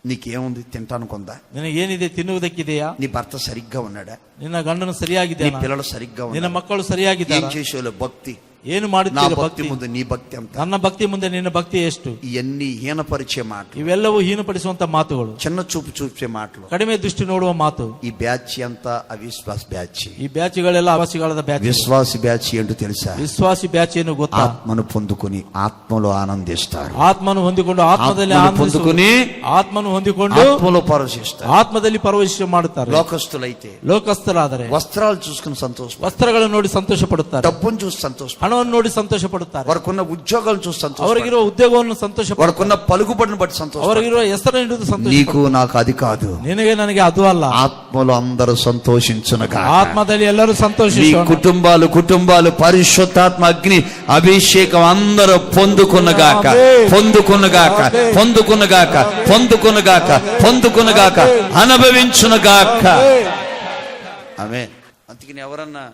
Speaker 1: నీకేముంది, తింటానికి ఉందా,
Speaker 2: ನಿನಗೇನಿದೆ, ತಿನ್ನುವುದಕ್ಕಿದೆಯಾ,
Speaker 1: నీ భర్త సరిగ్గా ఉన్నాడా,
Speaker 2: ನಿನ್ನ ಗಂಡನು ಸರಿಯಾಗಿದೆ,
Speaker 1: నీ పిల్లలు సరిగ్గా
Speaker 2: ನಿನ್ನ
Speaker 1: ఉన్నారా,
Speaker 2: ಮಕ್ಕಳು
Speaker 1: ఏం
Speaker 2: ಸರಿಯಾಗಿದ್ದಾರೆ,
Speaker 1: చేసేవాళ్ళు భక్తి,
Speaker 2: ಏನು
Speaker 1: నా
Speaker 2: ಮಾಡುತ್ತೀರ
Speaker 1: భక్తి
Speaker 2: ಭಕ್ತಿ,
Speaker 1: ముందు నీ భక్తి ఎంత,
Speaker 2: ನನ್ನ భక్తి ಮುಂದೆ ನಿನ್ನ ಭಕ್ತಿ ಎಷ್ಟು.
Speaker 1: ఇవన్నీ హీనపరిచే మాటలు,
Speaker 2: ಇವೆಲ್ಲವೂ ಹೀನಪಡಿಸುವಂತ ಮಾತುಗಳು,
Speaker 1: చిన్న చూపు చూపే మాటలు.
Speaker 2: ಕಡಿಮೆ ದೃಷ್ಟಿ ನೋಡುವ ಮಾತು.
Speaker 1: ఈ బ్యాచ్ అంతా అవిశ్వాస బ్యాచ్.
Speaker 2: ಈ ಬ್ಯಾಚ್ಗಳೆಲ್ಲ ಅವಾಸಿಗಳದ ಬ್ಯಾಚ್.
Speaker 1: విశ్వాసి బ్యాచ్ ఏంటో తెలుసా?
Speaker 2: ವಿಶ್ವಾಸಿ ಬ್ಯಾಚ್ ಏನು ಗೊತ್ತಾ?
Speaker 1: ఆత్మను పొందుకుని ఆత్మలో ఆనందిస్తారు.
Speaker 2: ಆತ್ಮನು ಹೊಂದಿಕೊಂಡು ಆತ್ಮದಲ್ಲಿ
Speaker 1: పొందుకుని
Speaker 2: ಆತ್ಮನು ಹೊಂದಿಕೊಂಡು
Speaker 1: ఆత్మలో పరవశిస్తారు.
Speaker 2: ಆತ್ಮದಲ್ಲಿ ಪರವಶ ಮಾಡುತ್ತಾರೆ.
Speaker 1: లోకస్తులైతే
Speaker 2: ಲೋಕಸ್ಥರಾದರೆ
Speaker 1: వస్త్రాలు చూసుకుని సంతోషపడతారు,
Speaker 2: ವಸ್ತ್ರಗಳನ್ನು ನೋಡಿ ಸಂತೋಷ ಪಡುತ್ತಾರೆ,
Speaker 1: డబ్బును చూసి సంతోషపడతారు,
Speaker 2: ಹಣವನ್ನು ನೋಡಿ ಸಂತೋಷ ಪಡುತ್ತಾರೆ,
Speaker 1: వారికున్న ఉద్యోగాలను చూసి సంతోషపడతారు,
Speaker 2: ಅವರಿಗಿರುವ ಉದ್ಯೋಗವನ್ನು ಸಂತೋಷ ಪಡುತ್ತಾರೆ,
Speaker 1: వారికున్న పలుకుబడిని బట్టి సంతోషం.
Speaker 2: ಅವರಿಗಿರುವ ಹೆಸರನ್ನು ಹಿಡಿದು ಸಂತೋಷ.
Speaker 1: నీకు నాకు అది కాదు,
Speaker 2: ನಿನಗೆ ನನಗೆ ಅದು ಅಲ್ಲ.
Speaker 1: ఆత్మలో అందరూ సంతోషించునుగా.
Speaker 2: ಆತ್ಮದಲ್ಲಿ ಎಲ್ಲರೂ
Speaker 1: మీ
Speaker 2: ಸಂತೋಷಿಸೋಣ.
Speaker 1: కుటుంబాలు పరిశుద్ధాత్మ అగ్ని అభిషేకం అందరూ పొందుకున్నగాక, పొందుకున్నగాక, పొందుకున్నగాక, పొందుకున్నగాక, పొందుకున్నగాక, అనుభవించునుగాక. ఆమేన్. అందుకని ఎవరన్నా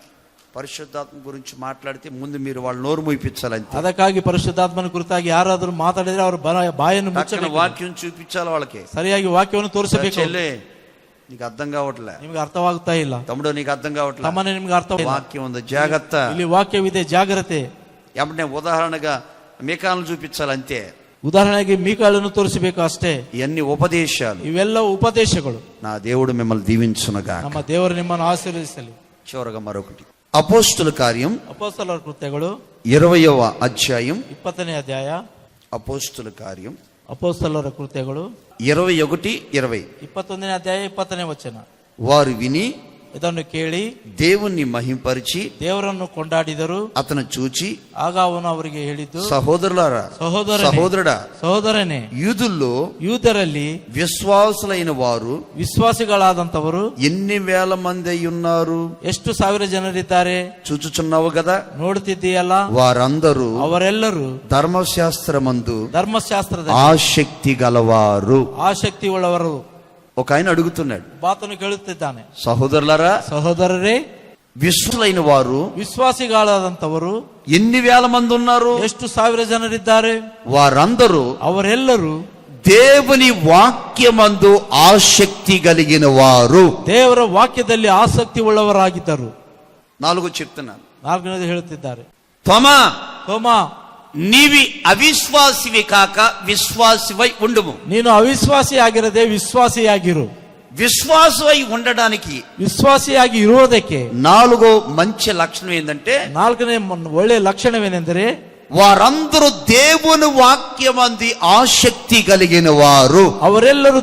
Speaker 1: పరిశుద్ధాత్మ గురించి మాట్లాడితే ముందు మీరు వాళ్ళ నోరు మూయించాలంతే.
Speaker 2: ಅದಕ್ಕಾಗಿ ಪರಿಶುದ್ಧಾತ್ಮನ ಕುರಿತಾಗಿ ಯಾರಾದರೂ ಮಾತಾಡಿದ್ರೆ ಅವರ ಬಾಯನ್ನು ಮುಚ್ಚಬೇಕು.
Speaker 1: వాక్యం చూపించాలి వాళ్ళకి.
Speaker 2: ಸರಿಯಾಗಿ ವಾಕ್ಯವನ್ನು ತೋರಿಸಬೇಕು.
Speaker 1: చెల్లె, నీకు అర్థం కావట్లే,
Speaker 2: ನಿಮ್ಗೆ ಅರ್ಥವಾಗ್ತಾ ಇಲ್ಲ.
Speaker 1: తమ్ముడు నీకు అర్థం కావట్లే,
Speaker 2: ತಮ್ಮನೇ ನಿಮ್ಗೆ ಅರ್ಥವಿಲ್ಲ.
Speaker 1: వాక్యం ఉంది, జాగ్రత్త.
Speaker 2: ಇಲ್ಲಿ ವಾಕ್ಯವಿದೆ, ಜಾಗ್ರತೆ.
Speaker 1: ఏమంటే ఉదాహరణగా మీకాలను చూపించాలంతే.
Speaker 2: ಉದಾಹರಣೆಗೆ ಮೀಕಾಳನ್ನು ತೋರಿಸಬೇಕು ಅಷ್ಟೇ.
Speaker 1: ఇవన్నీ ఉపదేశాలు.
Speaker 2: ಇವೆಲ್ಲ ಉಪದೇಶಗಳು.
Speaker 1: నా దేవుడు మిమ్మల్ని దీవించునుగా.
Speaker 2: ನಮ್ಮ ದೇವರು ನಿಮ್ಮನ್ನು ಆಶೀರ್ವದಿಸಲಿ.
Speaker 1: చివరగా మరొకటి, అపోస్తుల కార్యం
Speaker 2: ಅಪೊಸ್ತಲರ ಕೃತ್ಯಗಳು
Speaker 1: 20వ అధ్యాయం.
Speaker 2: 20ನೇ ಅಧ್ಯಾಯ.
Speaker 1: అపోస్తుల కార్యం
Speaker 2: ಅಪೊಸ್ತಲರ ಕೃತ್ಯಗಳು
Speaker 1: 21:20.
Speaker 2: 21ನೇ ಅಧ್ಯಾಯ 20ನೇ ವಚನ.
Speaker 1: వారు విని
Speaker 2: ಇದನ್ನು ಕೇಳಿ
Speaker 1: దేవుణ్ణి మహింపరిచి
Speaker 2: ದೇವರನ್ನು ಕೊಂಡಾಡಿದರು.
Speaker 1: అతను చూచి
Speaker 2: ಆಗ ಅವನು ಅವರಿಗೆ ಹೇಳಿದ್ದು,
Speaker 1: సహోదరులారా, సహోదరుడా,
Speaker 2: ಸಹೋದರನೇ,
Speaker 1: యూదుల్లో
Speaker 2: ಯೂದರಲ್ಲಿ
Speaker 1: విశ్వాసులైన వారు
Speaker 2: ವಿಶ್ವಾಸಿಗಳಾದಂತವರು
Speaker 1: ఎన్ని వేల మంది అయి ఉన్నారు,
Speaker 2: ಎಷ್ಟು ಸಾವಿರ ಜನರಿದ್ದಾರೆ
Speaker 1: చూచుచున్నావు కదా.
Speaker 2: ನೋಡುತ್ತಿದ್ದೀಯಲ್ಲ,
Speaker 1: వారందరూ
Speaker 2: ಅವರೆಲ್ಲರೂ
Speaker 1: ధర్మశాస్త్రమందు
Speaker 2: ಧರ್ಮಶಾಸ್ತ್ರದ
Speaker 1: ఆసక్తి గలవారు.
Speaker 2: ಆಸಕ್ತಿ ಉಳ್ಳವರು.
Speaker 1: ఒక ఆయన అడుగుతున్నాడు,
Speaker 2: ಮಾತನ್ನು ಕೇಳುತ್ತಿದ್ದಾನೆ,
Speaker 1: సహోదరులారా,
Speaker 2: ಸಹೋದರರೇ,
Speaker 1: విశ్వాసులైన వారు
Speaker 2: ವಿಶ್ವಾಸಿಗಳಾದಂತವರು
Speaker 1: ఎన్ని వేల మంది ఉన్నారు,
Speaker 2: ಎಷ್ಟು ಸಾವಿರ ಜನರಿದ್ದಾರೆ.
Speaker 1: వారందరూ
Speaker 2: ಅವರೆಲ್ಲರೂ
Speaker 1: దేవుని వాక్యమందు ఆసక్తి కలిగిన వారు.
Speaker 2: ದೇವರ ವಾಕ್ಯದಲ್ಲಿ ಆಸಕ್ತಿ ಉಳ್ಳವರಾಗಿದ್ದರು.
Speaker 1: 4 చెప్తున్నాను.
Speaker 2: 4ನೇದು ಹೇಳುತ್ತಿದ್ದಾರೆ,
Speaker 1: తోమా,
Speaker 2: ತೋಮಾ,
Speaker 1: నీవి అవిశ్వాసివి కాక విశ్వాసివై ఉండుము.
Speaker 2: ನೀನು ಅವಿಶ್ವಾಸಿ ಆಗಿರದೆ ವಿಶ್ವಾಸಿಯಾಗಿರು.
Speaker 1: విశ్వాసమై ఉండడానికి
Speaker 2: ವಿಶ್ವಾಸಿಯಾಗಿ ಇರುವುದಕ್ಕೆ
Speaker 1: 4వ మంచి లక్షణం ఏంటంటే,
Speaker 2: 4ನೇ ಒಳ್ಳೆಯ ಲಕ್ಷಣವೇನೆಂದರೆ,
Speaker 1: వారందరూ దేవుని వాక్యమందు ఆసక్తి కలిగిన వారు.
Speaker 2: ಅವರೆಲ್ಲರೂ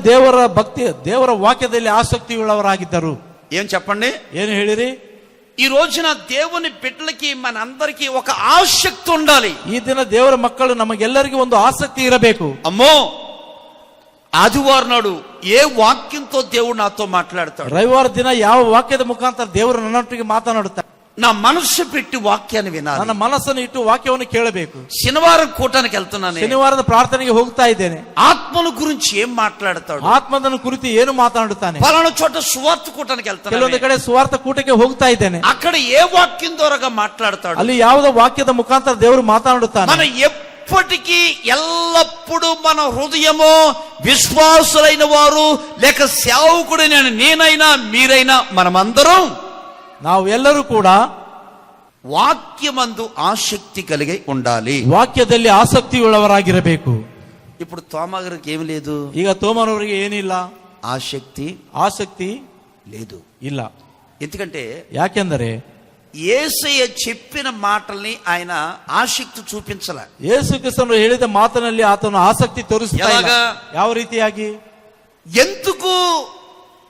Speaker 2: ದೇವರ ವಾಕ್ಯದಲ್ಲಿ ಆಸಕ್ತಿ ಉಳ್ಳವರಾಗಿದ್ದರು.
Speaker 1: ఏం చెప్పండి,
Speaker 2: ಏನು ಹೇಳಿರಿ?
Speaker 1: ఈ రోజున దేవుని బిడ్డలకి మనందరికీ ఒక ఆసక్తి ఉండాలి.
Speaker 2: ಈ ದಿನ ದೇವರ ಮಕ್ಕಳು ನಮಗೆಲ್ಲರಿಗೂ ಒಂದು ಆಸಕ್ತಿ ಇರಬೇಕು.
Speaker 1: అమ్మో, ఆదివారం నాడు ఏ వాక్యంతో దేవుడు నాతో మాట్లాడతాడు,
Speaker 2: ರವಿವಾರ ದಿನ ಯಾವ ವಾಕ್ಯದ ಮುಖಾಂತರ ದೇವರು ನನ್ನೊಟ್ಟಿಗೆ ಮಾತನಾಡುತ್ತಾರೆ,
Speaker 1: నా మనస్సు పెట్టి వాక్యాన్ని వినాలి.
Speaker 2: ನನ್ನ ಮನಸ್ಸನ್ನು ಇಟ್ಟು ವಾಕ್ಯವನ್ನು ಕೇಳಬೇಕು.
Speaker 1: శనివారం కూటానికి వెళ్తున్నాను,
Speaker 2: ಶನಿವಾರದ ಪ್ರಾರ್ಥನೆಗೆ ಹೋಗ್ತಾ ಇದ್ದೇನೆ.
Speaker 1: ఆత్మల గురించి ఏం మాట్లాడతాడు,
Speaker 2: ಆತ್ಮದನ್ನು ಕುರಿತು ಏನು ಮಾತನಾಡುತ್ತಾನೆ.
Speaker 1: ఫలానా చోట సువార్త కూటానికి
Speaker 2: ಕೆಲವೊಂದು
Speaker 1: వెళ్తాను,
Speaker 2: ಕಡೆ ಸುವಾರ್ಥ ಕೂಟಕ್ಕೆ ಹೋಗ್ತಾ ಇದ್ದೇನೆ.
Speaker 1: అక్కడ ఏ వాక్యం ద్వారాగా మాట్లాడతాడు,
Speaker 2: ಅಲ್ಲಿ ಯಾವುದೋ ವಾಕ್ಯದ ಮುಖಾಂತರ ದೇವರು ಮಾತನಾಡುತ್ತಾನೆ.
Speaker 1: మన ఎప్పటికీ ఎల్లప్పుడూ మన హృదయము విశ్వాసులైన వారు లేక సేవకుడైన నేనైనా మీరైనా మనమందరం
Speaker 2: ನಾವು ಎಲ್ಲರೂ ಕೂಡ
Speaker 1: వాక్యమందు ఆసక్తి కలిగి ఉండాలి.
Speaker 2: ವಾಕ್ಯದಲ್ಲಿ ಆಸಕ್ತಿಯುಳ್ಳವರಾಗಿರಬೇಕು.
Speaker 1: ఇప్పుడు తోమా గారికి ఏమి లేదు,
Speaker 2: ಈಗ ತೋಮನವರಿಗೆ ಏನಿಲ್ಲ, ಆಸಕ್ತಿ
Speaker 1: లేదు.
Speaker 2: ಇಲ್ಲ.
Speaker 1: ఎందుకంటే
Speaker 2: ಯಾಕೆಂದರೆ
Speaker 1: యేసయ్య చెప్పిన మాటల్ని ఆయన ఆసక్తి చూపించలే.
Speaker 2: ಯೇಸು ಕ್ರಿಸ್ತನು ಹೇಳಿದ ಮಾತಿನಲ್ಲಿ ಆತನು ಆಸಕ್ತಿ ತೋರಿಸ್ತಾ ಇಲ್ಲ. ಯಾವ ರೀತಿಯಾಗಿ?
Speaker 1: ఎందుకు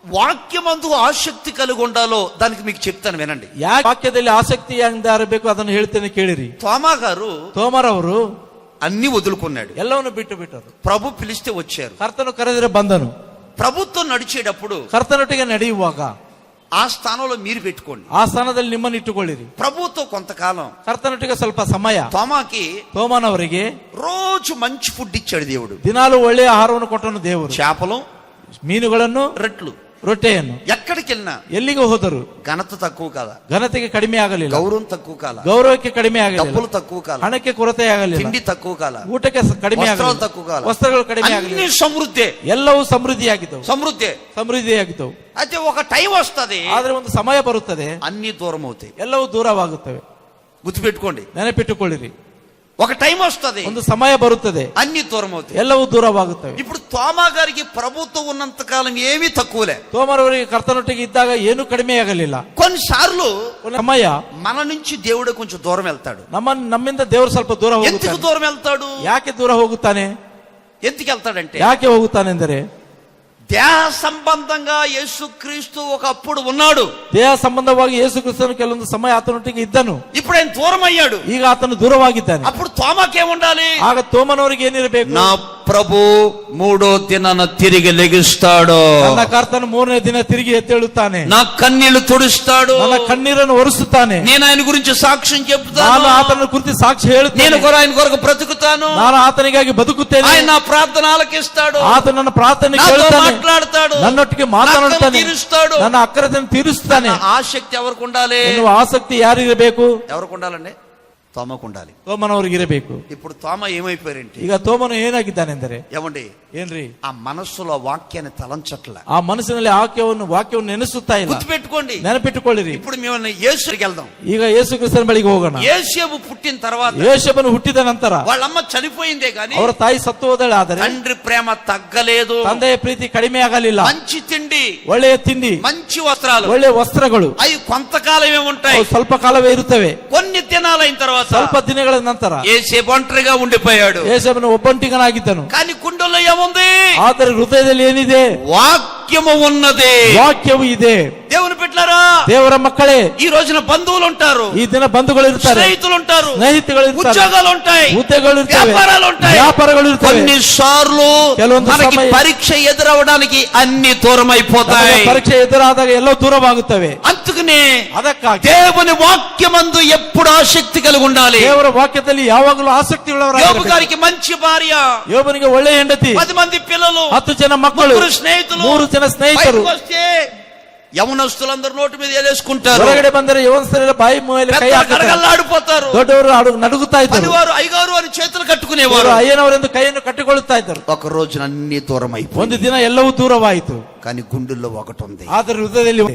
Speaker 1: వాక్యమందు ఆసక్తి కలిగి ఉండాలో దానికి మీకు చెప్తాను వినండి.
Speaker 2: ಯಾಕೆ ವಾಕ್ಯದಲ್ಲಿ ಆಸಕ್ತಿಯಿಂದ ಇರಬೇಕು ಅದನ್ನು ಹೇಳ್ತೇನೆ ಕೇಳಿರಿ.
Speaker 1: తోమా గారు
Speaker 2: ತೋಮರವರು
Speaker 1: అన్ని వదులుకున్నాడు,
Speaker 2: ಎಲ್ಲವನ್ನು ಬಿಟ್ಟರು.
Speaker 1: ప్రభు పిలిస్తే వచ్చారు.
Speaker 2: ಕರ್ತನು ಕರೆದರೆ ಬಂದನು.
Speaker 1: ప్రభుత్వం నడిచేటప్పుడు
Speaker 2: ಕರ್ತನೊಟ್ಟಿಗೆ ನಡೆಯುವಾಗ
Speaker 1: ఆ స్థానంలో మీరు పెట్టుకోండి,
Speaker 2: ಆ ಸ್ಥಾನದಲ್ಲಿ ನಿಮ್ಮನ್ನು ಇಟ್ಟುಕೊಳ್ಳಿರಿ.
Speaker 1: ప్రభుతో కొంతకాలం
Speaker 2: ಕರ್ತನೊಟ್ಟಿಗೆ ಸ್ವಲ್ಪ ಸಮಯ.
Speaker 1: తోమాకి
Speaker 2: ತೋಮನವರಿಗೆ
Speaker 1: రోజు మంచి ఫుడ్ ఇచ్చాడు దేవుడు.
Speaker 2: ದಿನಾಲು ಒಳ್ಳೆಯ ಆಹಾರವನ್ನು ಕೊಟ್ಟನು ದೇವರು.
Speaker 1: చేపలు,
Speaker 2: ಮೀನುಗಳನ್ನು,
Speaker 1: రెట్లు,
Speaker 2: ರೊಟ್ಟೆಯನ್ನು.
Speaker 1: ఎక్కడికి వెళ్ళినా
Speaker 2: ಎಲ್ಲಿಗೆ ಹೋದರು
Speaker 1: ఘనత తక్కువ కాల,
Speaker 2: ಘನತೆಗೆ ಕಡಿಮೆ ಆಗಲಿಲ್ಲ,
Speaker 1: గౌరవం తక్కువ కాల,
Speaker 2: ಗೌರವಕ್ಕೆ ಕಡಿಮೆ ಆಗಲಿಲ್ಲ,
Speaker 1: డబ్బులు తక్కువ కాల,
Speaker 2: ಹಣಕ್ಕೆ ಕೊರತೆ ಆಗಲಿಲ್ಲ,
Speaker 1: తిండి తక్కువ కాల,
Speaker 2: ಊಟಕ್ಕೆ ಕಡಿಮೆ
Speaker 1: వస్త్రాలు
Speaker 2: ಆಗಲಿಲ್ಲ,
Speaker 1: తక్కువ కాల,
Speaker 2: ವಸ್ತ್ರಗಳು ಕಡಿಮೆ
Speaker 1: అన్ని
Speaker 2: ಆಗಲಿಲ್ಲ,
Speaker 1: సమృద్ధి,
Speaker 2: ಎಲ್ಲವೂ ಸಮೃದ್ಧಿಯಾಗಿದ್ದವು. ಸಮೃದ್ಧಿಯಾಗಿದ್ದವು.
Speaker 1: అయితే ఒక టైం వస్తది,
Speaker 2: ಆದ್ರೆ ಒಂದು ಸಮಯ ಬರುತ್ತದೆ,
Speaker 1: అన్ని దూరం అవుతాయి.
Speaker 2: ಎಲ್ಲವೂ దూరವಾಗುತ್ತವೆ.
Speaker 1: గుర్తుపెట్టుకోండి,
Speaker 2: ನೆನಪಿಟ್ಟುಕೊಳ್ಳಿರಿ.
Speaker 1: ఒక టైం వస్తది,
Speaker 2: ಒಂದು సమಯ ಬರುತ್ತದೆ,
Speaker 1: అన్ని దూరం అవుతాయి.
Speaker 2: ಎಲ್ಲವೂ దూరವಾಗುತ್ತವೆ.
Speaker 1: ఇప్పుడు తోమా గారికి ప్రభుత్వం ఉన్నంత కాలం ఏమీ తక్కువలే.
Speaker 2: ತೋಮರವರಿಗೆ ಕರ್ತನೊಟ್ಟಿಗೆ ಇದ್ದಾಗ ಏನು ಕಡಿಮೆ ಆಗಲಿಲ್ಲ.
Speaker 1: కొన్నిసార్లు
Speaker 2: ಸಮಯ
Speaker 1: మన నుంచి దేవుడు కొంచెం దూరం వెళ్తాడు.
Speaker 2: ನಮ್ಮಿಂದ ದೇವರು ಸ್ವಲ್ಪ ದೂರ
Speaker 1: ఎందుకు
Speaker 2: ಹೋಗುತ್ತಾನೆ.
Speaker 1: దూరం వెళ్తాడు?
Speaker 2: ಯಾಕೆ ದೂರ ಹೋಗುತ್ತಾನೆ?
Speaker 1: ఎందుకు వెళ్తాడంటే,
Speaker 2: ಯಾಕೆ ಹೋಗುತ್ತಾನೆಂದರೆ
Speaker 1: దేహ సంబంధంగా యేసుక్రీస్తు ఒకప్పుడు ఉన్నాడు.
Speaker 2: ದೇಹ ಸಂಬಂಧವಾಗಿ ಯೇಸು ಕ್ರಿಸ್ತನು ಕೆಲವೊಂದು ಸಮಯ ಆತನೊಟ್ಟಿಗೆ ಇದ್ದನು.
Speaker 1: ఇప్పుడు ఆయన దూరం అయ్యాడు.
Speaker 2: ಈಗ ಆತನು ದೂರವಾಗಿದ್ದಾನೆ.
Speaker 1: అప్పుడు తోమాకేముండాలి?
Speaker 2: ಆಗ ತೋಮನವರಿಗೆ ಏನಿರಬೇಕು?
Speaker 1: నా ప్రభు మూడో దినాన తిరిగి లెగిస్తాడు,
Speaker 2: ನನ್ನ ಕರ್ತನು ಮೂರನೇ ದಿನ ತಿರುಗಿ ಎದ್ದೇಳುತ್ತಾನೆ,
Speaker 1: నా కన్నీళ్లు తుడుస్తాడు,
Speaker 2: ನನ್ನ ಕಣ್ಣೀರನ್ನು ಒರೆಸುತ್ತಾನೆ,
Speaker 1: నేను ఆయన గురించి సాక్ష్యం చెప్తాను,
Speaker 2: ನಾನು ಆತನ ಕುರಿತು ಸಾಕ್ಷಿ
Speaker 1: నేను
Speaker 2: ಹೇಳುತ್ತೇನೆ,
Speaker 1: కూడా ఆయన కొరకు బ్రతుకుతాను,
Speaker 2: ನಾನು ಆತನಿಗಾಗಿ ಬದುಕುತ್ತೇನೆ,
Speaker 1: ఆయన నా ప్రార్థన ఆలకిస్తాడు,
Speaker 2: ಆತ ನನ್ನ ಪ್ರಾರ್ಥನೆ
Speaker 1: నాతో
Speaker 2: ಕೇಳುತ್ತಾನೆ,
Speaker 1: మాట్లాడతాడు,
Speaker 2: ನನ್ನೊಟ್ಟಿಗೆ ಮಾತನಾಡುತ್ತಾನೆ,
Speaker 1: తీరుస్తాడు.
Speaker 2: ನನ್ನ ಅಕ್ರತೆಯನ್ನು ತೀರಿಸುತ್ತಾನೆ.
Speaker 1: ఆసక్తి ఎవరికి ఉండాలి?
Speaker 2: ಎನ್ನುವ ಆಸಕ್ತಿ ಯಾರಿರಬೇಕು?
Speaker 1: ఎవరికి ఉండాలండి? తోమకు ఉండాలి.
Speaker 2: ತೋಮನವರಿಗೆ ಇರಬೇಕು.
Speaker 1: ఇప్పుడు తోమ ఏమైపోయారంటే,
Speaker 2: ಈಗ ತೋಮನು ಏನಾಗಿದ್ದಾನೆಂದರೆ
Speaker 1: ఏమండి,
Speaker 2: ಏನ್ರಿ,
Speaker 1: ఆ మనస్సులో వాక్యాన్ని తలంచట్ల.
Speaker 2: ಆ ಮನಸ್ಸಿನಲ್ಲಿ ವಾಕ್ಯವನ್ನು ನೆನೆಸುತ್ತಾ ಇಲ್ಲ.
Speaker 1: గుర్తుపెట్టుకోండి,
Speaker 2: ನೆನಪಿಟ್ಟುಕೊಳ್ಳಿರಿ.
Speaker 1: ఇప్పుడు మేము యేసుకి వెళ్దాం.
Speaker 2: ಈಗ ಯೇಸು ಕ್ರಿಸ್ತನ ಬಳಿಗೆ ಹೋಗೋಣ.
Speaker 1: యేసేపు పుట్టిన తర్వాత,
Speaker 2: ಯೋಸೇಫನು ಹುಟ್ಟಿದ ನಂತರ
Speaker 1: వాళ్ళమ్మ చనిపోయిందే గాని
Speaker 2: ಅವರ ತಾಯಿ ಸತ್ತು ಹೋದಳೆ, ಆದರೆ
Speaker 1: తండ్రి ప్రేమ తగ్గలేదు.
Speaker 2: ತಂದೆಯ ಪ್ರೀತಿ ಕಡಿಮೆ ಆಗಲಿಲ್ಲ.
Speaker 1: మంచి తిండి,
Speaker 2: ಒಳ್ಳೆಯ ತಿಂಡಿ,
Speaker 1: మంచి వస్త్రాలు,
Speaker 2: ಒಳ್ಳೆಯ ವಸ್ತ್ರಗಳು
Speaker 1: అవి కొంతకాలమే ఉంటాయి.
Speaker 2: ಅವು ಸ್ವಲ್ಪ ಕಾಲವೇ ಇರುತ್ತವೆ.
Speaker 1: కొన్ని దినాలైన తర్వాత
Speaker 2: ಸ್ವಲ್ಪ ದಿನಗಳ ನಂತರ
Speaker 1: యేసేపు ఒంటరిగా ఉండిపోయాడు.
Speaker 2: ಯೋಸೇಫನು ಒಬ್ಬಂಟಿಗನಾಗಿದ್ದನು.
Speaker 1: కానీ గుండెల్లో ఏముంది?
Speaker 2: ಆದರೆ ಹೃದಯದಲ್ಲಿ ಏನಿದೆ?
Speaker 1: వాక్యము ఉన్నది.
Speaker 2: ವಾಕ್ಯವು ಇದೆ.
Speaker 1: దేవుని బిడ్డలారా,
Speaker 2: ದೇವರ ಮಕ್ಕಳೇ,
Speaker 1: ఈ రోజున బంధువులు ఉంటారు,
Speaker 2: ಈ ದಿನ ಬಂಧುಗಳು ಇರ್ತಾರೆ,
Speaker 1: స్నేహితులు ఉంటారు,
Speaker 2: ಸ್ನೇಹಿತಗಳು ಇರ್ತಾರೆ,
Speaker 1: ఉద్యోగాలు ఉంటాయి,
Speaker 2: ಹುದ್ದೆಗಳು ಇರ್ತವೆ,
Speaker 1: వ్యాపారాలు ఉంటాయి,
Speaker 2: ವ್ಯಾಪಾರಗಳು ಇರ್ತವೆ.
Speaker 1: కొన్నిసార్లు
Speaker 2: ಕೆಲವೊಂದು
Speaker 1: మనకి
Speaker 2: ಸಮಯ
Speaker 1: పరీక్ష ఎదురవడానికి అన్ని దూరం అయిపోతాయి.
Speaker 2: ನಮಗೆ ಪರೀಕ್ಷೆ ಎದುರಾದಾಗ ಎಲ್ಲ ದೂರವಾಗುತ್ತವೆ.
Speaker 1: అందుకనే
Speaker 2: ಅದಕ್ಕಾಗಿ
Speaker 1: దేవుని వాక్యమందు ఎప్పుడు ఆసక్తి కలిగి ఉండాలి.
Speaker 2: ದೇವರ ವಾಕ್ಯದಲ್ಲಿ ಯಾವಾಗಲೂ ಆಸಕ್ತಿ
Speaker 1: యోబు
Speaker 2: ಉಳ್ಳವರಾಗಿರಬೇಕು.
Speaker 1: గారికి మంచి భార్య,
Speaker 2: ಯೋಬನಿಗೆ ಒಳ್ಳೆಯ ಹೆಂಡತಿ,
Speaker 1: 10 మంది పిల్లలు,
Speaker 2: 10 ಜನ ಮಕ್ಕಳು,
Speaker 1: 3 ಸ್ನೇಹಿతులు,
Speaker 2: 3 ಜನ ಸ್ನೇಹಿತರು.
Speaker 1: బయటకు వస్తే యవనస్తులందరూ నోటి మీద వేలేసుకుంటారు.
Speaker 2: ಹೊರಗಡೆ ಬಂದರೆ ಯವನಸ್ಥರ ಬಾಯಿ ಮೇಲೆ ಕೈ ಹಾಕುತ್ತಾರೆ,
Speaker 1: గడగడలాడిపోతారు.
Speaker 2: ದೊಡ್ಡವರು ನಡುಗುತ್ತಾ ಇದ್ದರು,
Speaker 1: పనివారు అయ్యగారు అని చేతులు కట్టుకునేవారు.
Speaker 2: ಅಯ್ಯನವರೆಂದು ಕೈಯನ್ನು ಕಟ್ಟಿಕೊಳ್ಳುತ್ತಾ ಇದ್ದರು.
Speaker 1: ఒక రోజున అన్ని దూరం అయిపోయింది.
Speaker 2: ಒಂದು ದಿನ ಎಲ್ಲವೂ ದೂರವಾಯಿತು.
Speaker 1: కానీ గుండెల్లో ఒకటి ఉంది.
Speaker 2: ಆದರೆ ಹೃದಯದಲ್ಲಿ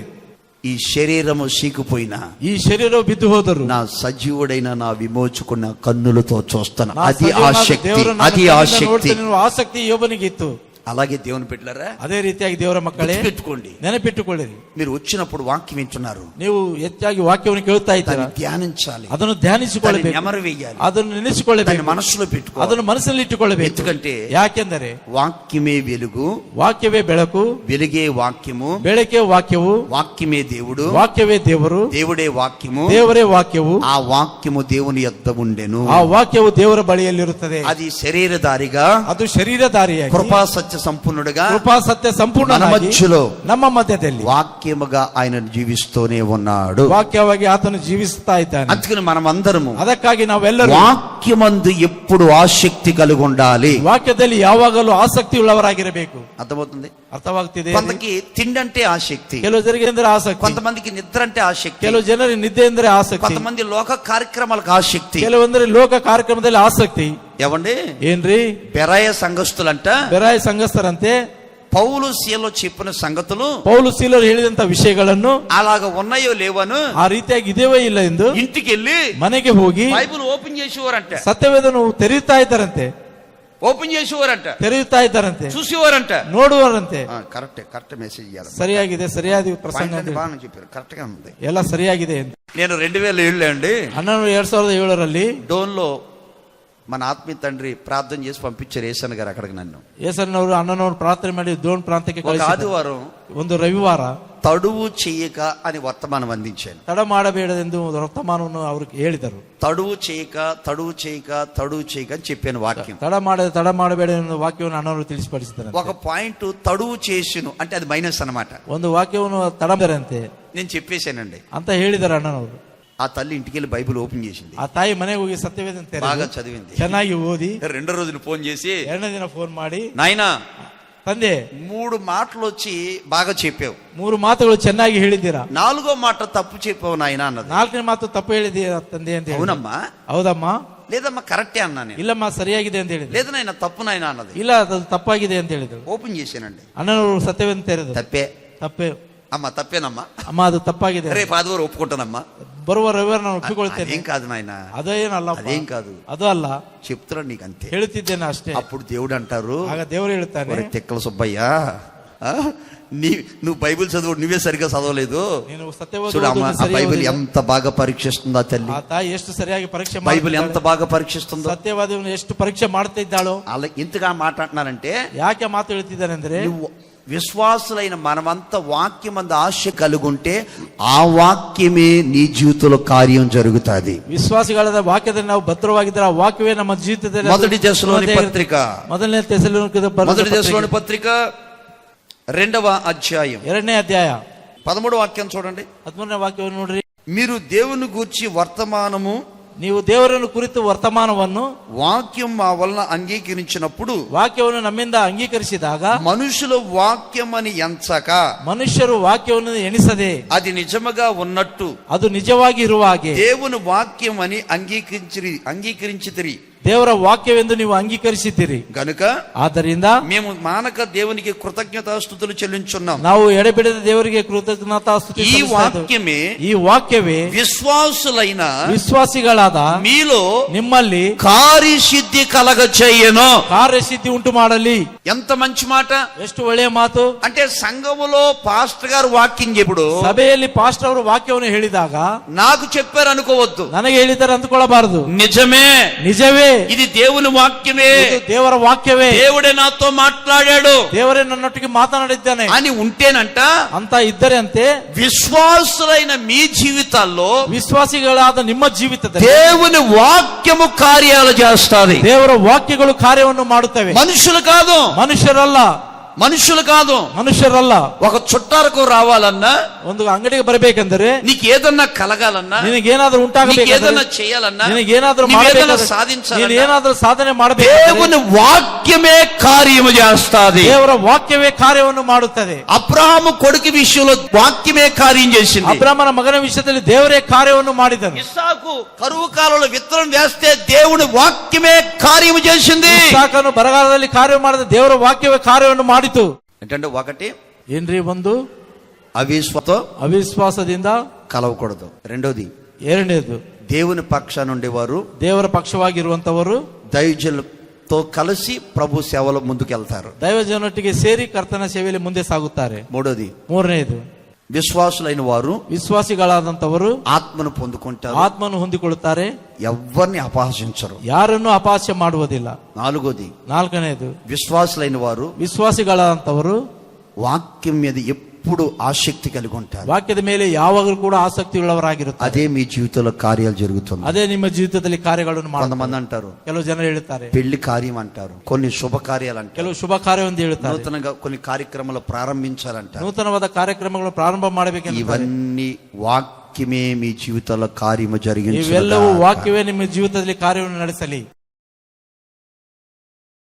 Speaker 1: ఈ శరీరము సీకుపోయినా,
Speaker 2: ಈ ಶರೀರವು ಬಿದ್ದು ಹೋದರು,
Speaker 1: నా సజీవుడైన నా విమోచుకున్న కన్నులతో చూస్తాను.
Speaker 2: ನಾ
Speaker 1: అది
Speaker 2: ಸಜೀವನಾದ
Speaker 1: ఆసక్తి,
Speaker 2: ದೇವರನ್ನು ನನ್ನ
Speaker 1: అది
Speaker 2: ಕಣ್ಣಿಂದ
Speaker 1: ఆసక్తి.
Speaker 2: ನೋಡ್ತೇನೆ ಎನ್ನುವ ಆಸಕ್ತಿ ಯೋಬನಿಗೆ ಇತ್ತು.
Speaker 1: అలాగే దేవుని బిడ్డలారా,
Speaker 2: ಅದೇ ರೀತಿಯಾಗಿ ದೇವರ ಮಕ್ಕಳೇ
Speaker 1: పెట్టుకోండి,
Speaker 2: ನೆನಪಿಟ್ಟುಕೊಳ್ಳಿರಿ.
Speaker 1: మీరు వచ్చినప్పుడు వాక్యం వింటున్నారు,
Speaker 2: ನೀವು ಹೆಚ್ಚಾಗಿ ವಾಕ್ಯವನ್ನು ಕೇಳುತ್ತಾ ಇದ್ದೀರಾ,
Speaker 1: దాన్ని ధ్యానించాలి,
Speaker 2: ಅದನ್ನು ಧ್ಯಾನಿಸಿಕೊಳ್ಳಬೇಕು,
Speaker 1: నెమరు వేయాలి,
Speaker 2: ಅದನ್ನು
Speaker 1: దాన్ని
Speaker 2: ನೆನೆಸಿಕೊಳ್ಳಬೇಕು,
Speaker 1: మనసులో పెట్టుకోవాలి.
Speaker 2: ಅದನ್ನು ಮನಸ್ಸಲ್ಲಿ ಇಟ್ಟುಕೊಳ್ಳಬೇಕು.
Speaker 1: ఎందుకంటే
Speaker 2: ಯಾಕೆಂದರೆ
Speaker 1: వాక్యమే వెలుగు,
Speaker 2: ವಾಕ್ಯವೇ ಬೆಳಕು,
Speaker 1: వెలుగే వాక్యము,
Speaker 2: ಬೆಳಕೆ ವಾಕ್ಯವು,
Speaker 1: వాక్యమే దేవుడు,
Speaker 2: ವಾಕ್ಯವೇ ದೇವರು,
Speaker 1: దేవుడే వాక్యము,
Speaker 2: ದೇವರೇ ವಾಕ್ಯವು,
Speaker 1: ఆ వాక్యము దేవుని యొద్ద ఉండెను.
Speaker 2: ಆ ವಾಕ್ಯವು ದೇವರ ಬಳಿಯಲ್ಲಿರುತ್ತದೆ.
Speaker 1: అది శరీరధారిగా
Speaker 2: ಅದು ಶರೀರಧಾರಿಯಾಗಿ
Speaker 1: కృపా సత్య సత్య సంపూర్ణుడుగా
Speaker 2: కృపా సత్య సంಪೂರ್ಣ
Speaker 1: మన మధ్యలో
Speaker 2: ನಮ್ಮ ಮಧ್ಯದಲ್ಲಿ
Speaker 1: వాక్యముగా ఆయన జీవిస్తూనే ఉన్నాడు.
Speaker 2: ವಾಕ್ಯವಾಗಿ ಆತನು ಜೀವಿಸ್ತಾ ಇದ್ದಾನೆ.
Speaker 1: అందుకని మనం అందరము
Speaker 2: ಅದಕ್ಕಾಗಿ ನಾವೆಲ್ಲರೂ
Speaker 1: వాక్యమందు ఎప్పుడు ఆసక్తి కలిగి ఉండాలి.
Speaker 2: ವಾಕ್ಯದಲ್ಲಿ ಯಾವಾಗಲೂ ಆಸಕ್ತಿ ಉಳ್ಳವರಾಗಿರಬೇಕು.
Speaker 1: అర్థమవుతుంది?
Speaker 2: ಅರ್ಥವಾಗ್ತಿದೆ.
Speaker 1: కొంతకి తిండి అంటే ఆసక్తి,
Speaker 2: ಕೆಲವು ಜನರಿಗೆ ಅಂದ್ರೆ ಆಸಕ್ತಿ,
Speaker 1: కొంతమందికి నిద్ర అంటే ఆసక్తి,
Speaker 2: ಕೆಲವು ಜನರಿಗೆ ನಿದ್ದೆ ಅಂದ್ರೆ ಆಸಕ್ತಿ,
Speaker 1: కొంతమంది లోక కార్యక్రమాలకు ఆసక్తి,
Speaker 2: ಕೆಲವಂದ್ರೆ ಲೋಕ ಕಾರ್ಯಕ್ರಮದಲ್ಲಿ ಆಸಕ್ತಿ.
Speaker 1: ఏమండి
Speaker 2: ಏನ್ರಿ?
Speaker 1: బెరాయ సంఘస్థులంట
Speaker 2: ಬೆರಾಯ ಸಂಘಸ್ಥರಂತೆ
Speaker 1: పౌలు శీలలో చెప్పిన సంగతులు
Speaker 2: ಪೌಲು ಸೀಲರು ಹೇಳಿದಂತ ವಿಷಯಗಳನ್ನು
Speaker 1: అలాగ ఉన్నాయో లేవను
Speaker 2: ಆ ರೀತಿಯಾಗಿ ಇದೇವೇ ಇಲ್ಲ ಎಂದು
Speaker 1: ఇంటికి వెళ్ళి
Speaker 2: ಮನೆಗೆ ಹೋಗಿ
Speaker 1: బైబిల్ ఓపెన్ చేసేవారంట,
Speaker 2: ಸತ್ಯವೇದನು ತೆರೆಯುತ್ತಾ ಇದ್ದಾರಂತೆ,
Speaker 1: ఓపెన్ చేసేవారంట,
Speaker 2: ತೆರೆಯುತ್ತಾ ಇದ್ದಾರಂತೆ,
Speaker 1: చూసేవారంట.
Speaker 2: ನೋಡುವರಂತೆ.
Speaker 1: కరెక్ట్ మెసేజ్ ఇవ్వాలి.
Speaker 2: ಸರಿಯಾಗಿದೆ, ಸರಿಯಾದ ಪ್ರಸಂಗ ಅಂತ
Speaker 1: బాగా చెప్పారు, కరెక్ట్ గా ఉంది,
Speaker 2: ಎಲ್ಲ ಸರಿಯಾಗಿದೆ ಅಂತ.
Speaker 1: నేను 2007 అండి
Speaker 2: ಅಣ್ಣನು 2007ರಲ್ಲಿ
Speaker 1: డోన్ లో మన ఆత్మీయ తండ్రి ప్రార్థన చేసి పంపించారు ఏసన్ గారు అక్కడికి. నన్ను
Speaker 2: ಏಸನ್ನವರು ಅಣ್ಣನವರು ಪ್ರಾರ್ಥನೆ ಮಾಡಿ ದೋಣ್ ಪ್ರಾಂತ್ಯಕ್ಕೆ
Speaker 1: ఒక
Speaker 2: ಕಳಿಸಿದರು.
Speaker 1: ఆదివారం
Speaker 2: ಒಂದು ರವಿವಾರ
Speaker 1: తడువు చేయక అని వర్తమానం అందించాను.
Speaker 2: ತಡ ಮಾಡಬೇಡದೆಂದು ಒಂದು ವರ್ತಮಾನವನ್ನು ಅವ್ರಿಗೆ ಹೇಳಿದರು.
Speaker 1: తడువు చేయక తడువు చేయక తడువు చేయక అని చెప్పాను వాక్యం.
Speaker 2: ತಡ ಮಾಡಬೇಡ ಎನ್ನುವ ವಾಕ್ಯವನ್ನು ಅಣ್ಣನವರು ತಿಳಿಸಿಪಡಿಸಿದ್ದಾರೆ.
Speaker 1: ఒక పాయింట్ తడువు చేసిను అంటే అది మైనస్ అన్నమాట.
Speaker 2: ಒಂದು ವಾಕ್ಯವನ್ನು ತಡಬರಂತೆ
Speaker 1: నేను చెప్పేశానండి.
Speaker 2: ಅಂತ ಹೇಳಿದ್ದಾರೆ ಅಣ್ಣನವರು.
Speaker 1: ఆ తల్లి ఇంటికి వెళ్ళి బైబిల్ ఓపెన్ చేసింది,
Speaker 2: ಆ ತಾಯಿ ಮನೆಗೆ ಹೋಗಿ ಸತ್ಯವೇದನ
Speaker 1: బాగా
Speaker 2: ತೆರೆದು
Speaker 1: చదివింది.
Speaker 2: ಚೆನ್ನಾಗಿ ಓದಿ
Speaker 1: రెండో రోజున ఫోన్ చేసి,
Speaker 2: ಎರಡನೇ ದಿನ ಫೋನ್ ಮಾಡಿ,
Speaker 1: నాయనా
Speaker 2: ತಂದೆ
Speaker 1: 3 మాటలు వచ్చి బాగా చెప్పావు,
Speaker 2: 3 ಮಾತುಗಳು ಚೆನ್ನಾಗಿ ಹೇಳಿದ್ದೀರಾ,
Speaker 1: 4వ మాట తప్పు చెప్పావు నాయనా అన్నది.
Speaker 2: 4ನೇ ಮಾತು ತಪ್ಪು ಹೇಳಿದ್ದೀರಾ ತಂದೆ ಅಂತ ಹೇಳಿ.
Speaker 1: అవునమ్మా,
Speaker 2: ಹೌದಮ್ಮ,
Speaker 1: లేదమ్మా కరెక్టే అన్నా నేను.
Speaker 2: ಇಲ್ಲಮ್ಮ ಸರಿಯಾಗಿದೆ ಅಂತ ಹೇಳಿದ್ರು.
Speaker 1: లేదు నాయన తప్పు నాయన అన్నది.
Speaker 2: ಇಲ್ಲ ಅದು ತಪ್ಪಾಗಿದೆ ಅಂತ ಹೇಳಿದ್ರು.
Speaker 1: ఓపెన్ చేశానండి,
Speaker 2: ಅಣ್ಣನವರು ಸತ್ಯವೇದನ ತೆರೆದು
Speaker 1: తప్పే
Speaker 2: ತಪ್ಪೇ
Speaker 1: అమ్మా, తప్పేనమ్మా,
Speaker 2: ಅಮ್ಮ ಅದು ತಪ್ಪಾಗಿದೆ,
Speaker 1: రేపు ఆదివారం ఒప్పుకుంటానమ్మా.
Speaker 2: ಬರುವ ರವಿವಾರ ನಾನು ಒಪ್ಪಿಕೊಳ್ತೇನೆ.
Speaker 1: అదేం కాదు నాయన,
Speaker 2: ಅದೇನಲ್ಲ,
Speaker 1: అదేం కాదు,
Speaker 2: ಅದು ಅಲ್ಲ,
Speaker 1: చెప్తున్నాడు నీకు అంతే.
Speaker 2: ಹೇಳುತ್ತಿದ್ದೇನೆ ಅಷ್ಟೇ.
Speaker 1: అప్పుడు దేవుడు అంటారు,
Speaker 2: ಆಗ ದೇವರು ಹೇಳ್ತಾನೆ,
Speaker 1: ఒరే తిక్కల సుబ్బయ్య, నువ్వు బైబిల్ చదువు నువ్వే సరిగా చదవలేదు.
Speaker 2: ನೀನು ಸತ್ಯವಾದ
Speaker 1: చూడు అమ్మా, ఆ
Speaker 2: ಸರಿಯಾಗಿ
Speaker 1: బైబిల్
Speaker 2: ಓದಿಲ್ಲ.
Speaker 1: ఎంత బాగా పరీక్షిస్తుందో తల్లి,
Speaker 2: ಆ ತಾಯಿ ಎಷ್ಟು ಸರಿಯಾಗಿ ಪರೀಕ್ಷೆ
Speaker 1: బైబిల్ ఎంత
Speaker 2: ಮಾಡ್ತಿದ್ದಾಳೆ.
Speaker 1: బాగా పరీక్షిస్తుందో.
Speaker 2: ಸತ್ಯವಾದವನ್ನು ಎಷ್ಟು ಪರೀಕ್ಷೆ ಮಾಡ್ತಾ ಇದ್ದಾಳೋ.
Speaker 1: అలా ఇంతగా మాట అంటున్నారంటే,
Speaker 2: ಯಾಕೆ ಮಾತು ಹೇಳ್ತಿದ್ದಾನೆ ಅಂದ್ರೆ,
Speaker 1: నువ్వు విశ్వాసులైన మనమంతా వాక్యం అందు ఆశ కలుగుంటే ఆ వాక్యమే నీ జీవితంలో కార్యం జరుగుతుంది.
Speaker 2: ವಿಶ್ವಾಸಿಗಳಾದ ವಾಕ್ಯದಲ್ಲಿ ನಾವು ಭದ್ರವಾಗಿದ್ದರೆ ಆ ವಾಕ್ಯವೇ ನಮ್ಮ ಜೀವಿತದಲ್ಲಿ
Speaker 1: మొదటి దశలోని పత్రిక,
Speaker 2: ಮೊದಲನೇ ತೆಸಲೋನಿಕದ
Speaker 1: మొదటి దశలోని పత్రిక 2వ అధ్యాయం
Speaker 2: 2ನೇ ಅಧ್ಯಾಯ
Speaker 1: 13వ వాక్యం చూడండి.
Speaker 2: 13ನೇ ವಾಕ್ಯವನ್ನು ನೋಡ್ರಿ.
Speaker 1: మీరు దేవుని గూర్చి వర్తమానము
Speaker 2: ನೀವು ದೇವರನ್ನು ಕುರಿತು ವರ್ತಮಾನವನ್ನು
Speaker 1: వాక్యం మా వలన అంగీకరించినప్పుడు,
Speaker 2: ವಾಕ್ಯವನ್ನು ನಮ್ಮಿಂದ ಅಂಗೀಕರಿಸಿದಾಗ,
Speaker 1: మనుషుల వాక్యం అని ఎంచక
Speaker 2: ಮನುಷ್ಯರು ವಾಕ್ಯವನ್ನು ಎಣಿಸದೆ
Speaker 1: అది నిజముగా ఉన్నట్టు
Speaker 2: ಅದು ನಿಜವಾಗಿ ಇರುವ ಹಾಗೆ
Speaker 1: దేవుని వాక్యం అని అంగీకరించితిరి
Speaker 2: ದೇವರ ವಾಕ್ಯವೆಂದು ನೀವು ಅಂಗೀಕರಿಸಿದ್ದೀರಿ.
Speaker 1: గనుక
Speaker 2: ಆದ್ದರಿಂದ
Speaker 1: మేము మానక దేవునికి కృతజ్ఞతాస్తుతులు చెల్లించున్నాం.
Speaker 2: ನಾವು ಎಡೆಬಿಡದ ದೇವರಿಗೆ ಕೃತಜ್ಞತಾಸ್ತುತಿ
Speaker 1: ఈ
Speaker 2: ಸಲ್ಲಿಸ್ತಾ ಇದ್ದೇವೆ.
Speaker 1: వాక్యమే
Speaker 2: ಈ ವಾಕ್ಯವೇ
Speaker 1: విశ్వాసులైన
Speaker 2: ವಿಶ್ವಾಸಿಗಳಾದ
Speaker 1: మీలో
Speaker 2: ನಿಮ್ಮಲ್ಲಿ
Speaker 1: కార్యసిద్ధి కలగ చేయను.
Speaker 2: ಕಾರ್ಯಸಿದ್ಧಿ ಉಂಟು ಮಾಡಲಿ.
Speaker 1: ఎంత మంచి మాట.
Speaker 2: ಎಷ್ಟು ಒಳ್ಳೆಯ ಮಾತು.
Speaker 1: అంటే సంఘములో పాస్టర్ గారు వాక్యం చెప్పుడు
Speaker 2: ಸಭೆಯಲ್ಲಿ ಪಾಸ್ಟರ್ ಅವರು ವಾಕ್ಯವನ್ನು ಹೇಳಿದಾಗ
Speaker 1: నాకు చెప్పారు అనుకోవద్దు,
Speaker 2: ನನಗೆ ಹೇಳಿದ್ದಾರೆ ಅಂದುಕೊಳ್ಳಬಾರದು.
Speaker 1: నిజమే,
Speaker 2: ನಿಜವೇ,
Speaker 1: ఇది దేవుని వాక్యమే,
Speaker 2: ಇದು ದೇವರ ವಾಕ್ಯವೇ,
Speaker 1: దేవుడే నాతో మాట్లాడాడు
Speaker 2: ದೇವರೇ ನನ್ನೊಟ್ಟಿಗೆ ಮಾತನಾಡಿದ್ದಾನೆ
Speaker 1: అని ఉంటేనంట,
Speaker 2: ಅಂತ ಇದ್ದರೆ ಅಂತೆ
Speaker 1: విశ్వాసులైన మీ జీవితాల్లో
Speaker 2: ವಿಶ್ವಾಸಿಗಳಾದ ನಿಮ್ಮ ಜೀವಿತದಲ್ಲಿ
Speaker 1: దేవుని వాక్యము కార్యాలు చేస్తాది.
Speaker 2: ದೇವರ ವಾಕ್ಯಗಳು ಕಾರ್ಯವನ್ನು ಮಾಡುತ್ತವೆ.
Speaker 1: మనుషులు కాదు, మనుషులు కాదు.
Speaker 2: ಮನುಷ್ಯರಲ್ಲ.
Speaker 1: ఒక చుట్టారకు రావాలన్నా,
Speaker 2: ಒಂದು ಅಂಗಡಿಗೆ ಬರಬೇಕೆಂದರೆ,
Speaker 1: నీకు ఏదన్నా కలగాలన్నా,
Speaker 2: ನಿನಗೇನಾದ್ರೂ
Speaker 1: నీకు
Speaker 2: ಉಂಟಾಗಬೇಕು,
Speaker 1: ఏదన్నా చేయాలన్నా,
Speaker 2: ನಿನಗೇನಾದ್ರೂ
Speaker 1: నీవు ఏదన్నా
Speaker 2: ಮಾಡಬೇಕು,
Speaker 1: సాధించాలన్నా,
Speaker 2: ಏನಾದ್ರೂ ಸಾಧನೆ ಮಾಡಬೇಕು,
Speaker 1: దేవుని వాక్యమే కార్యము చేస్తాది.
Speaker 2: ದೇವರ ವಾಕ್ಯವೇ ಕಾರ್ಯವನ್ನು ಮಾಡುತ್ತದೆ.
Speaker 1: అబ్రహాము కొడుకు విషయంలో వాక్యమే కార్యం చేసింది.
Speaker 2: ಅಬ್ರಾಮನ ಮಗನ ವಿಷಯದಲ್ಲಿ ದೇವರೇ ಕಾರ್ಯವನ್ನು ಮಾಡಿದನು.
Speaker 1: ఇస్సాకు కరువు కాలంలో విత్తనం వేస్తే దేవుని వాక్యమే కార్యము చేసింది.
Speaker 2: ಇಸಾಕನು ಬರಗಾಲದಲ್ಲಿ ಕಾರ್ಯ ಮಾಡಿದ ದೇವರ ವಾಕ್ಯವೇ ಕಾರ್ಯವನ್ನು ಮಾಡಿತು.
Speaker 1: ఏంటంటే ఒకటి
Speaker 2: ಏನ್ರಿ? ಒಂದು ಅವಿಶ್ವಾಸದಿಂದ
Speaker 1: కలవకూడదు. రెండోది,
Speaker 2: ಎರಡನೇದು,
Speaker 1: దేవుని పక్షాన ఉండేవారు
Speaker 2: ದೇವರ ಪಕ್ಷವಾಗಿರುವಂತವರು
Speaker 1: దైవజనులతో కలిసి ప్రభు సేవలో ముందుకెళ్తారు.
Speaker 2: ದೈವಜನೊಟ್ಟಿಗೆ ಸೇರಿ ಕರ್ತನ ಸೇವೆಯಲ್ಲಿ ಮುಂದೆ ಸಾಗುತ್ತಾರೆ.
Speaker 1: మూడోది,
Speaker 2: ಮೂರನೇದು,
Speaker 1: విశ్వాసులైన వారు
Speaker 2: ವಿಶ್ವಾಸಿಗಳಾದಂತವರು
Speaker 1: ఆత్మను పొందుకుంటారు,
Speaker 2: ಆತ್ಮನು ಹೊಂದಿಕೊಳ್ಳುತ್ತಾರೆ,
Speaker 1: ఎవరిని అపహాసించరు.
Speaker 2: ಯಾರನ್ನು ಅಪಹಾಸ್ಯ ಮಾಡುವುದಿಲ್ಲ.
Speaker 1: నాలుగోది,
Speaker 2: ನಾಲ್ಕನೇದು,
Speaker 1: విశ్వాసులైన వారు
Speaker 2: ವಿಶ್ವಾಸಿಗಳಾದಂತವರು
Speaker 1: వాక్యం మీద ఎప్పుడు ఆసక్తి కలిగి ఉంటారు.
Speaker 2: ವಾಕ್ಯದ ಮೇಲೆ ಯಾವಾಗಲೂ ಕೂಡ ಆಸಕ್ತಿ ಉಳ್ಳವರಾಗಿರುತ್ತಾರೆ.
Speaker 1: అదే మీ జీవితంలో కార్యాలు జరుగుతుంది.
Speaker 2: ಅದೇ ನಿಮ್ಮ ಜೀವಿತದಲ್ಲಿ ಕಾರ್ಯಗಳನ್ನು ಮಾಡ್ತಾರೆ.
Speaker 1: కొంతమంది అంటారు,
Speaker 2: ಕೆಲವು ಜನರು ಹೇಳ್ತಾರೆ,
Speaker 1: పెళ్లి కార్యం అంటారు, కొన్ని శుభ కార్యాలు అంటారు,
Speaker 2: ಕೆಲವು ಶುಭ ಕಾರ್ಯವನ್ನು ಹೇಳ್ತಾರೆ,
Speaker 1: నూతనంగా కొన్ని కార్యక్రమాలు ప్రారంభించాలంటారు.
Speaker 2: ನೂತನವಾದ ಕಾರ್ಯಕ್ರಮಗಳನ್ನು ಪ್ರಾರಂಭ ಮಾಡಬೇಕೆಂದು.
Speaker 1: ఇవన్నీ వాక్యమే మీ జీవితంలో కార్యము జరిగించును
Speaker 2: ಇವೆಲ್ಲವೂ
Speaker 1: గాక.
Speaker 2: ವಾಕ್ಯವೇ ನಿಮ್ಮ ಜೀವಿತದಲ್ಲಿ ಕಾರ್ಯವನ್ನು ನಡೆಸಲಿ.